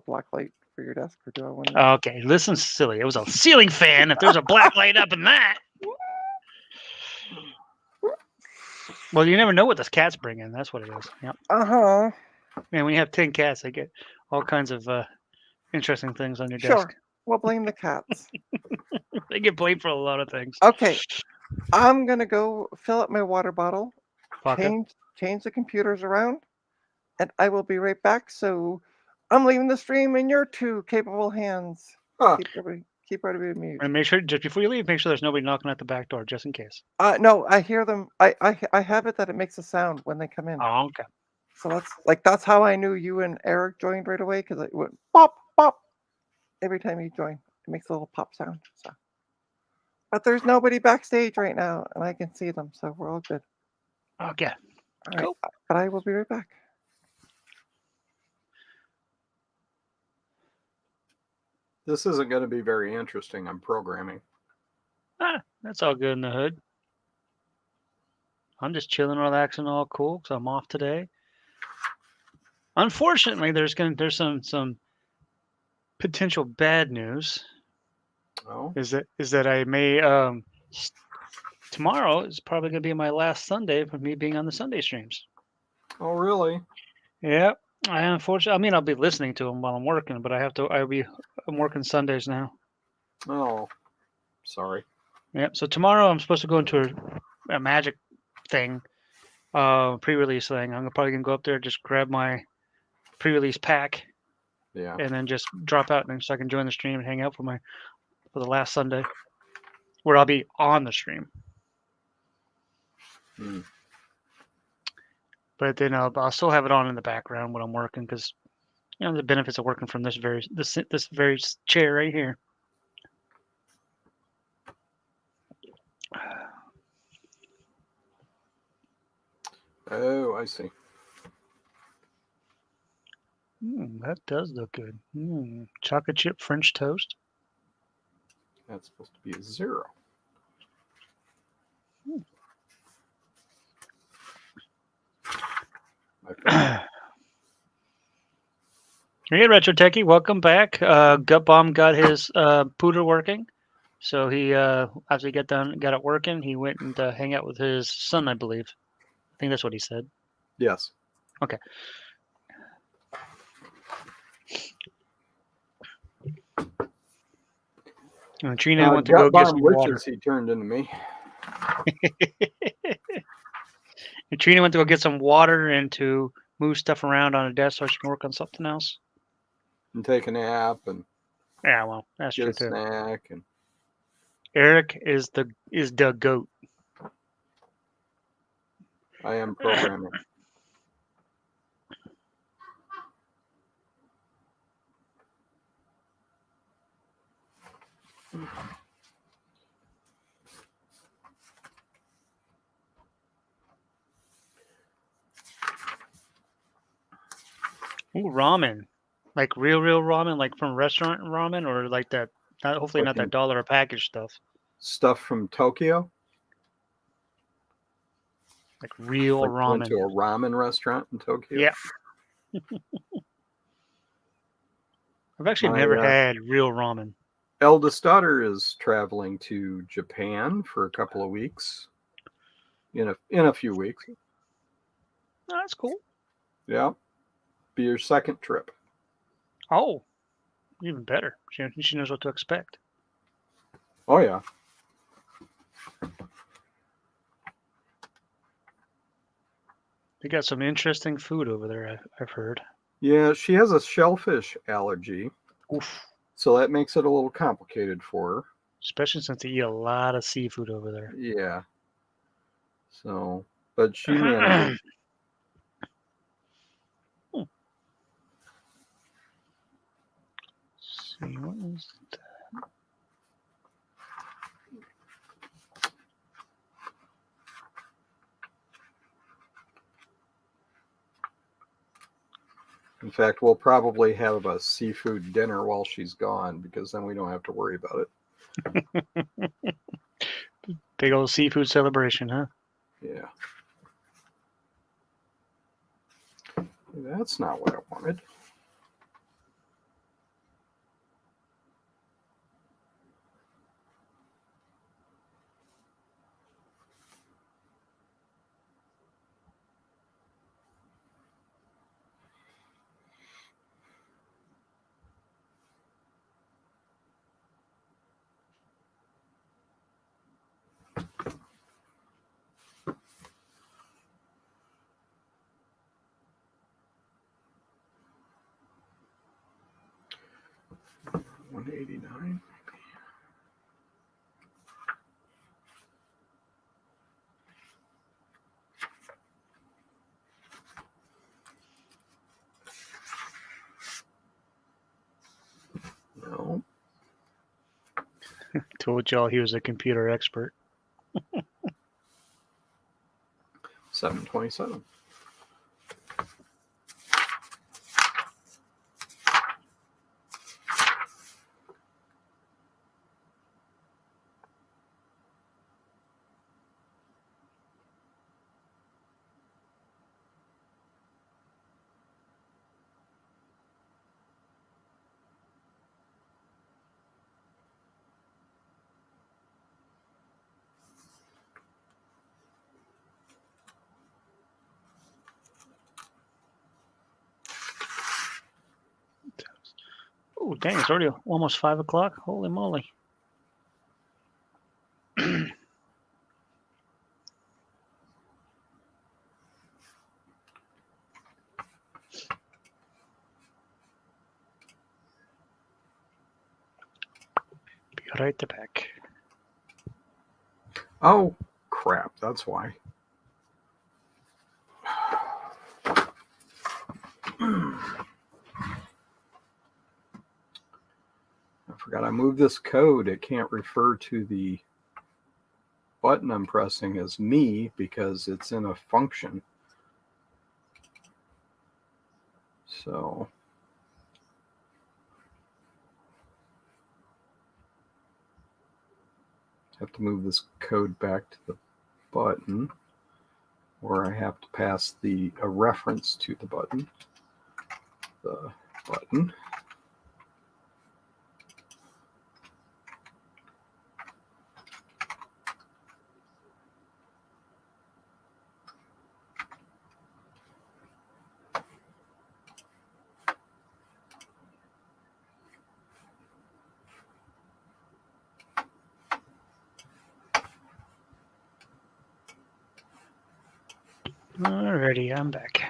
black light for your desk, or do I want to? Okay, listen, silly. It was a ceiling fan. If there's a black light up in that. Well, you never know what this cat's bringing. That's what it is. Yep. Uh-huh. Man, when you have 10 cats, they get all kinds of interesting things on your Sure. desk. We'll blame the cats. They get blamed for a lot of things. Okay. I'm gonna go fill up my water bottle, Vodka. change the computers around, and I will be right back. So I'm leaving the stream in your two capable hands. Huh. Keep everybody amused. And make sure, just before you leave, make sure there's nobody knocking at the back door, just in case. No, I hear them. I have it that it makes a sound when they come in. Oh, okay. So that's how I knew you and Eric joined right away, because it went pop pop every time you join. It makes a little pop sound. So, but there's nobody backstage right now, and I can see them, so we're all good. Okay. All right, Cool. but I will be right back. This isn't going to be very interesting. I'm programming. That's all good in the hood. I'm just chilling, relaxing, all cool because I'm off today. Unfortunately, there's some potential bad news. Oh, Is that I may tomorrow is probably going to be my last Sunday for me being on the Sunday streams. oh, really? Yeah, unfortunately, I mean, I'll be listening to them while I'm working, but I'm working Sundays now. Oh, sorry. Yeah, so tomorrow I'm supposed to go into a magic thing, pre-release thing. I'm probably gonna go up there, just grab my pre-release pack, Yeah. and then just drop out, and so I can join the stream and hang out for my for the last Sunday, where I'll be on the stream. But then I'll still have it on in the background when I'm working, because the benefits of working from this very chair right here. Oh, I see. That does look good. Chocolate chip French toast. That's supposed to be a 0. Hey, Retro Techie, welcome back. Gutomb got his pooter working, so he after he got it working, he went and hang out with his son, I believe. I think that's what he said. Yes. Okay. And Trina went to go get some water. He turned into me. And Trina went to go get some water and to move stuff around on a desk so she can work on something else. And take a nap and Yeah, well, that's get true a too. snack. And Eric is the goat. I am programming. Ooh, ramen. Like real ramen, like from restaurant ramen, or like that, hopefully not that $1 a package stuff. Stuff from Tokyo? Like real ramen. Went to a ramen restaurant in Tokyo? Yeah. I've actually never had real ramen. Eldest daughter is traveling to Japan for a couple of weeks. In a few weeks. Oh, that's cool. Yeah. Be your second trip. Oh, even better. She knows what to expect. Oh, yeah. They got some interesting food over there, I've heard. Yeah, she has a shellfish allergy. Oof. So that makes it a little complicated for her. Especially since they eat a lot of seafood over there. Yeah. So, but she manages. See, what is that? In fact, we'll probably have a seafood dinner while she's gone, because then we don't have to worry about it. Big old seafood celebration, huh? Yeah. That's not what I wanted. $189. No. Told y'all he was a computer expert. 727. Oh, dang, it's already almost 5 o'clock. Holy moly. Be Right the back. Oh, crap. That's why. I forgot I moved this code. It can't refer to the button I'm pressing as me because it's in a function. So I have to move this code back to the button, or I have to pass a reference to the button. The button. Alrighty, I'm back.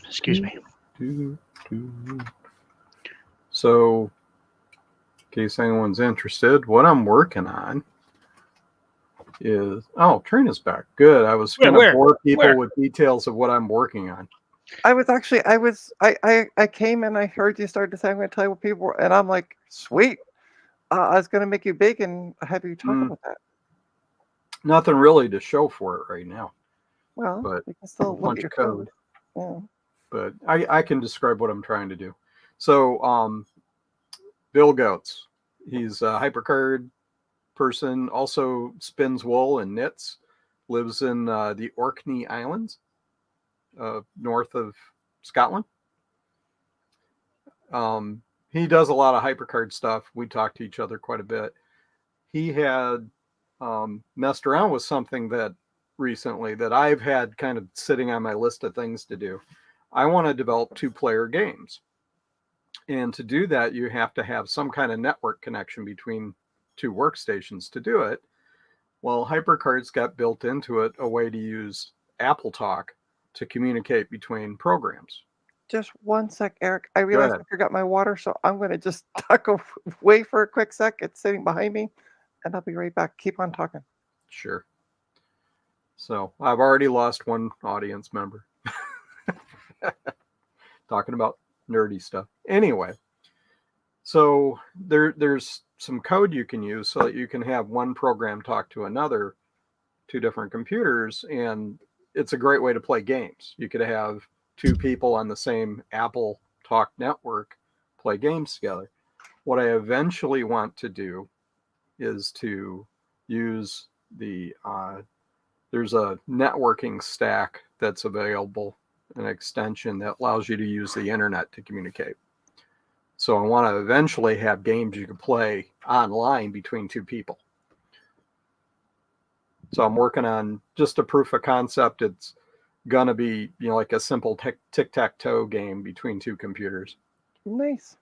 Excuse me. So, in case anyone's interested, what I'm working on is Trina's back. Good. I was going to bore people with details of what I'm working on. I came and I heard you start to say I'm going to tell you what people were, and I'm like, sweet. I was going to make you big and have you talk about that. Nothing really to show for it right now. Well, but you can still look at your code. Yeah. But I can describe what I'm trying to do. So, Bill Goetz, he's a HyperCard person, also spins wool and knits, lives in the Orkney Islands, north of Scotland. He does a lot of HyperCard stuff. We talk to each other quite a bit. He had messed around with something that recently that I've had kind of sitting on my list of things to do. I want to develop 2-player games. And to do that, you have to have some kind of network connection between 2 workstations to do it. Well, HyperCard's got built into it a way to use Apple Talk to communicate between programs. Just one sec, Eric. I realized I forgot my water, so I'm going to just tuck away for a quick sec. It's sitting behind me, and I'll be right back. Keep on talking. Sure. So I've already lost one audience member. Talking about nerdy stuff. Anyway, so there's some code you can use so that you can have one program talk to another, 2 different computers, and it's a great way to play games. You could have 2 people on the same Apple Talk network play games together. What I eventually want to do is to use there's a networking stack that's available, an extension that allows you to use the internet to communicate. So I want to eventually have games you can play online between 2 people. So I'm working on just a proof of concept. It's going to be, like a simple tic-tac-toe game between 2 computers. Nice.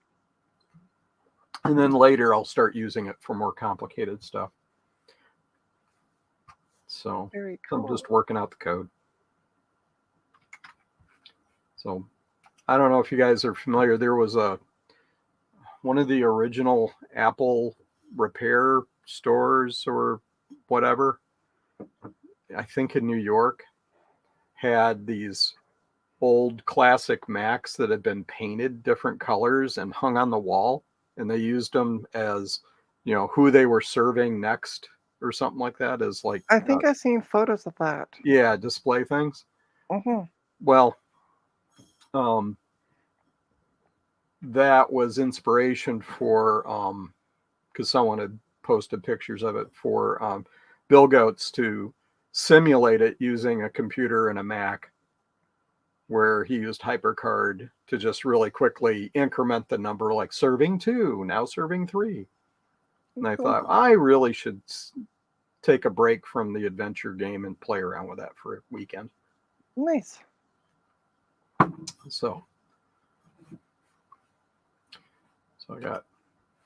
And then later I'll start using it for more complicated stuff. So very cool. I'm just working out the code. So I don't know if you guys are familiar. There was one of the original Apple repair stores or whatever, I think in New York, had these old classic Macs that had been painted different colors and hung on the wall, and they used them as, who they were serving next or something like that, as like I think I've seen photos of that. Yeah, display things. Mm-hmm. Well, that was inspiration for because someone had posted pictures of it for Bill Goetz to simulate it using a computer and a Mac, where he used HyperCard to just really quickly increment the number, like serving 2, now serving 3. And I thought, I really should take a break from the adventure game and play around with that for a weekend. Nice. So So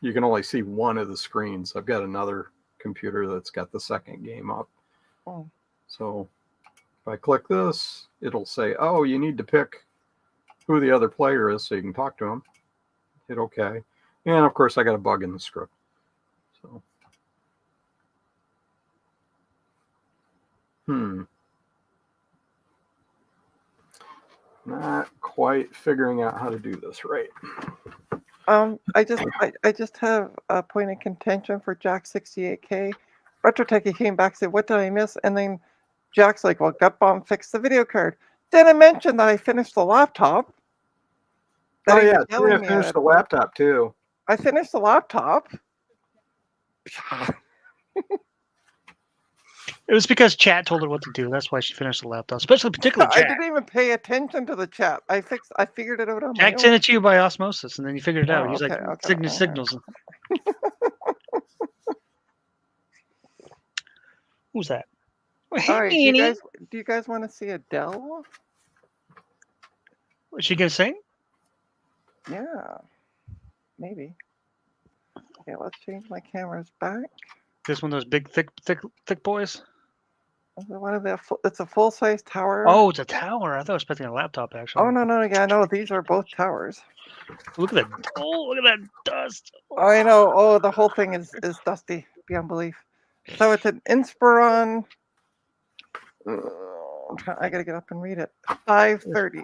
you can only see one of the screens. I've got another computer that's got the second game up. Oh. So if I click this, it'll say, oh, you need to pick who the other player is so you can talk to him. Hit OK. And of course, I got a bug in the script. So, not quite figuring out how to do this right. I just have a point of contention for Jack 68K. RetroTechie came back and said, "What did I miss?" And then Jack's like, "Well, Gutomb fixed the video card." Didn't mention that I finished the laptop. Oh That he yeah, was yelling Trina me finished at. the laptop too. I finished the laptop. It was because chat told her what to do. That's why she finished the laptop, especially particularly I Jack. didn't even pay attention to the chat. I figured it out on my Jack own. sent it to you by osmosis, and then you figured it out. Oh, He's okay, like okay. signals. Who's that? Well, hey, All right, Meanie. do you guys want to see Adele? Was she gonna sing? Yeah, maybe. Okay, let's change my cameras back. This one of those big, thick boys. It's a full-size tower. Oh, it's a tower. I thought I was expecting a laptop actually. Oh no, yeah, no, these are both towers. Look at that! Oh, look at that dust. I know. Oh, the whole thing is dusty beyond belief. So it's an Inspiron. I gotta get up and read it. 530.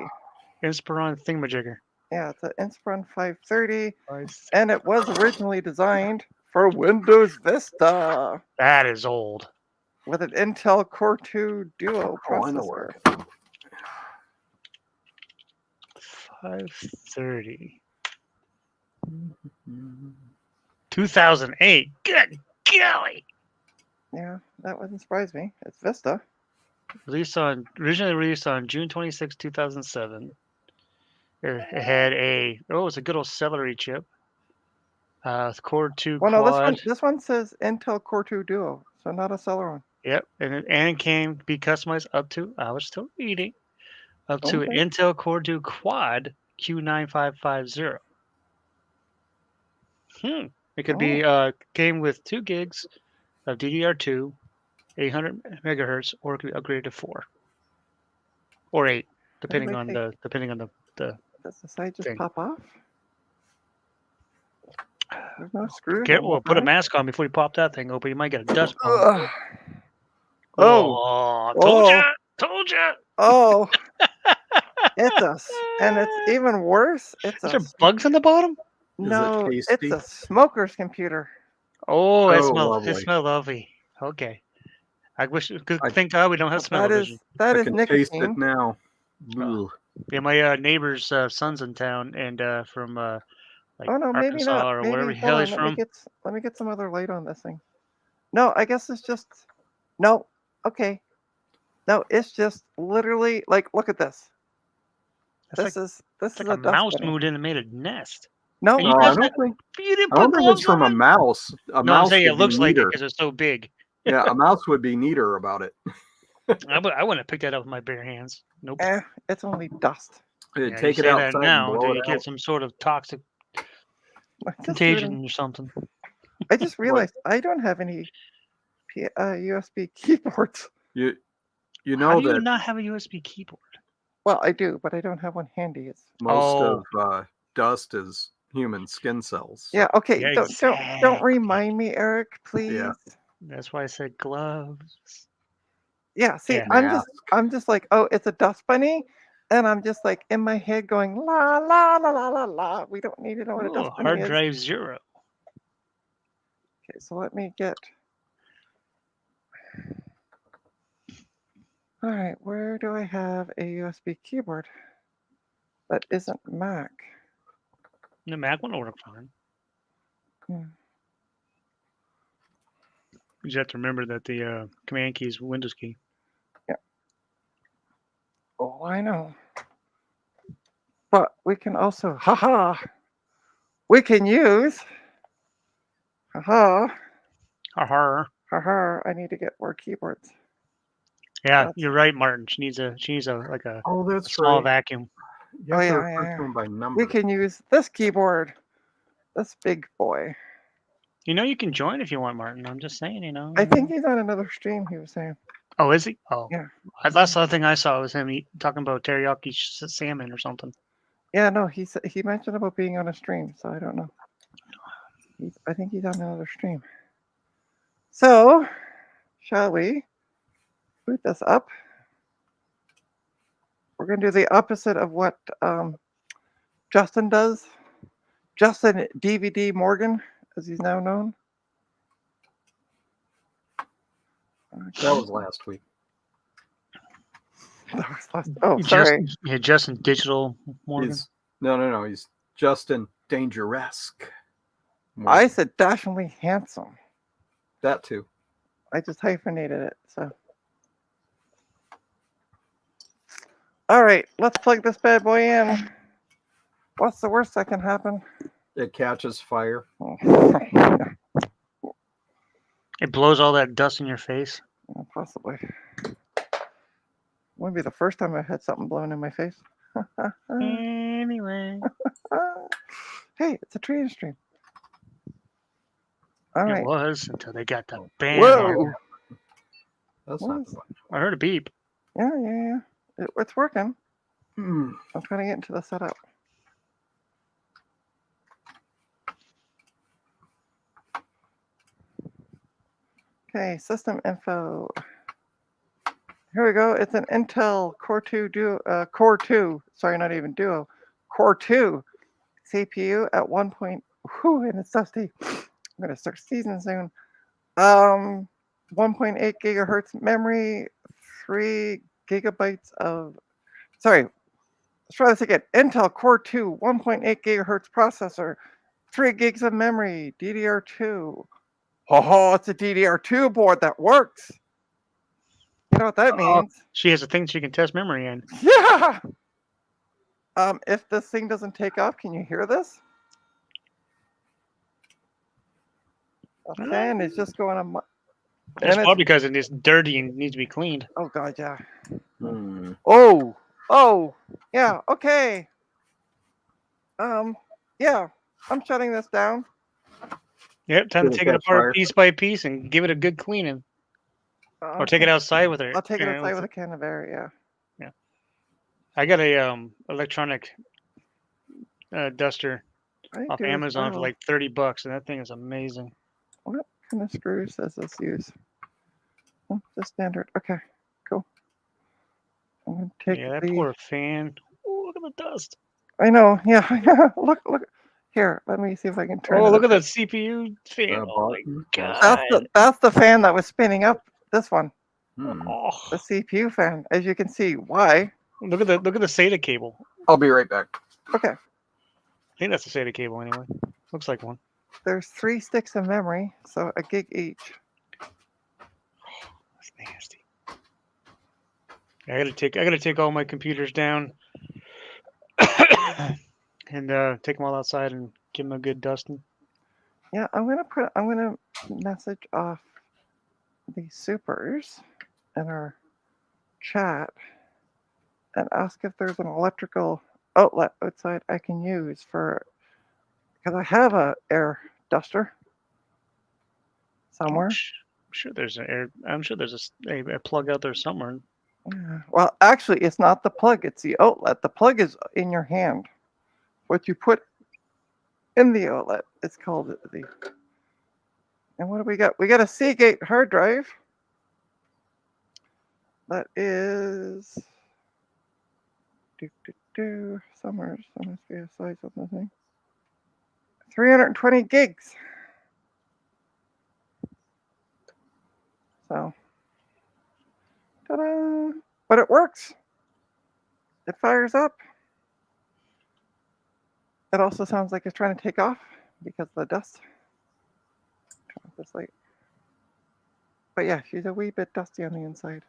Inspiron thingamajigger. Yeah, it's an Inspiron 530, and it was originally designed for Windows Vista That is old. with an Intel Core 2 Duo processor. 530. 2008. Good golly. Yeah, that wouldn't surprise me. It's Vista. Originally released on June 26, 2007. It had it's a good old celery chip. Core 2 Well, no, quad. this one says Intel Core 2 Duo, so not a Celeron. Yep, and it can be customized up to, I was still reading, up to an Okay. Intel Core 2 quad Q9550. It could be came with 2 gigs of DDR2, 800 megahertz, or it could be upgraded to 4 or 8, depending on the Does the side just thing. pop off? There's no screw. Careful, put a mask on before you pop that thing open. You might get a dust bubble. Ugh. Told ya. Oh, and it's even worse. Is there bugs on the bottom? No, Is it's a smoker's computer. Oh, it lovely. smells lovely. Okay. I wish. Thank God we don't have smell vision. That I is can nicotine. taste it now. Yeah, my neighbor's son's in town, and from like Oh no, maybe Arkansas not. or Maybe, wherever the hell he's from. Let me get some other light on this thing. No, I guess it's just no. Okay. No, it's just literally like look at this. This is like a mouse moved in and made a nest. No, you I don't think it's from a mouse. No, I'm saying it looks like it because it's so big. Yeah, a mouse would be neater about it. I wouldn't have picked that up with my bare hands. Nope. It's only dust. Take it outside now and blow until you it get out. some sort of toxic contagion or something. I just realized I don't have any USB keyboards. You know How do you that not have a USB keyboard? Well, I do, but I don't have one handy. most of dust is human skin cells. Yeah. Okay. Yeah, Don't remind me, Eric, please. Yeah. That's why I said gloves. Yeah. See, Yeah. I'm just like, oh, it's a dust bunny, and I'm just like in my head going la la la la la la. We don't need to know what a dust bunny hard is. drive 0. Okay, so let me get. All right, where do I have a USB keyboard that isn't Mac? The Mac one will work fine. Yeah. You just have to remember that the command key is Windows key. Yeah. Oh, I know. But we can also, we can use, I need to get more keyboards. Yeah, you're right, Martin. She needs a that's small right. vacuum. Oh yeah. By number. We can use this keyboard. This big boy. You know, you can join if you want, Martin. I'm just saying, you know. I think he's on another stream, he was saying. Oh, is he? Oh, Yeah. Last other thing I saw was him talking about teriyaki salmon or something. Yeah, no, he mentioned about being on a stream, so I don't know. I think he's on another stream. So, shall we boot this up? We're going to do the opposite of what Justin does. Justin DVD Morgan, as he's now known. That was last week. That was last. Oh, sorry. Justin Digital Morgan. No. He's Justin Dangeresque. I said dashingly handsome. That too. I just hyphenated it. So, all right, let's plug this bad boy in. What's the worst that can happen? It catches fire. It blows all that dust in your face. Possibly. Wouldn't be the first time I've had something blown in my face. Anyway. Hey, it's a Trina stream. All right. It was until they got the ban. Whoa. That's What not is- fun. I heard a beep. Yeah. It's working. Hmm. I'm trying to get into the setup. Okay, system info. Here we go. It's an Intel Core 2 Duo, Core 2. Sorry, not even Duo. Core 2 CPU at 1. And it's dusty. I'm gonna start sneezing soon. 1.8 gigahertz memory, 3 gigabytes of. Sorry, let's try this again. Intel Core 2, 1.8 gigahertz processor, 3 gigs of memory, DDR2. Oh, it's a DDR2 board that works. You know what that means? She has a thing she can test memory in. Yeah. If this thing doesn't take off, can you hear this? The fan is just going on. That's probably because it is dirty and needs to be cleaned. Oh God, yeah. Hmm. Oh, yeah. Okay. Yeah. I'm shutting this down. Yep, time Did to it take it catch apart fire? piece by piece and give it a good cleaning. Or take it outside with her. I'll take it Yeah, outside with a can of air. Yeah. I got a electronic duster I off do as Amazon for well. like $30, and that thing is amazing. What kind of screws does this use? Oh, just standard. Okay, cool. I'm gonna take Yeah, that the. poor fan. Ooh, look at the dust. I know. Yeah. Look. Here, let me see if I can turn. Oh, it look up. at that CPU fan. Oh my Button. god. That's the fan that was spinning up. This one, Hmm. Oh, the CPU fan. As you can see, why? look at the SATA cable. I'll be right back. Okay. I think that's a SATA cable anyway. Looks like one. There's 3 sticks of memory, so a gig each. That's nasty. I gotta take all my computers down and take them all outside and give them a good dusting. Yeah, I'm gonna message off the supers in our chat and ask if there's an electrical outlet outside I can use because I have a air duster somewhere. I'm sure there's a plug out there somewhere. Yeah. Well, actually, it's not the plug; it's the outlet. The plug is in your hand. What you put in the outlet, it's called the. And what do we got? We got a Seagate hard drive. That is somewhere. So must be a size of the thing. 320 gigs. So, ta-da! But it works. It fires up. It also sounds like it's trying to take off because of the dust. Turn off this light. But yeah, she's a wee bit dusty on the inside.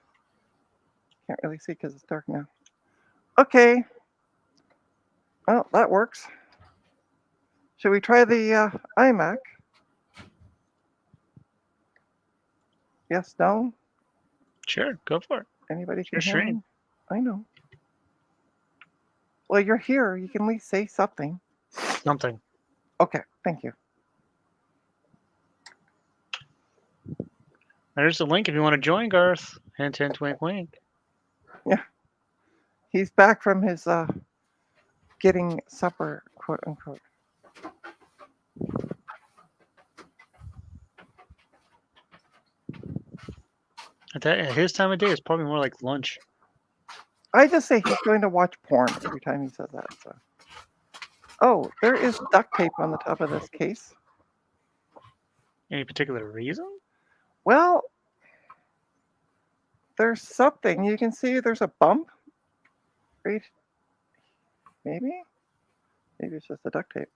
Can't really see because it's dark now. Okay. Well, that works. Should we try the iMac? Yes, no? Sure, go for it. Anybody can Your hear stream. me? I know. Well, you're here. You can at least say something. Something. Okay, Thank you. There's the link if you want to join, Garth. Hint, hint, wink, wink. He's back from his getting supper, quote unquote. At his time of day, it's probably more like lunch. I just say he's going to watch porn every time he says that. So. Oh, there is duct tape on the top of this case. Any particular reason? Well, there's something. You can see there's a bump. Right? Maybe? Maybe it's just the duct tape.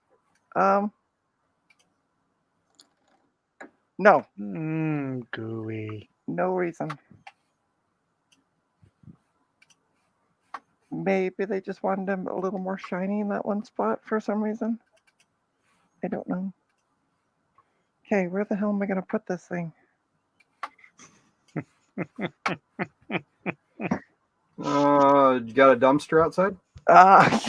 No, Gooey. no reason. Maybe they just wanted him a little more shiny in that one spot for some reason. I don't know. Okay, where the hell am I going to put this thing? You got a dumpster outside?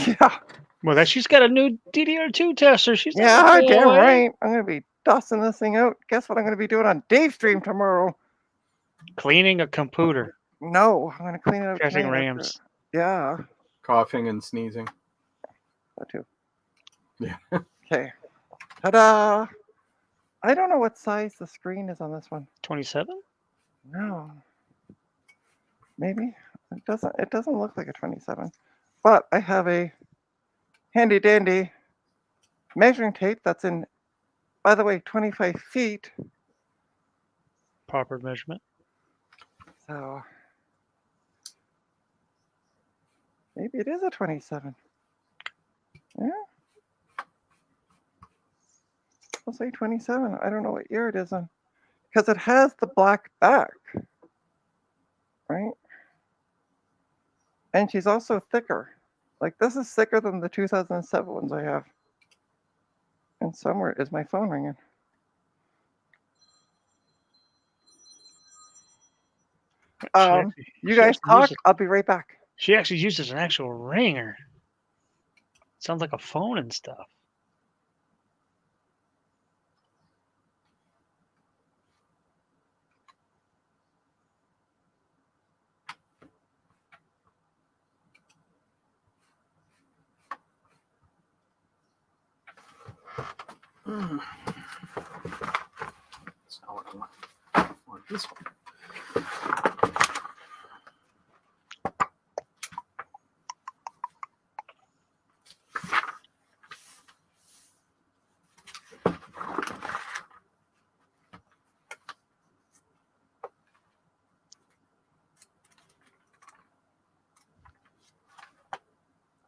Yeah. Well, she's got a new DDR2 tester. She's not Yeah, gonna throw it damn away. right. I'm going to be dusting this thing out. Guess what I'm going to be doing on Dave's stream tomorrow? Cleaning a computer. No, I'm going to clean it out Crashing tonight after- RAMs. Yeah, Coughing and sneezing. that too. Yeah. Okay. Ta-da! I don't know what size the screen is on this one. 27? No. Maybe. It doesn't look like a 27. But I have a handy dandy measuring tape that's in, by the way, 25 feet. Proper measurement. So maybe it is a 27. Yeah. I'll say 27. I don't know what year it is on. Because it has the black back. Right? And she's also thicker. Like this is thicker than the 2007 ones I have. And somewhere is my phone ringing. You guys talk. I'll be right back. She actually uses an actual ringer. Sounds like a phone and stuff. That's not what I want. I want this one.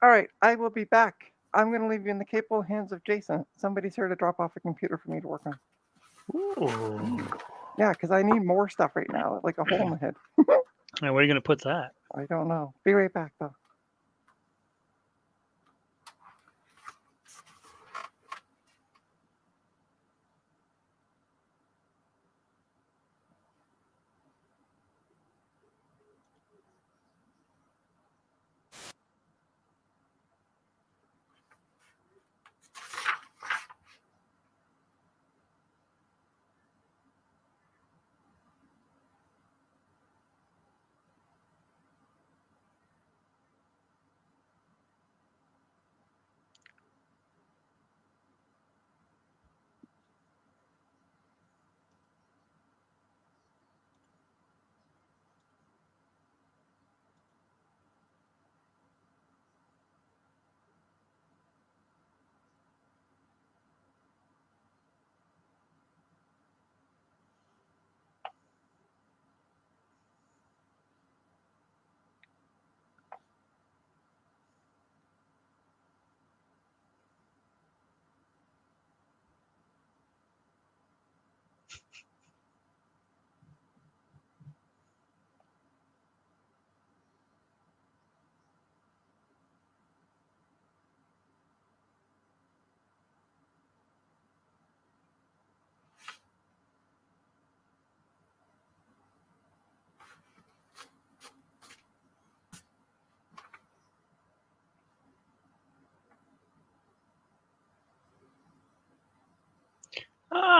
All right, I will be back. I'm going to leave you in the capable hands of Jason. Somebody's here to drop off a computer for me to work on. Ooh. Yeah, because I need more stuff right now, like a hole in the head. Now, where are you going to put that? I don't know. Be right back, though.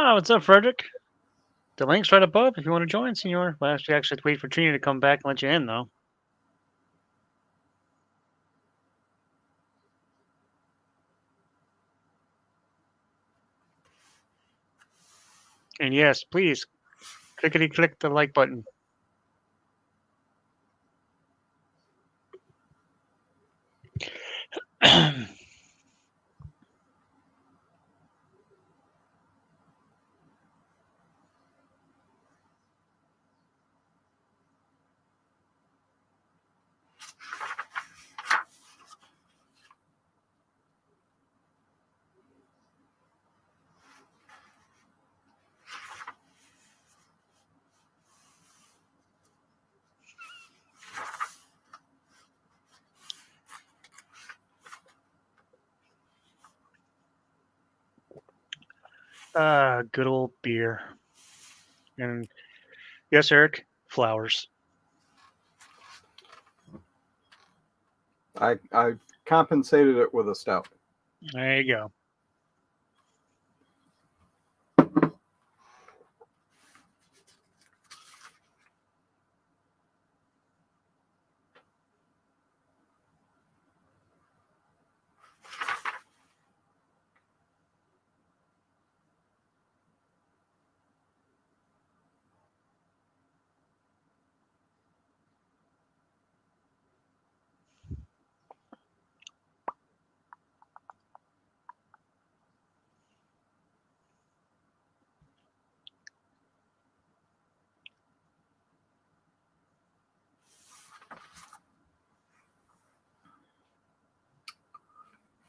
Ah, what's up, Frederick? The link's right above if you want to join, senor. Well, actually, have to wait for Trina to come back and let you in, though. And yes, please, clickety-click the like button. Good old beer. And yes, Eric, flowers. I compensated it with a stout. There you go.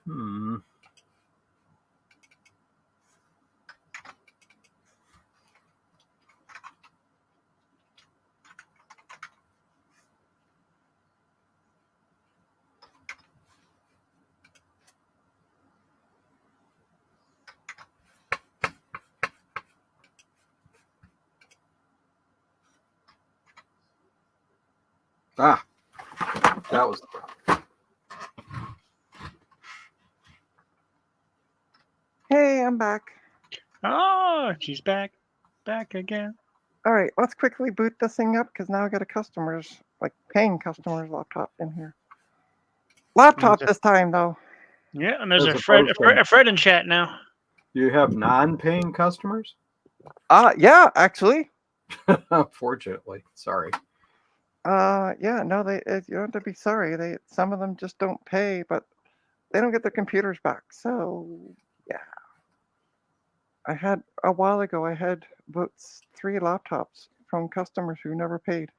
Hmm. Ah, that was the problem. Hey, I'm back. Oh, she's back. Back again. All right, let's quickly boot this thing up because now I got a customer's, like paying customer's laptop in here. Laptop this time though. Yeah, and there's As a Fred, opposed to- a Fred in chat now. Do you have non-paying customers? Yeah, actually. Fortunately, sorry. Yeah, no, you don't have to be sorry. Some of them just don't pay, but they don't get their computers back. So, yeah. A while ago, I had about 3 laptops from customers who never paid.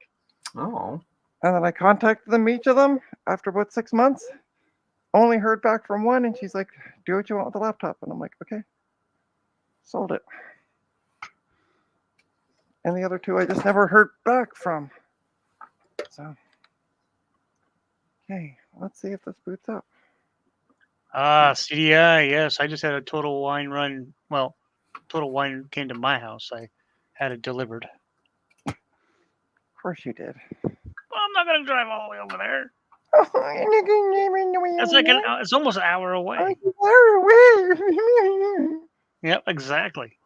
Oh, And then I contacted them, each of them, after about 6 months. Only heard back from one, and she's like, do what you want with the laptop. And I'm like, okay. Sold it. And the other 2 I just never heard back from. So, okay, let's see if this boots up. Ah, CDI. Yes, I just had a Total Wine run. Well, Total Wine came to my house. I had it delivered. Of course you did. Well, I'm not gonna drive all the way over there. That's It's almost an hour away. Yep, exactly.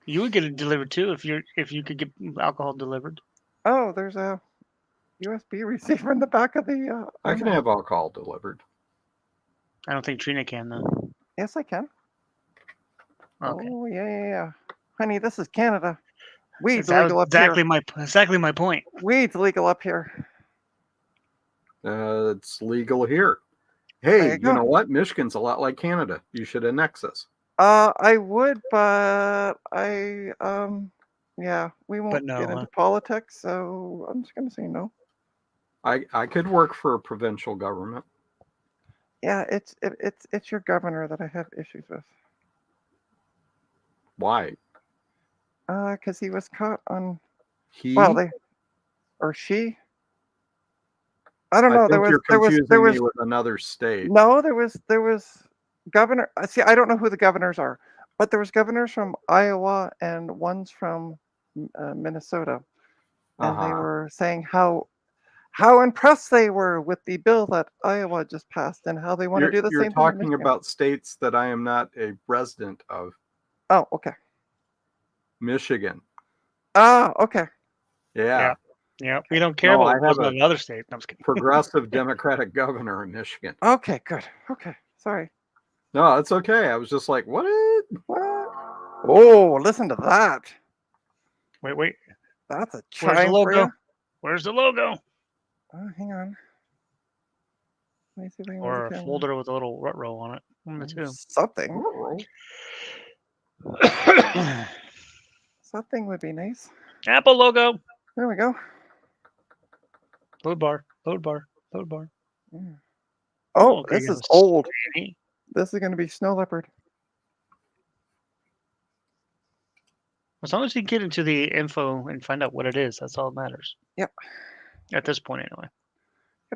You would get it delivered too if you could get alcohol delivered. Oh, there's a USB receiver in the back of the. I can have alcohol delivered. I don't think Trina can though. Yes, I can. Okay. Oh yeah. Honey, this is Canada. Weed's That was legal up here. exactly my point. Weed's legal up here. It's legal here. There Hey, you you go. know what? Michigan's a lot like Canada. You should annex this. I would, but yeah, we won't no, get huh? into politics, so I'm just gonna say no. I could work for a provincial government. Yeah, it's your governor that I have issues with. Why? Because he was caught on. He? Well, she. I don't I know. think you're There confusing was me with another state. no. There was governor. See, I don't know who the governors are, but there was governors from Iowa and one's from Minnesota, and they Uh-huh. were saying how how impressed they were with the bill that Iowa just passed and how they want to do the You're same thing in talking Michigan. about states that I am not a resident of. Oh, okay. Michigan. Ah, okay. Yeah. Yeah. We don't care No, about I what have goes on in a other states. No, I'm just kidding. progressive Democratic governor in Michigan. Okay, good. Okay, sorry. No, it's okay. I was just like, what? What? Oh, listen to that. Wait. That's a Where's the chime for logo? you. Where's the logo? Oh, hang on. Let me see if I can move Or the a camera. folder with a little rut row on it. One of the two. Something. Something would be nice. Apple logo. There we go. Load bar. Load bar. Load bar. Yeah. Oh, okay, this you is got old. the This is going to be snow leopard. As long as you get into the info and find out what it is, that's all that matters. Yep. At this point, anyway.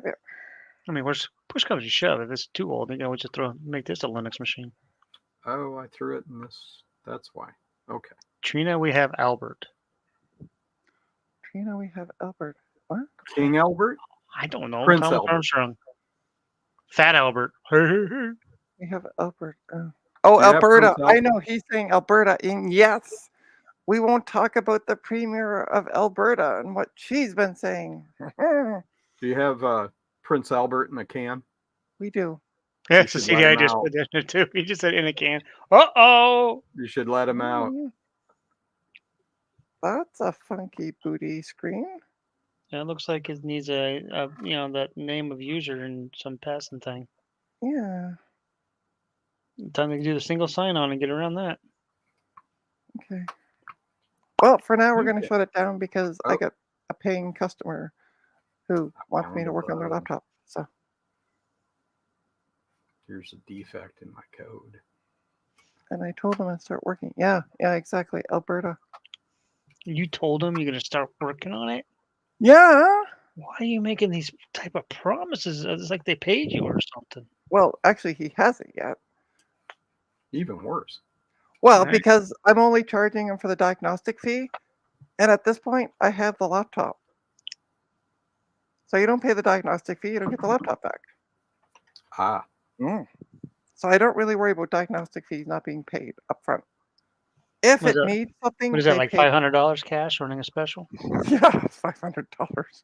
Yep. I mean, push comes to shove. If it's too old, then we just make this a Linux machine. Oh, I threw it in this. That's why. Okay. Trina, we have Albert. Trina, we have Albert. What? King Albert? I don't know. Prince Thomas Albert. Armstrong. Fat Albert. We have Albert. Oh, Do you have Alberta. Prince I Albert? know he's saying Alberta. And yes, we won't talk about the premier of Alberta and what she's been saying. Do you have Prince Albert in a can? We do. Yeah, You it's a should CD let I him just out. put in there too. He just said in a can. Uh-oh. You should let him out. That's a funky booty screen. Yeah, it looks like it needs a that name of user and some passing thing. Yeah. Time to do the single sign-on and get around that. Okay. Well, for now, we're going to Okay. shut it down because I Oh. got a paying customer who wants me to found a work on their bug. laptop. So Here's a defect in my code. and I told him I'd start working. Yeah, exactly. Alberta. You told him you're going to start working on it? Yeah. Why are you making these type of promises? It's like they paid you or something. Well, actually, he hasn't yet. Even worse. Well, Right. because I'm only charging him for the diagnostic fee. And at this point, I have the laptop. So you don't pay the diagnostic fee, you don't get the laptop back. Ah. So I don't really worry about diagnostic fees not being paid up front. If What it is that- needs something, What is that, they like pay. $500 cash running a special? Yeah, $500.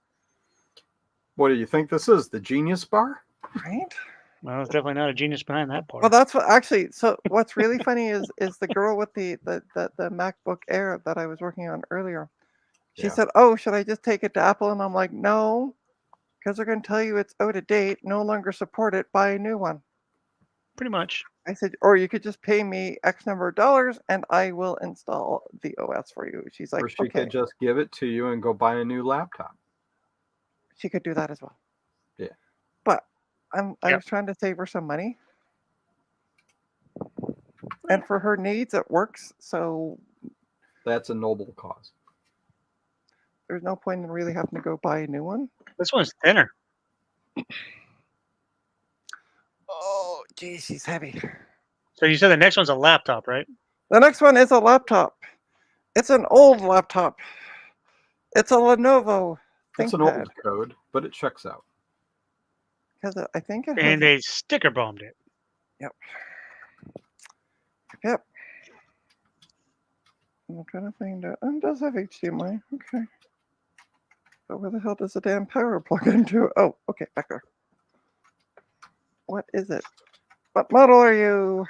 What do you think this is? The Genius Bar? Right? Well, there's definitely not a genius behind that part. Well, that's what actually. So what's really funny is the girl with the MacBook Air that I was working on earlier. She Yeah. said, "Oh, should I just take it to Apple?" And I'm like, "No, because they're going to tell you it's out of date, no longer supported. Buy a new one." Pretty much. I said, "Or you could just pay me X number of dollars, and I will install the OS for you." She's like, Or she "Okay." could just give it to you and go buy a new laptop. She could do that as well. Yeah. But I Yep. was trying to save her some money. And for her needs, it works. So That's a noble cause. there's no point in really having to go buy a new one. This one's thinner. Oh, geez, she's heavy. So you said the next one's a laptop, right? The next one is a laptop. It's an old laptop. It's a Lenovo It's an ThinkPad. old code, but it checks out. Because I think it has. And they sticker bombed it. Yep. I'm trying to find out. It does have HDMI. Okay. But where the hell does the damn power plug into? Oh, okay, back there. What is it? What model are you?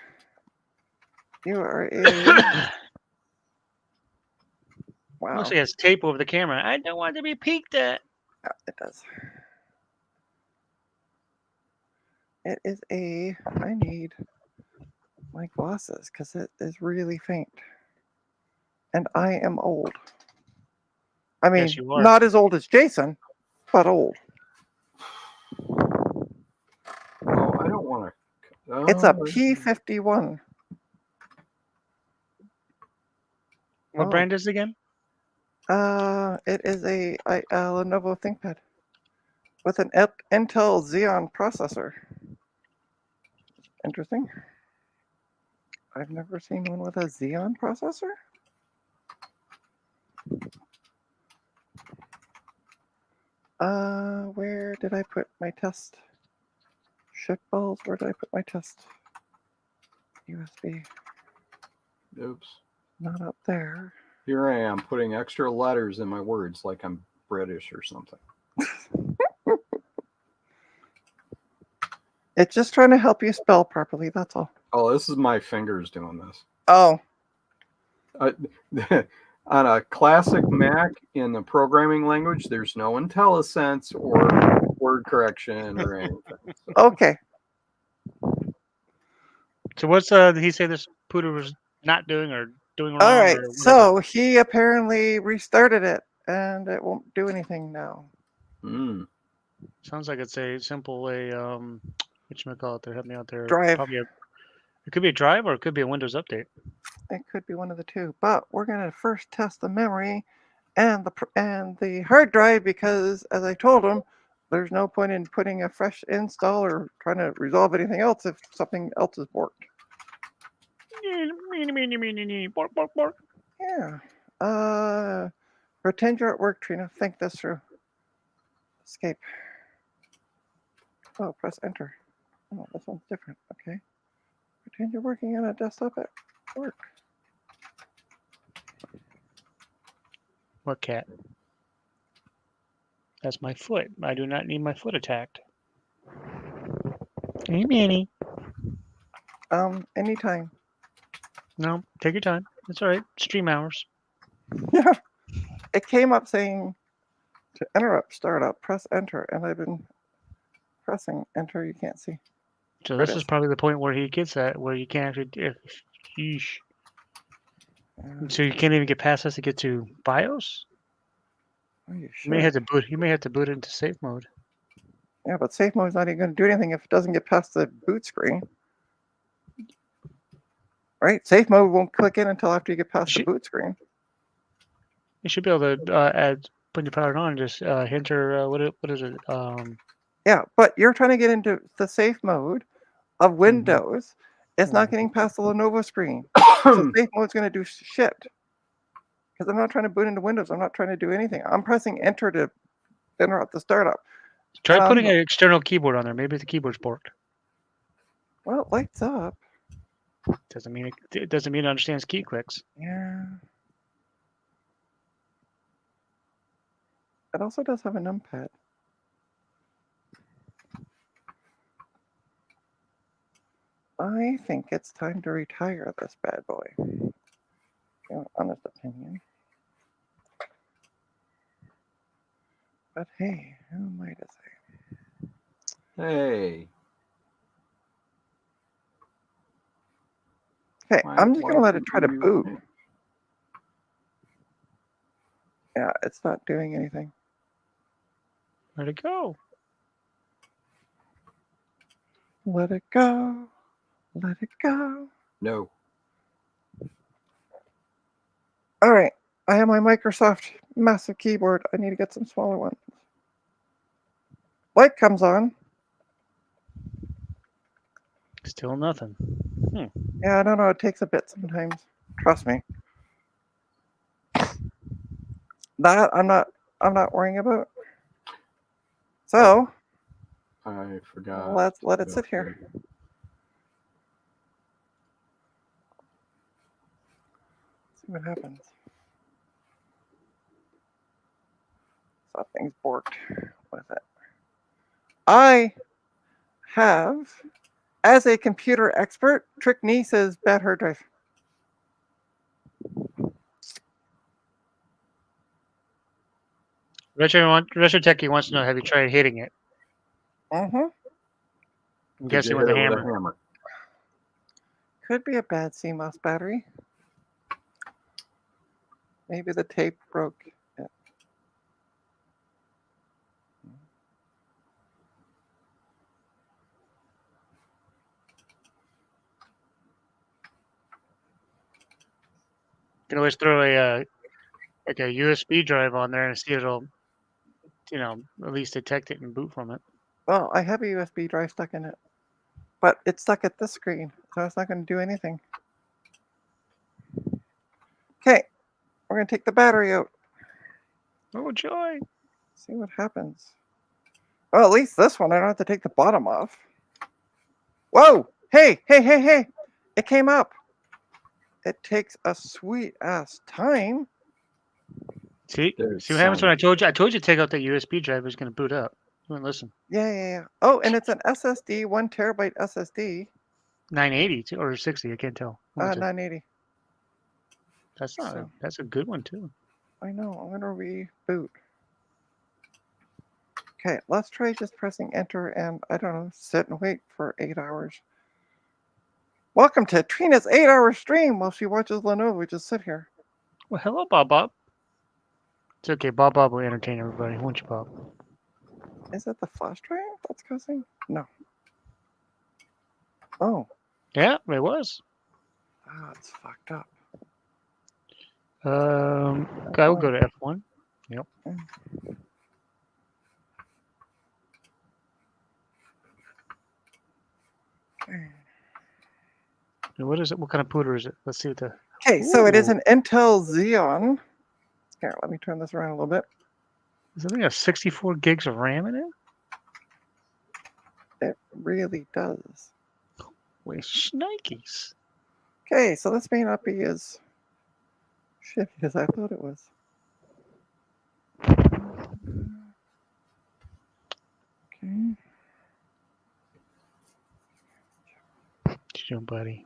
You are a. Wow. Looks like it has tape over the camera. I don't want to be peeked at. Yeah, it does. It is a. I need my glasses because it is really faint. And I am old. I mean, Yes, you are. not as old as Jason, but old. Oh, I don't want to. It's a P51. What Oh. brand is it again? It is a Lenovo ThinkPad with an Intel Xeon processor. Interesting. I've never seen one with a Xeon processor. Where did I put my test? Shitballs, where did I put my test? USB, Oops. not up there. Here I am putting extra letters in my words like I'm British or something. It's just trying to help you spell properly, that's all. Oh, this is my fingers doing this. Oh, On a classic Mac in the programming language, there's no IntelliSense or word correction or anything. So, okay. So what's did he say this Pooter was not doing or doing wrong All right, or whatever? so he apparently restarted it and it won't do anything now. Sounds like it's a simple whatchamacallit there, help me out there. Drive. Probably it could be a drive or it could be a Windows update. It could be one of the two, but we're going to first test the memory and the hard drive because, as I told him, there's no point in putting a fresh install or trying to resolve anything else if something else is borked. Bork, bork, bork. Yeah. Pretend you're at work, Trina. Think this through. Escape. Oh, press enter. Oh, this one's different. Okay. Pretend you're working on a desktop at work. What cat? That's my foot. I do not need my foot attacked. Hey, Manny. Anytime. No, take your time. It's all right. Stream hours. Yeah. It came up saying to interrupt startup, press enter, and I've been pressing enter. You can't see. So There this it is is. probably the point where he gets at, where you can't actually. Yeesh. So you can't even get past this to get to BIOS. Are you You sure? may have to boot. You may have to boot it into safe mode. Yeah, but safe mode is not even going to do anything if it doesn't get past the boot screen. Right? Safe mode won't click in until after you get past the boot screen. You should be able to add when you power it on. Just enter what is it? Yeah, but you're trying to get into the safe mode of Windows. It's not getting past the Lenovo screen. So safe mode's going to do shit. Because I'm not trying to boot into Windows. I'm not trying to do anything. I'm pressing enter to interrupt the startup. Try putting an external keyboard on there. Maybe the keyboard's borked. Well, it lights up. Doesn't mean it doesn't mean it understands key clicks. Yeah. It also does have a numpad. I think it's time to retire this bad boy. Honest opinion. But hey, who am I to say? hey. Okay, I'm just going to let it try to boot. Yeah, it's not doing anything. Where'd it go? Let it go. Let it go. No. All right. I have my Microsoft massive keyboard. I need to get some smaller ones. Light comes on. Still nothing. Yeah, I don't know. It takes a bit sometimes. Trust me. That I'm not worrying about. So I forgot. Let's let it sit here. See what happens. Something's borked with it. I have, as a computer expert, Trina says bad hard drive. Retro Techie wants to know, have you tried hitting it? Mm-hmm. I'm guessing with a hammer. Could be a bad CMOS battery. Maybe the tape broke it. You can always throw a like a USB drive on there and see if it'll, at least detect it and boot from it. Well, I have a USB drive stuck in it, but it's stuck at this screen, so it's not going to do anything. Okay, we're going to take the battery out. Oh, joy. See what happens. Well, at least this one I don't have to take the bottom off. Whoa! Hey! It came up. It takes a sweet ass time. See There's what happens some- when I told you? I told you to take out that USB drive. It was going to boot up. You wouldn't listen. Yeah. Oh, and it's an SSD, 1 terabyte SSD. 980 or 60. I can't tell. What was it? 980. That's not. so- That's a good one too. I know. I'm gonna reboot. Okay, let's try just pressing enter and I don't know, sit and wait for 8 hours. Welcome to Trina's 8-hour stream while she watches Lenovo. Just sit here. Well, hello, Bob. It's okay. Bob will entertain everybody, won't you, Bob? Is it the flash drive that's causing? No. Oh, Yeah, it was. it's fucked up. I will go to F1. Yep. Okay. What is it? What kind of pooter is it? Let's see what the. Okay, so it is Ooh. an Intel Xeon. Here, let me turn this around a little bit. Does it have 64 gigs of RAM in it? It really does. Wait, shnikes. Okay, so this may not be as shitty as I thought it was. Okay. What you doing, buddy?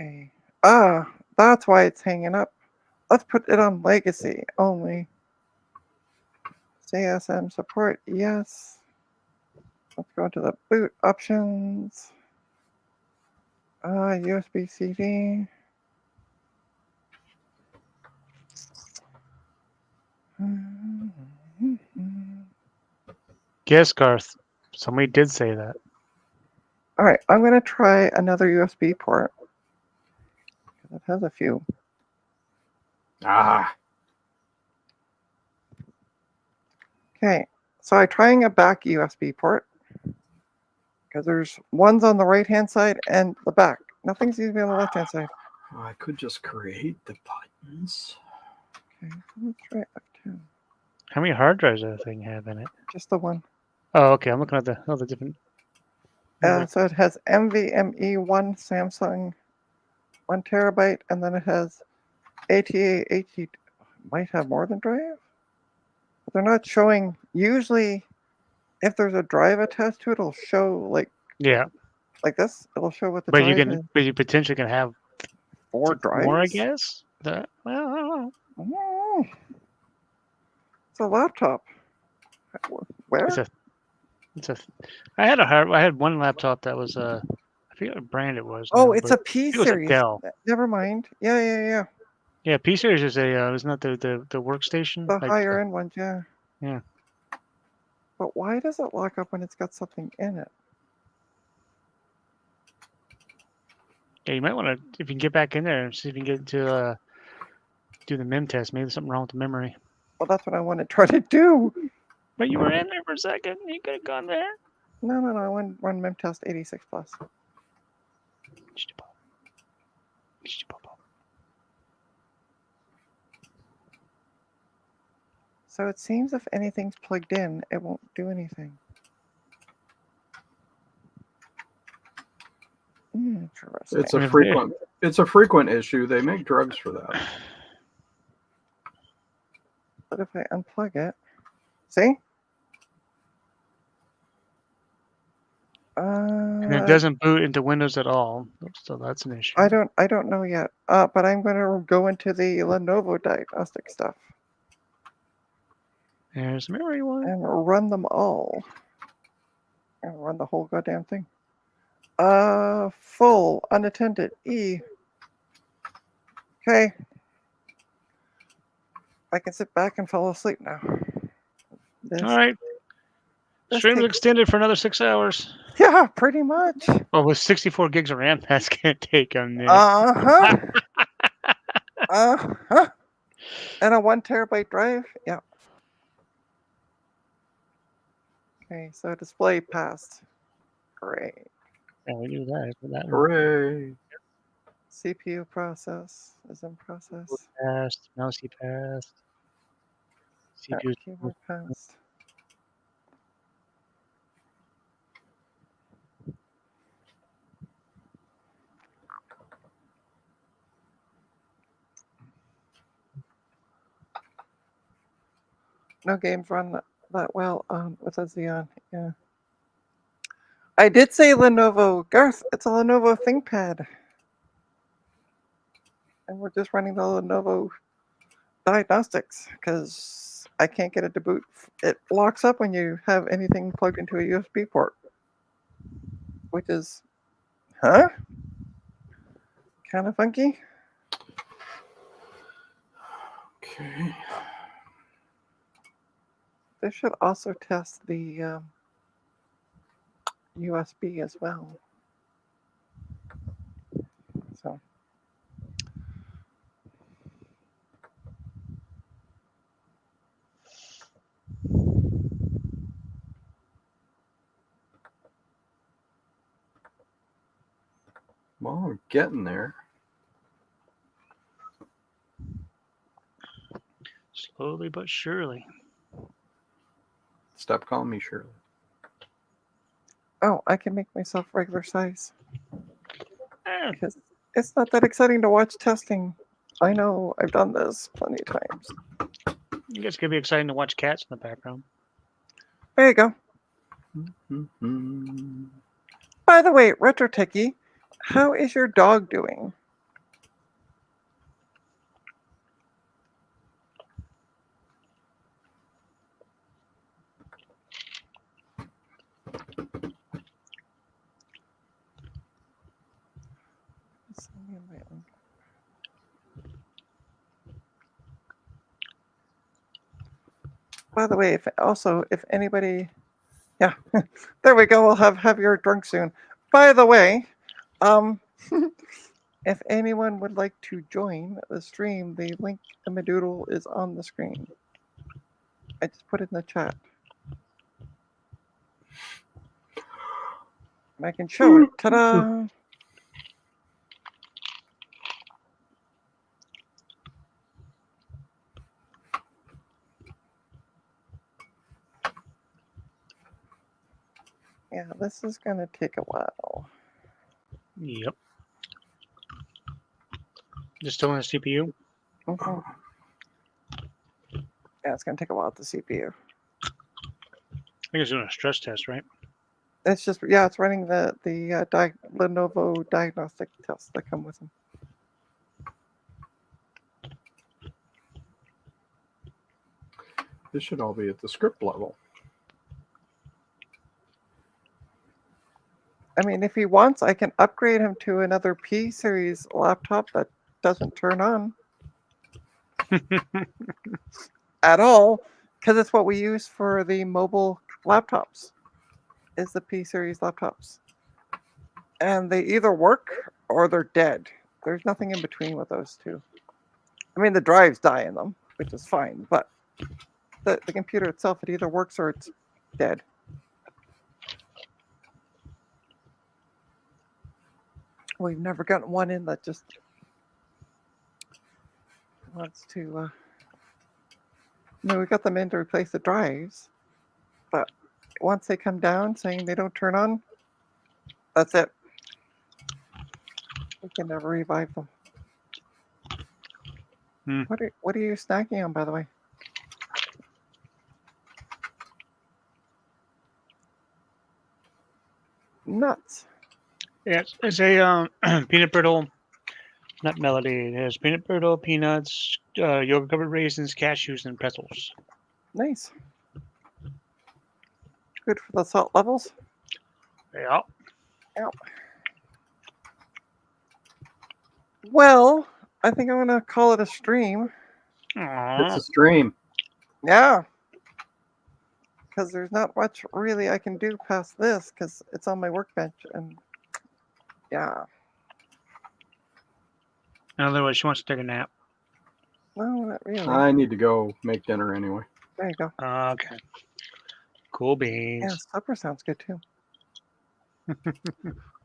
Okay. That's why it's hanging up. Let's put it on legacy only. CSM support, yes. Let's go to the boot options. USB CD. Yes, Garth. Somebody did say that. All right, I'm going to try another USB port. It has a few. Okay, so I'm trying a back USB port because there's ones on the right-hand side and the back. Nothing seems to be on the left-hand side. I could just create the buttons. Okay, so let's try F2. How many hard drives does that thing have in it? Just the one. Oh, okay. I'm looking at the other different. So it has NVMe1 Samsung 1 terabyte, and then it has ATA 80. Might have more than drive. But they're not showing. Usually, if there's a drive attached to it, it'll show like this. It'll show what the But drive is. but you potentially can have 4 drives. more, I guess. Well, I don't know. Oh, it's a laptop. Where? I had one laptop that was I forget what brand it was. Oh, now, it's but a P it was a series. Dell. Never mind. Yeah. Yeah, P series is isn't that the workstation? The higher end ones, yeah. Yeah. But why does it lock up when it's got something in it? Yeah, you might want to, if you can get back in there and see if you can get to do the MIM test. Maybe there's something wrong with the memory. Well, that's what I want to try to do. But you were in there for a second. You could have gone there. No. I want to run MIM test 86 plus. So it seems if anything's plugged in, it won't do anything. Interesting. It's a frequent issue. They make drugs for that. But if I unplug it, see? And it doesn't boot into Windows at all, so that's an issue. I don't know yet. But I'm going to go into the Lenovo diagnostic stuff. There's memory one. And run them all. And run the whole goddamn thing. Full, unattended, E. Okay. I can sit back and fall asleep now. All right. Stream's extended for another 6 hours. Yeah, pretty much. Well, with 64 gigs of RAM, that's going to take a minute. And a 1 terabyte drive? Yeah. Okay, so display passed. Great. Yeah, we do that. Hooray. CPU process is in process. Passed. Mousey passed. CPU. Keyboard passed. No games run that well with a Xeon. Yeah. I did say Lenovo. Garth, it's a Lenovo ThinkPad. And we're just running the Lenovo diagnostics because I can't get it to boot. It locks up when you have anything plugged into a USB port, which is, kind of funky. Okay. This should also test the USB as well. So. Well, we're getting there. Slowly but surely. Stop calling me Shirley. Oh, I can make myself regular size. Eh, Because it's not that exciting to watch testing. I know, I've done this plenty of times. I guess it could be exciting to watch cats in the background. There you go. Mm-hmm. By the way, Retro Techie, how is your dog doing? By the way, if anybody, yeah, there we go. We'll have your drunk soon. By the way, if anyone would like to join the stream, the link in my doodle is on the screen. I just put it in the chat. And I can show it. Ta-da! Yeah, this is going to take a while. Yep. Just still on the CPU? Mhm. Yeah, it's going to take a while at the CPU. I think it's doing a stress test, right? It's just, yeah, it's running the Lenovo diagnostic tests that come with them. This should all be at the script level. I mean, if he wants, I can upgrade him to another P series laptop that doesn't turn on at all, because it's what we use for the mobile laptops, is the P series laptops. And they either work or they're dead. There's nothing in between with those two. I mean, the drives die in them, which is fine, but the computer itself, it either works or it's dead. We've never gotten one in that just wants to. No, we got them in to replace the drives, but once they come down saying they don't turn on, that's it. We can never revive them. Hmm. What are you snacking on, by the way? Nuts. Yeah, it's a peanut brittle nut melody. It has peanut brittle, peanuts, yogurt covered raisins, cashews, and pretzels. Nice. Good for the salt levels. Yeah. Yep. Well, I think I'm gonna call it a stream. Aww. It's a stream. Yeah. Because there's not much really I can do past this because it's on my workbench and yeah. In other words, she wants to take a nap. No, not really. I need to go make dinner anyway. There you go. Okay. Cool beans. Yeah, supper sounds good too.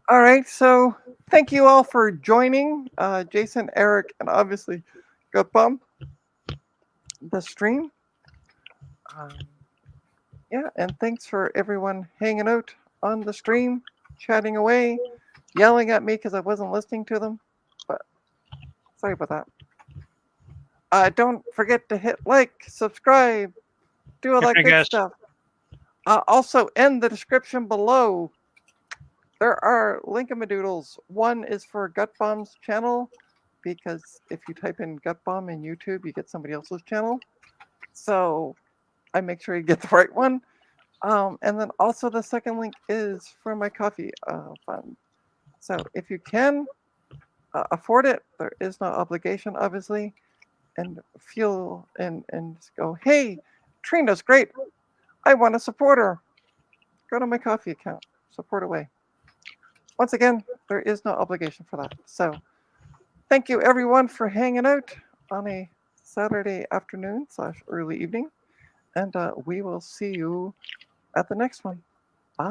All right, so thank you all for joining, Jason, Eric, and obviously Gutomb, the stream. Yeah, and thanks for everyone hanging out on the stream, chatting away, yelling at me because I wasn't listening to them. But sorry about that. Don't forget to hit like, subscribe, do all Yeah, that thank good guys. stuff. Also, in the description below, there are linkamadoodles. One is for Gutbomb's channel, because if you type in Gutbomb in YouTube, you get somebody else's channel. So I make sure you get the right one. And then also the second link is for my coffee fund. So if you can afford it, there is no obligation, obviously, and feel and just go, hey, Trina's great. I want to support her. Go to my coffee account, support away. Once again, there is no obligation for that. So thank you everyone for hanging out on a Saturday afternoon / early evening. And we will see you at the next one.